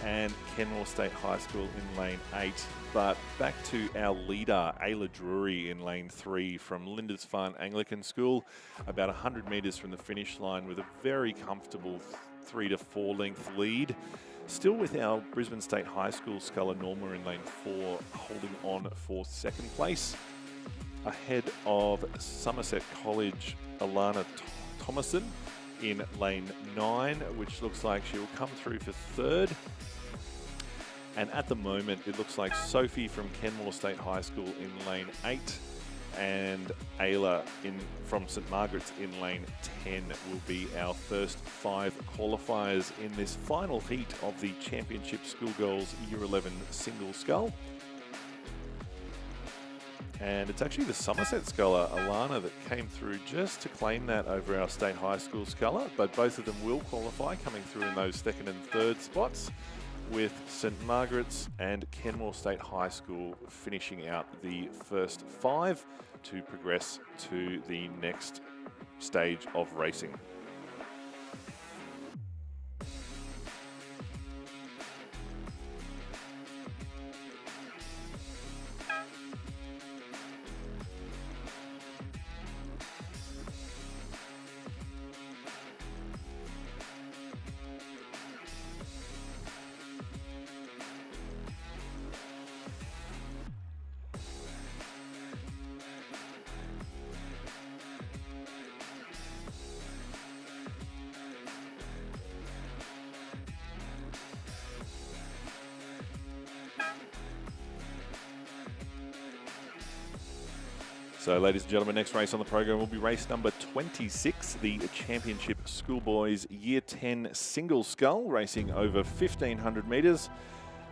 and Kenmore State High School in lane 8. But back to our leader, Ayla Drury in lane 3 from Lindisfarne Anglican School, about 100 metres from the finish line with a very comfortable 3 to 4 length lead. Still with our Brisbane State High School sculler Norma in lane 4, holding on for 2nd place. Ahead of Somerset College, Alana Thomason in lane 9, which looks like she'll come through for 3rd. And at the moment, it looks like Sophie from Kenmore State High School in lane 8 and Ayla from St Margaret's in lane 10 will be our first 5 qualifiers in this final heat of the Championship Schoolgirls Year 11 Single Scull. And it's actually the Somerset sculler, Alana, that came through just to claim that over our State High School sculler, but both of them will qualify, coming through in those 2nd and 3rd spots, with St Margaret's and Kenmore State High School finishing out the first 5 to progress to the next stage of racing. So, ladies and gentlemen, next race on the program will be race number 26, the Championship Schoolboys Year 10 Single Scull, racing over 1,500 metres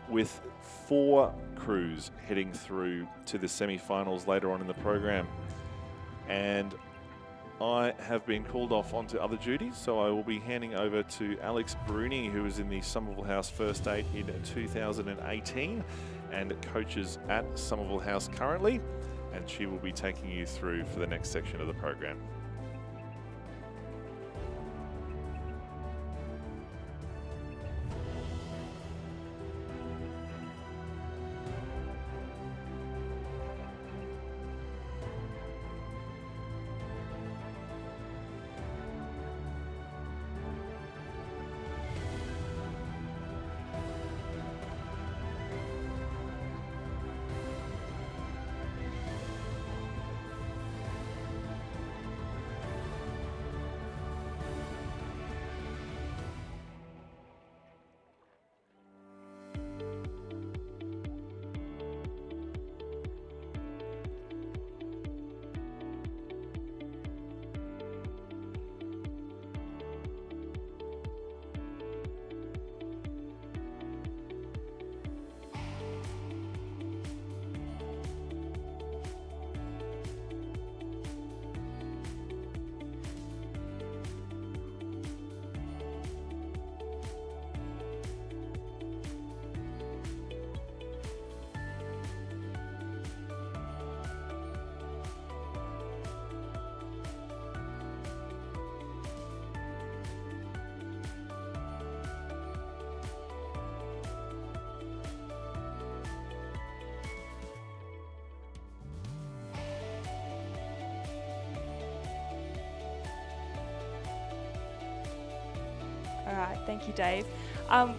with 4 crews heading through to the semi-finals later on in the program. And I have been called off onto other duties, so I will be handing over to Alex Bruni, who was in the Somerville House First 8 in 2018 and coaches at Somerville House currently. And she will be taking you through for the next section of the program. All right, thank you, Dave.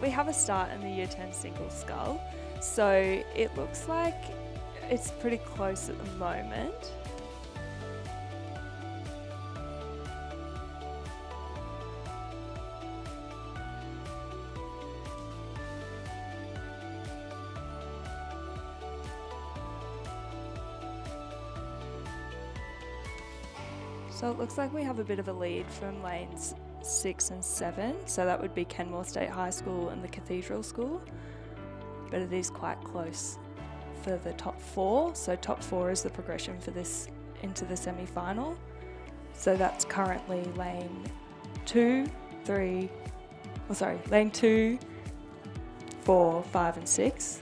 We have a start in the Year 10 Single Scull, so it looks like it's pretty close at the moment. So it looks like we have a bit of a lead from lanes 6 and 7, so that would be Kenmore State High School and the Cathedral School, but it is quite close for the top 4. So top 4 is the progression for this into the semi-final. So that's currently lane 2, 4, 5 and 6.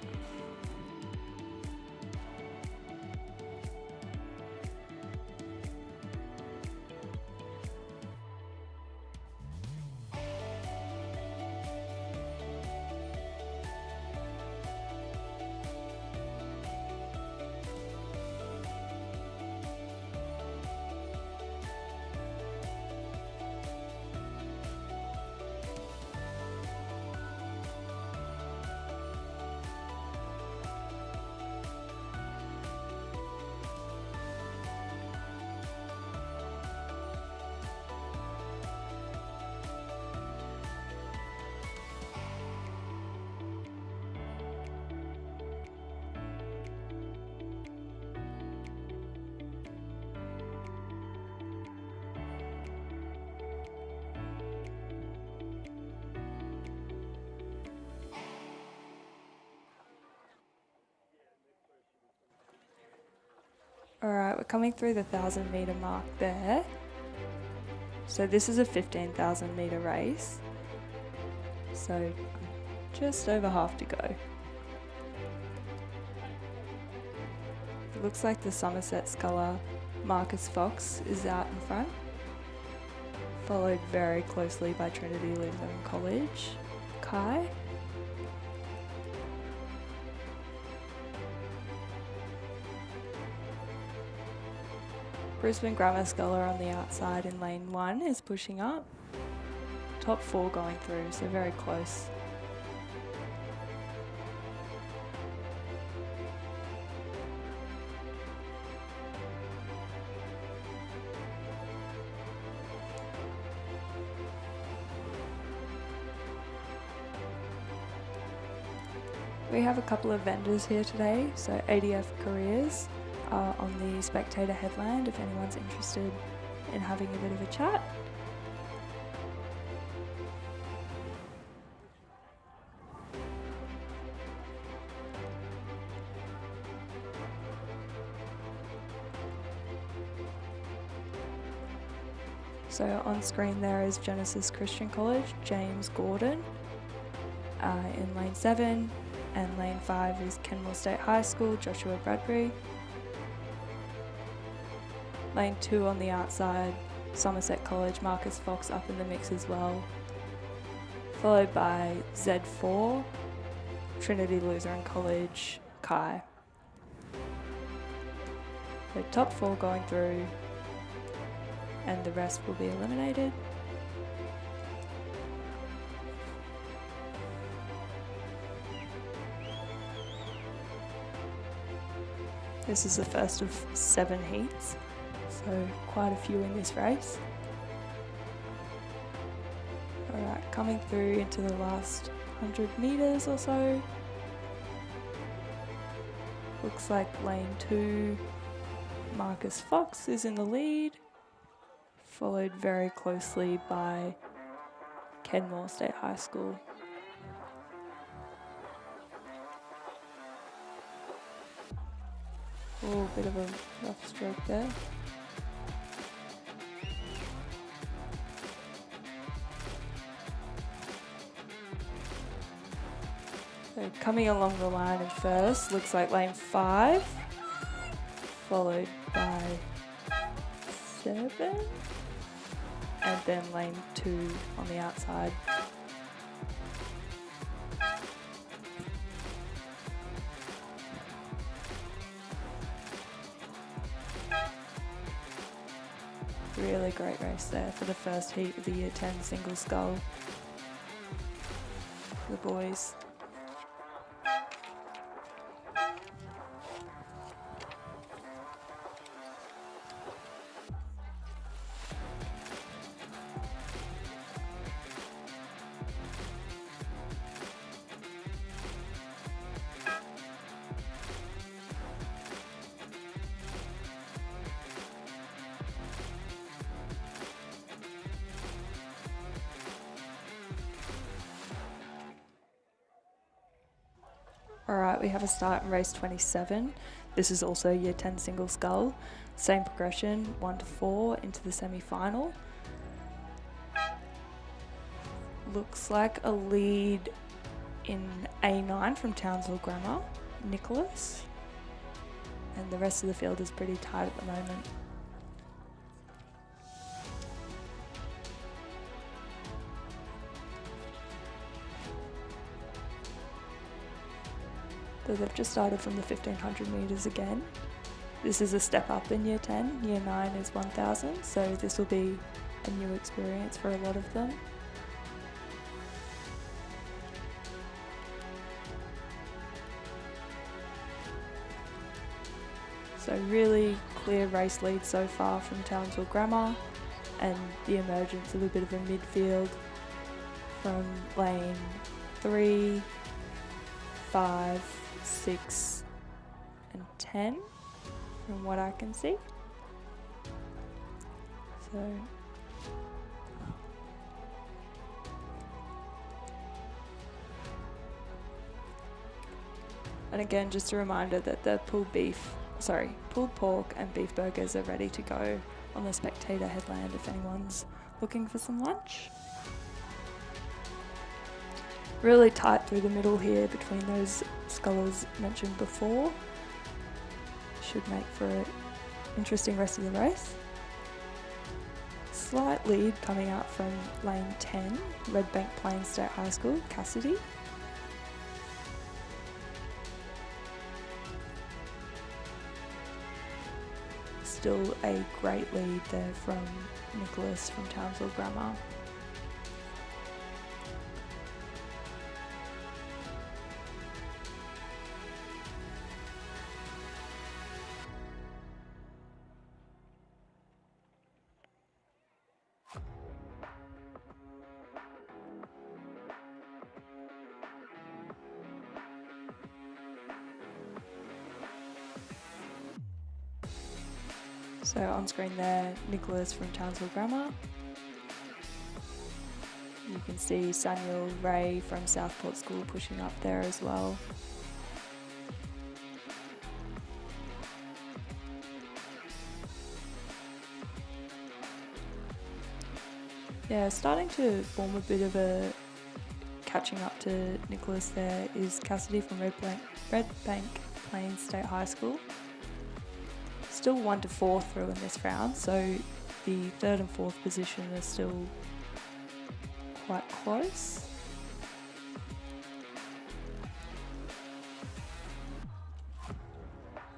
Alright, we're coming through the 1,000 metre mark there. So this is a 15,000 metre race. So just over half to go. It looks like the Somerset sculler Marcus Fox is out in front, followed very closely by Trinity Lutheran College, Kai. Brisbane Grammar Sculler on the outside in lane 1 is pushing up. Top 4 going through, so very close. We have a couple of vendors here today, so ADF Careers, are on the spectator headland if anyone's interested in having a bit of a chat. So on screen there is Genesis Christian College, James Gordon in lane 7, and lane 5 is Kenmore State High School, Joshua Bradbury. Lane 2 on the outside, Somerset College, Marcus Fox up in the mix as well. Followed by Z4, Trinity Lutheran College, Kai. The top 4 going through, and the rest will be eliminated. This is the first of 7 heats, so quite a few in this race. Alright, coming through into the last 100 metres or so. Looks like lane 2, Marcus Fox is in the lead, followed very closely by Kenmore State High School. Oh, bit of a rough stroke there. So coming along the line at first, looks like lane 5, followed by 7, and then lane 2 on the outside. Really great race there for the first heat of the Year 10 single scull. The boys. Alright, we have a start in race 27. This is also Year 10 single scull. Same progression, 1 to 4 into the semi-final. Looks like a lead in A9 from Townsville Grammar, Nicholas. And the rest of the field is pretty tight at the moment. So they've just started from the 1500 metres again. This is a step up in Year 10. Year 9 is 1000, so this will be a new experience for a lot of them. So really clear race lead so far from Townsville Grammar, and the emergence of a bit of a midfield from lane 3, 5, 6 and 10 from what I can see. So and again, just a reminder that the pulled pork and beef burgers are ready to go on the spectator headland if anyone's looking for some lunch. Really tight through the middle here between those scullers mentioned before. Should make for an interesting rest of the race. Slight lead coming out from lane 10, Red Bank Plains State High School, Cassidy. Still a great lead there from Nicholas from Townsville Grammar. So on screen there, Nicholas from Townsville Grammar. You can see Samuel Ray from Southport School pushing up there as well. Yeah, starting to form a bit of a catching up to Nicholas there is Cassidy from Redbank Plains State High School. Still 1 to 4 through in this round, so the 3rd and 4th position are still quite close.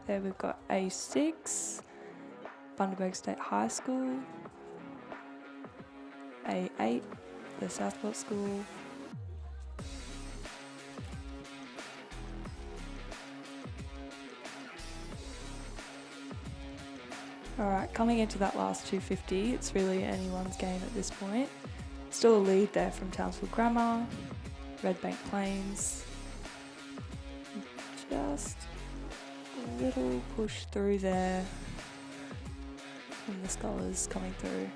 There we've got A6, Bundaberg State High School, A8, the Southport School, Alright, coming into that last 250, it's really anyone's game at this point. Still a lead there from Townsville Grammar, Redbank Plains. Just a little push through there from the Scholars coming through.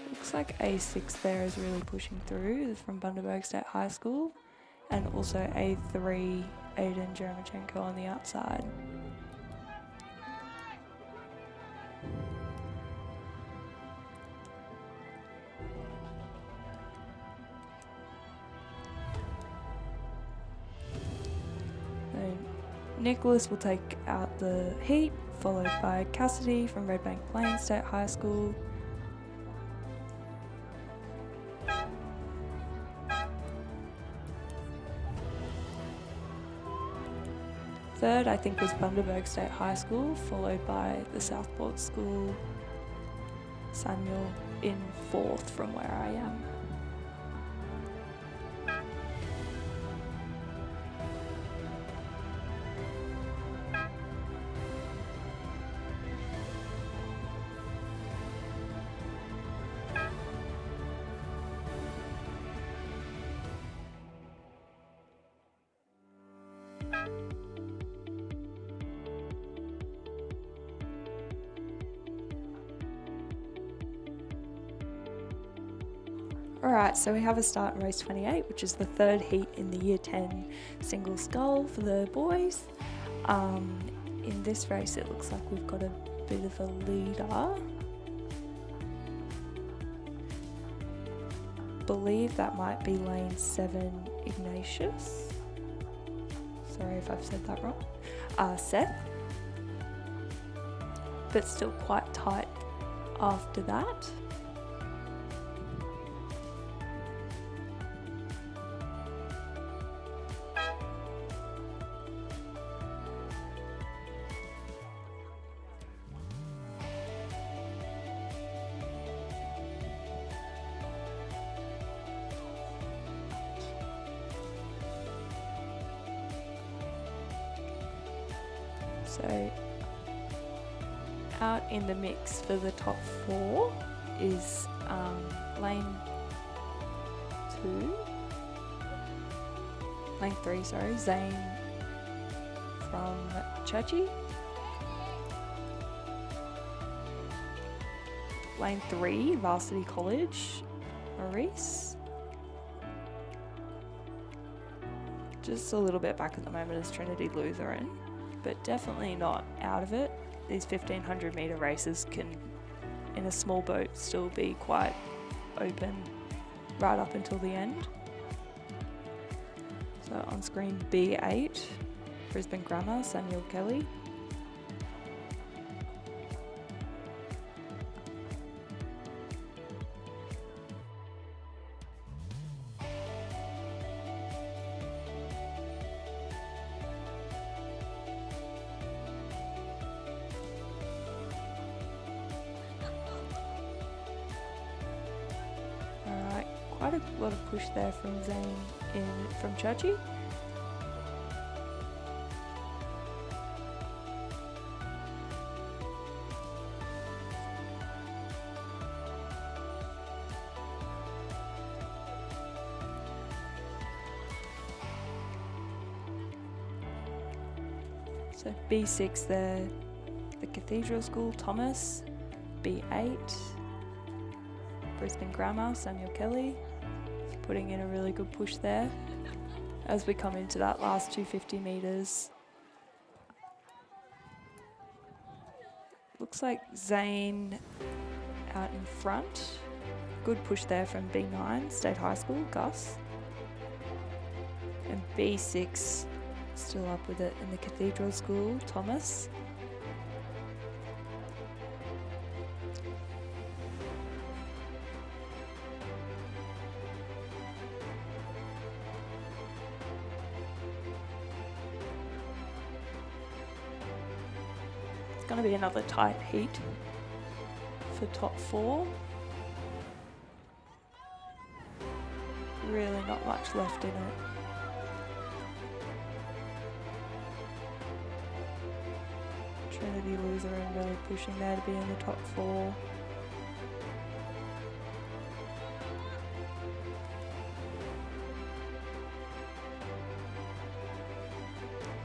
Looks like A6 there is really pushing through from Bundaberg State High School, and also A3 Aiden Jeremichenko on the outside. So Nicholas will take out the heat, followed by Cassidy from Redbank Plains State High School. Third, I think, was Bundaberg State High School, followed by the Southport School. Samuel in 4th from where I am. Alright, so we have a start in race 28, which is the 3rd heat in the Year 10 single scull for the boys. In this race it looks like we've got a bit of a leader. Believe that might be lane 7 Ignatius. Sorry if I've said that wrong. Seth. But still quite tight after that. So out in the mix for the top 4 is lane 3, sorry, Zane from Churchy. Lane 3, Varsity College, Maurice. Just a little bit back at the moment is Trinity Lutheran, but definitely not out of it. These 1500 metre races can, in a small boat, still be quite open right up until the end. So on screen B8, Brisbane Grammar, Samuel Kelly. Quite a lot of push there from Zane from Churchy. So B6 there, the Cathedral School, Thomas. B8, Brisbane Grammar, Samuel Kelly. Putting in a really good push there as we come into that last 250 metres. Looks like Zane out in front. Good push there from B9, State High School, Gus. And B6 still up with it in the Cathedral School, Thomas. It's going to be another tight heat for top 4. Really not much left in it. Trinity Lutheran really pushing there to be in the top 4.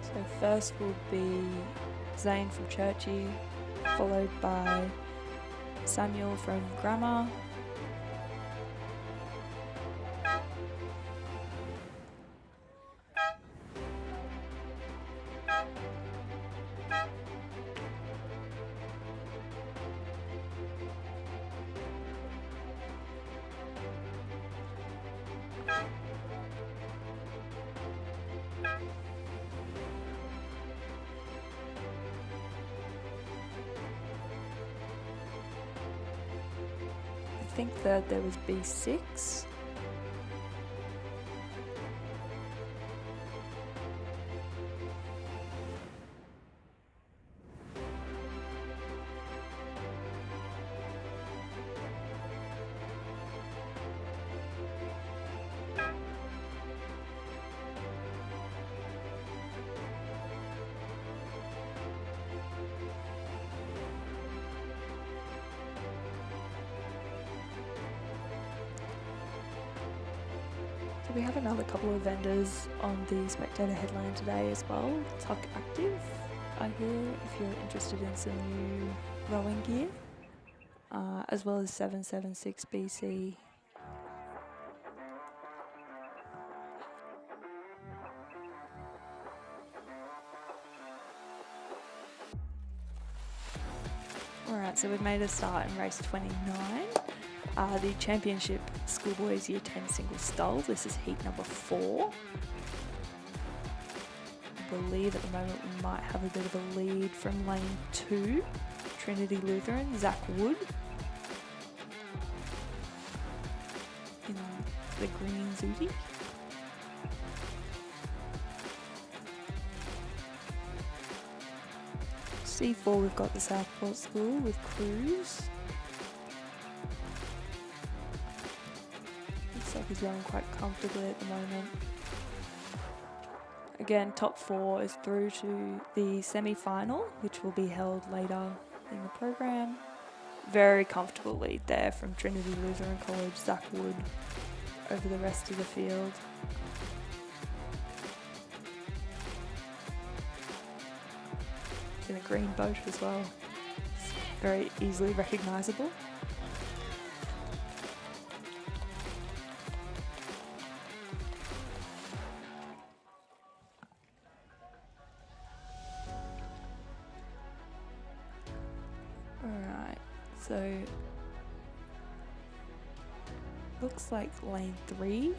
So first will be Zane from Churchy, followed by Samuel from Grammar. I think third there was B6. We have another couple of vendors on the spectator headline today as well. Tuck Active are here if you're interested in some new rowing gear, as well as 776 BC. Alright, so we've made a start in race 29. The Championship Schoolboys Year 10 Single Scull. This is heat number 4. I believe at the moment we might have a bit of a lead from lane 2. Trinity Lutheran, Zach Wood. In the green Zooty. C4 we've got the Southport School with Cruz. He's running quite comfortably at the moment. Again, top 4 is through to the semi-final, which will be held later in the program. Very comfortable lead there from Trinity Lutheran College, Zach Wood, over the rest of the field. It's in a green boat as well. It's very easily recognisable. So, looks like lane 3,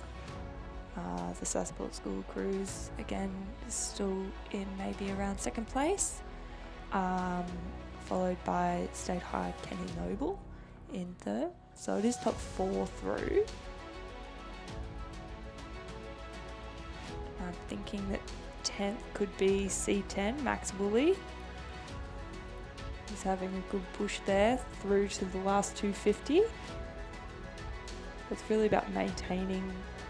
the Southport School Cruise, again, is still in maybe around 2nd place, followed by State High Kenny Noble in 3rd. So it is top 4 through. I'm thinking that 10th could be C10, Max Woolley. He's having a good push there through to the last 250. It's really about maintaining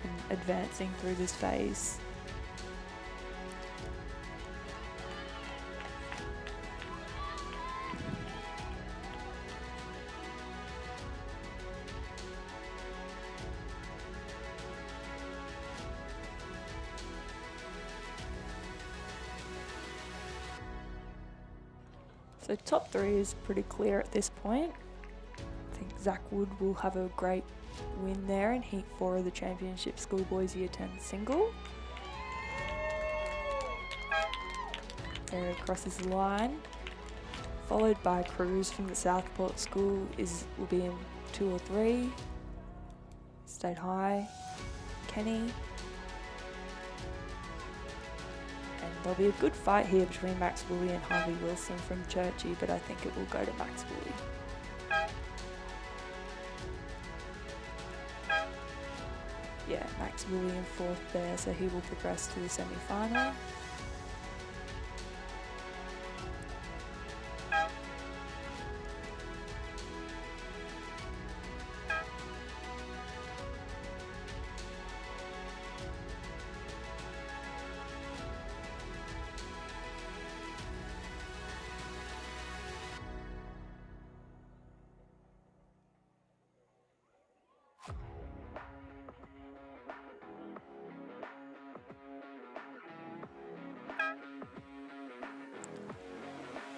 and advancing through this phase. So top 3 is pretty clear at this point. I think Zach Wood will have a great win there in Heat 4 of the Championship Schoolboys Year 10 single. There crosses the line. Followed by Cruz from the Southport School will be in 2 or 3. State High, Kenny. And there'll be a good fight here between Max Woolley and Harvey Wilson from Churchy, but I think it will go to Max Woolley. Yeah, Max Woolley in 4th there, so he will progress to the semi-final.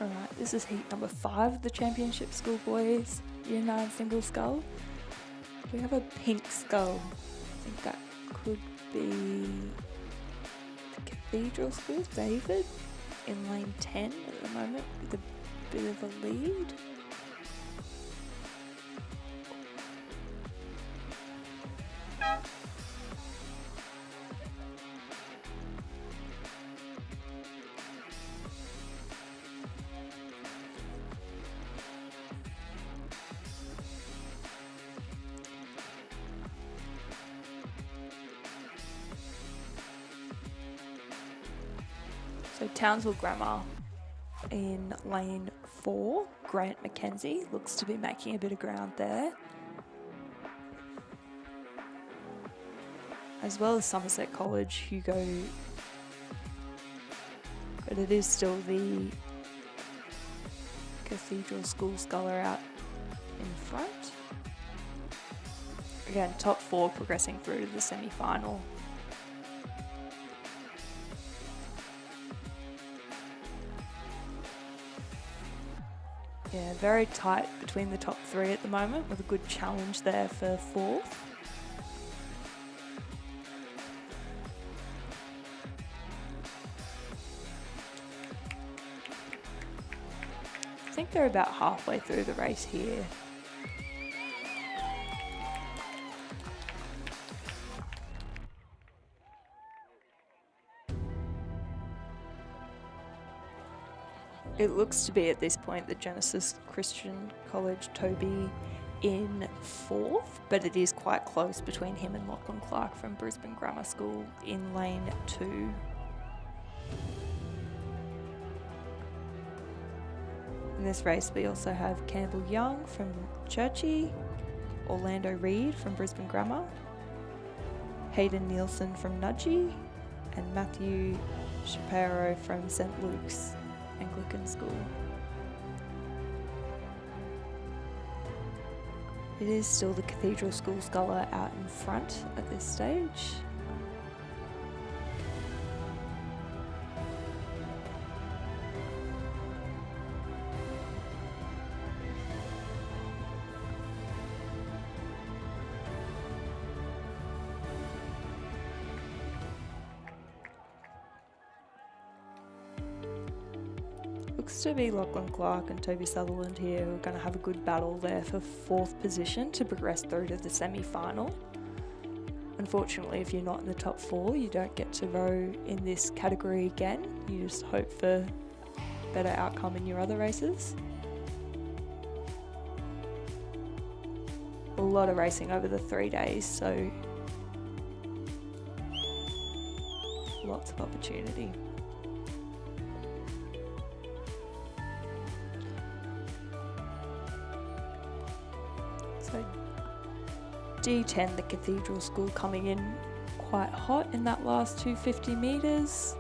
Alright, this is heat number 5 of the Championship Schoolboys Year 9 Single Scull. We have a pink skull. I think that could be the Cathedral School, David, in lane 10 at the moment with a bit of a lead. So Townsville Grammar in lane 4, Grant McKenzie looks to be making a bit of ground there. As well as Somerset College, Hugo, but it is still the Cathedral School Scholar out in front. Again, top 4 progressing through to the semi-final. Yeah, very tight between the top 3 at the moment, with a good challenge there for 4th. I think they're about halfway through the race here. It looks to be at this point the Genesis Christian College Toby in 4th, but it is quite close between him and Lachlan Clark from Brisbane Grammar School in lane 2. In this race we also have Campbell Young from Churchy, Orlando Reid from Brisbane Grammar, Hayden Nielsen from Nudgee, and Matthew Shapiro from St Luke's Anglican School. It is still the Cathedral School Scholar out in front at this stage. Looks to be Lachlan Clark and Toby Sutherland here who are going to have a good battle there for 4th position to progress through to the semi-final. Unfortunately, if you're not in the top 4, you don't get to row in this category again. You just hope for better outcome in your other races. A lot of racing over the 3 days, so lots of opportunity. So D10, the Cathedral School, coming in quite hot in that last 250 metres.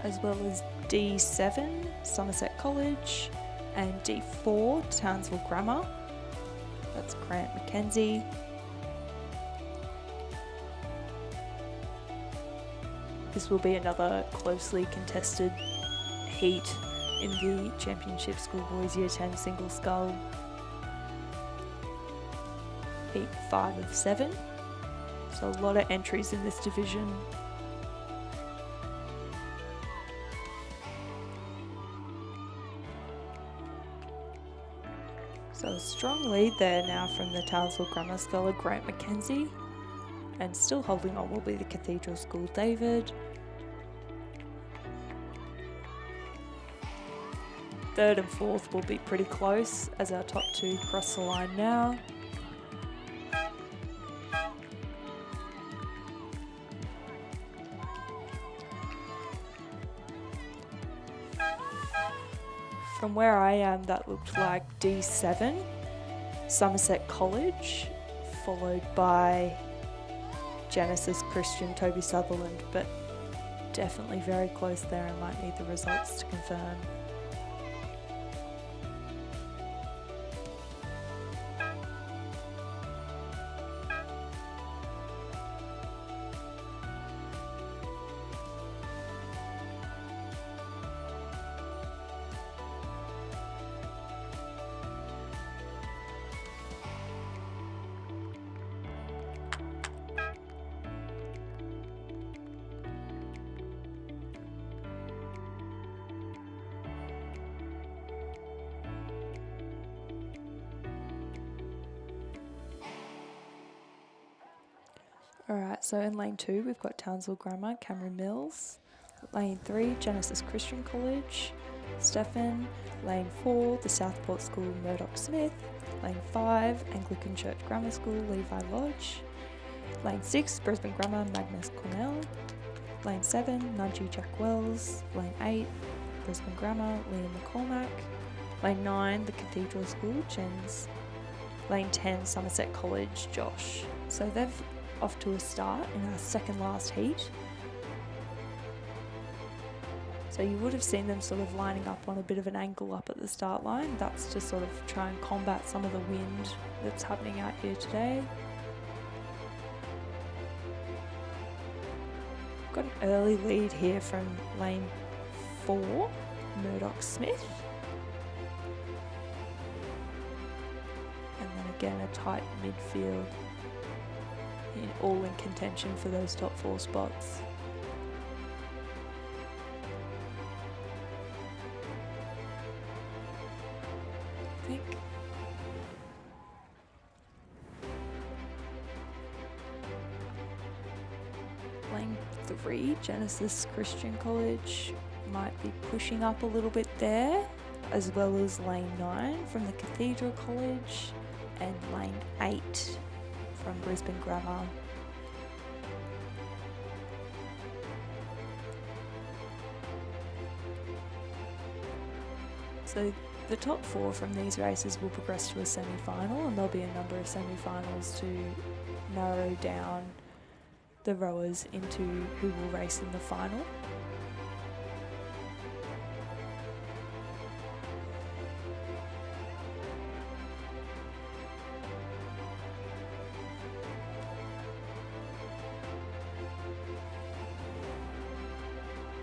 As well as D7, Somerset College, and D4, Townsville Grammar. That's Grant McKenzie. This will be another closely contested heat in the Championship Schoolboys Year 10 Single Scull. Heat 5 of 7. So a lot of entries in this division. So a strong lead there now from the Townsville Grammar Scholar Grant McKenzie. And still holding on will be the Cathedral School David. Third and fourth will be pretty close as our top two cross the line now. From where I am, that looked like D7, Somerset College, followed by Genesis Christian, Toby Sutherland, but definitely very close there and might need the results to confirm. Alright, so in lane 2 we've got Townsville Grammar, Cameron Mills. Lane 3, Genesis Christian College, Stephen. Lane 4, the Southport School, Murdoch Smith. Lane 5, Anglican Church Grammar School, Levi Lodge. Lane 6, Brisbane Grammar, Magnus Cornell. Lane 7, Nudgee Jack Wells. Lane 8, Brisbane Grammar, Liam McCormack. Lane 9, the Cathedral School, Jens. Lane 10, Somerset College, Josh. So they've off to a start in our second last heat. So you would have seen them sort of lining up on a bit of an angle up at the start line. That's to sort of try and combat some of the wind that's happening out here today. Got an early lead here from lane 4, Murdoch Smith. And then again a tight midfield. All in contention for those top 4 spots. I think lane 3, Genesis Christian College, might be pushing up a little bit there, as well as lane 9 from the Cathedral College and lane 8 from Brisbane Grammar. So the top 4 from these races will progress to a semi-final, and there'll be a number of semi-finals to narrow down the rowers into who will race in the final.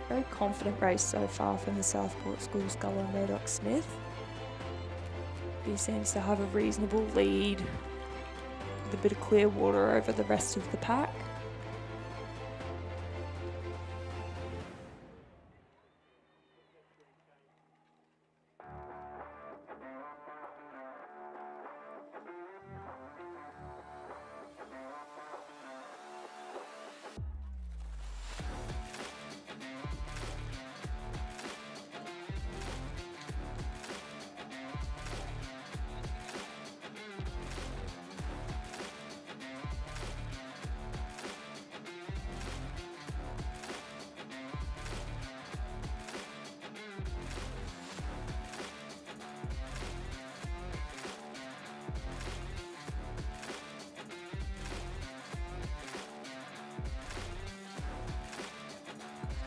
Very confident race so far from the Southport School Sculler Murdoch Smith. He seems to have a reasonable lead with a bit of clear water over the rest of the pack.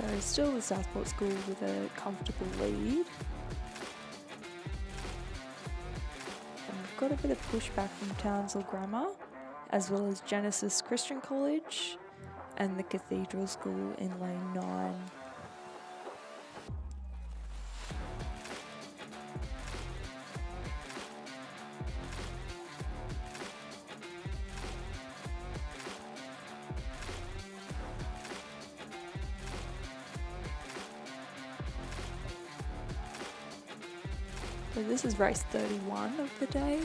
So still the Southport School with a comfortable lead. And we've got a bit of pushback from Townsville Grammar, as well as Genesis Christian College and the Cathedral School in lane 9. So this is race 31 of the day.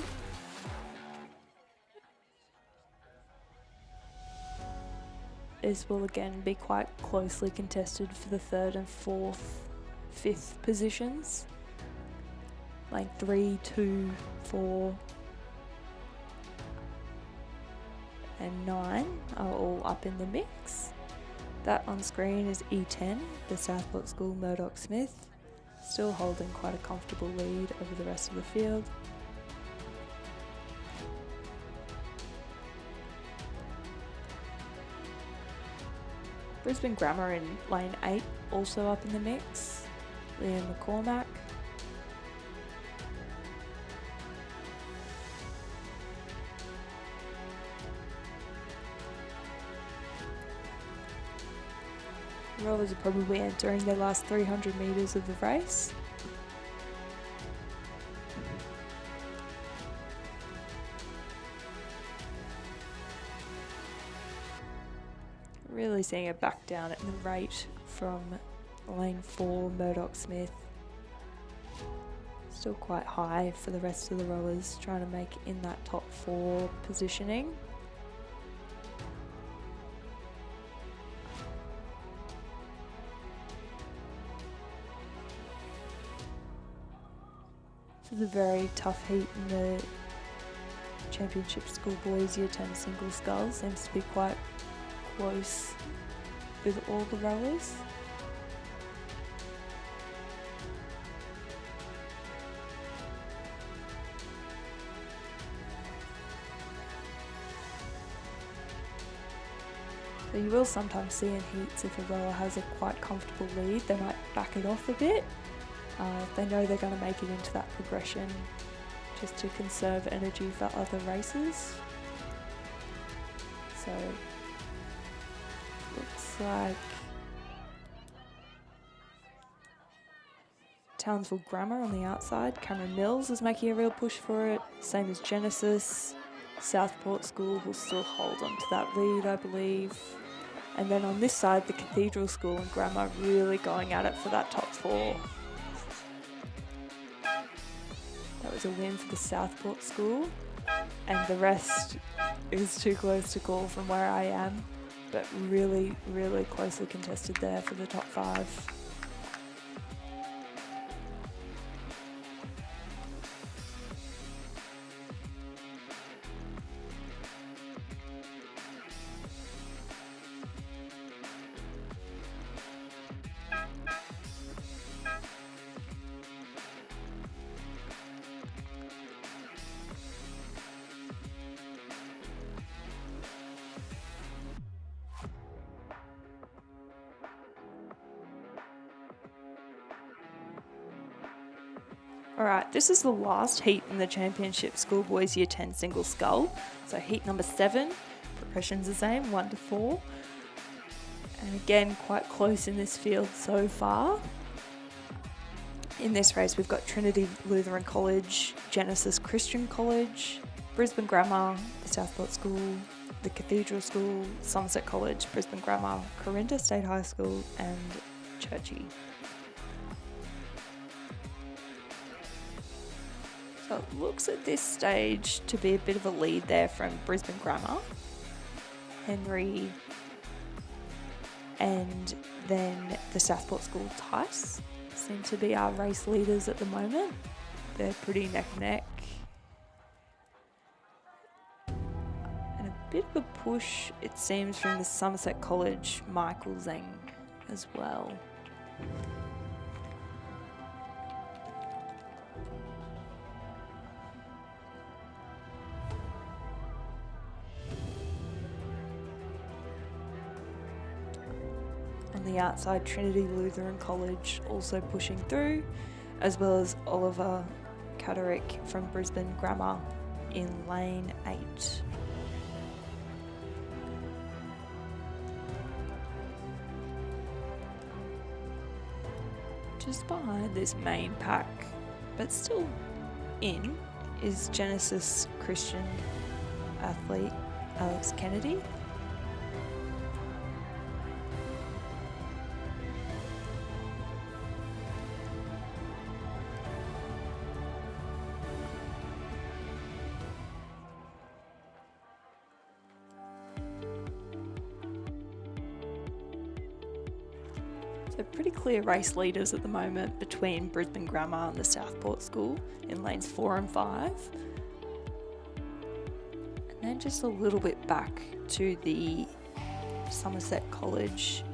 This will again be quite closely contested for the 3rd and 4th, 5th positions. Lane 3, 2, 4 and 9 are all up in the mix. That on screen is E10, the Southport School Murdoch Smith, still holding quite a comfortable lead over the rest of the field. Brisbane Grammar in lane 8 also up in the mix. Liam McCormack. The rowers are probably entering their last 300 metres of the race. Really seeing a back down at the rate from lane 4, Murdoch Smith. Still quite high for the rest of the rowers, trying to make in that top 4 positioning. This is a very tough heat in the Championship Schoolboys Year 10 single sculls. Seems to be quite close with all the rowers. So you will sometimes see in heats if a rower has a quite comfortable lead, they might back it off a bit. If they know they're going to make it into that progression, just to conserve energy for other races. So looks like Townsville Grammar on the outside. Cameron Mills is making a real push for it, same as Genesis. Southport School will still hold on to that lead, I believe. And then on this side, the Cathedral School and Grammar really going at it for that top 4. That was a win for the Southport School, and the rest is too close to call from where I am, but really, really closely contested there for the top 5. Alright, this is the last heat in the Championship Schoolboys Year 10 single scull. So heat number 7, progression's the same, 1 to 4. And again, quite close in this field so far. In this race, we've got Trinity Lutheran College, Genesis Christian College, Brisbane Grammar, the Southport School, the Cathedral School, Somerset College, Brisbane Grammar, Corinda State High School, and Churchie. So it looks at this stage to be a bit of a lead there from Brisbane Grammar, Henry, and then the Southport School Tice seem to be our race leaders at the moment. They're pretty neck and neck. And a bit of a push, it seems, from the Somerset College Michael Zeng as well. On the outside, Trinity Lutheran College also pushing through, as well as Oliver Catterick from Brisbane Grammar in lane 8. Just behind this main pack, but still in, is Genesis Christian athlete Alex Kennedy. So pretty clear race leaders at the moment between Brisbane Grammar and the Southport School in lanes 4 and 5. And then just a little bit back to the Somerset College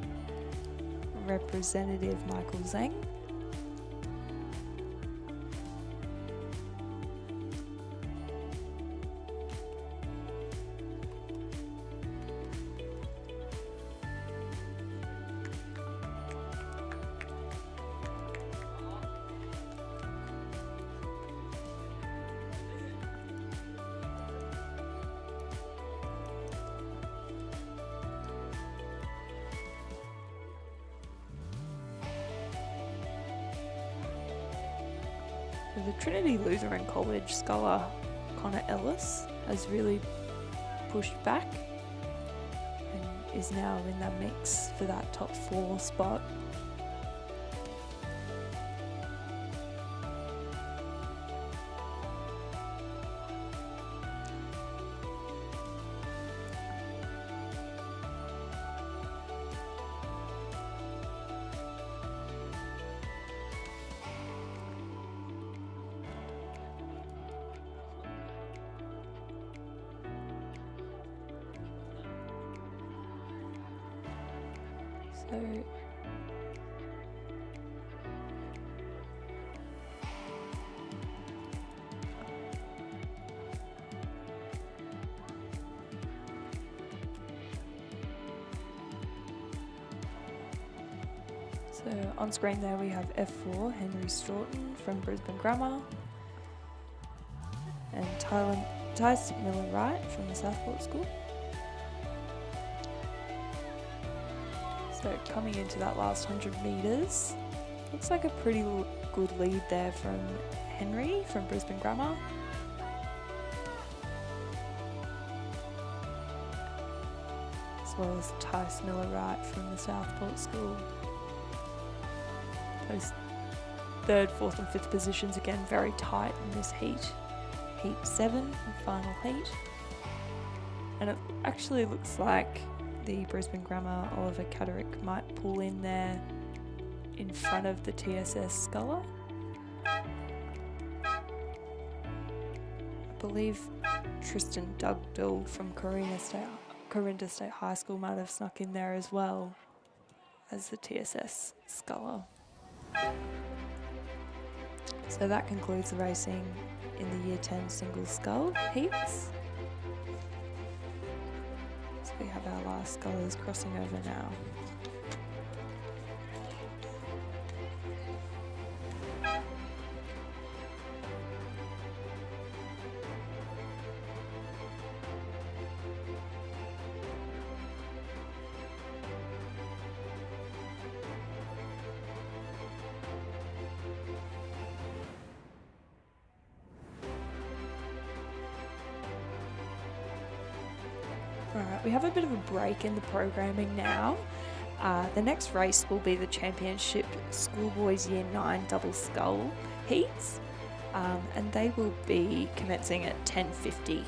representative Michael Zhang. The Trinity Lutheran College scholar Connor Ellis has really pushed back and is now in the mix for that top 4 spot. So on screen there we have F4 Henry Stroughton from Brisbane Grammar and Tice Miller Wright from the Southport School. So coming into that last 100 metres, looks like a pretty good lead there from Henry from Brisbane Grammar. As well as Tice Miller Wright from the Southport School. Those 3rd, 4th and 5th positions again very tight in this heat. Heat 7, the final heat. And it actually looks like the Brisbane Grammar Oliver Catterick might pull in there in front of the TSS Sculler. I believe Tristan Dugdale from Corinda State High School might have snuck in there as well as the TSS Sculler. So that concludes the racing in the Year 10 single scull heats. So we have our last scullers crossing over now. Alright, we have a bit of a break in the programming now. The next race will be the Championship Schoolboys Year 9 Double Scull Heats, and they will be commencing at 10:50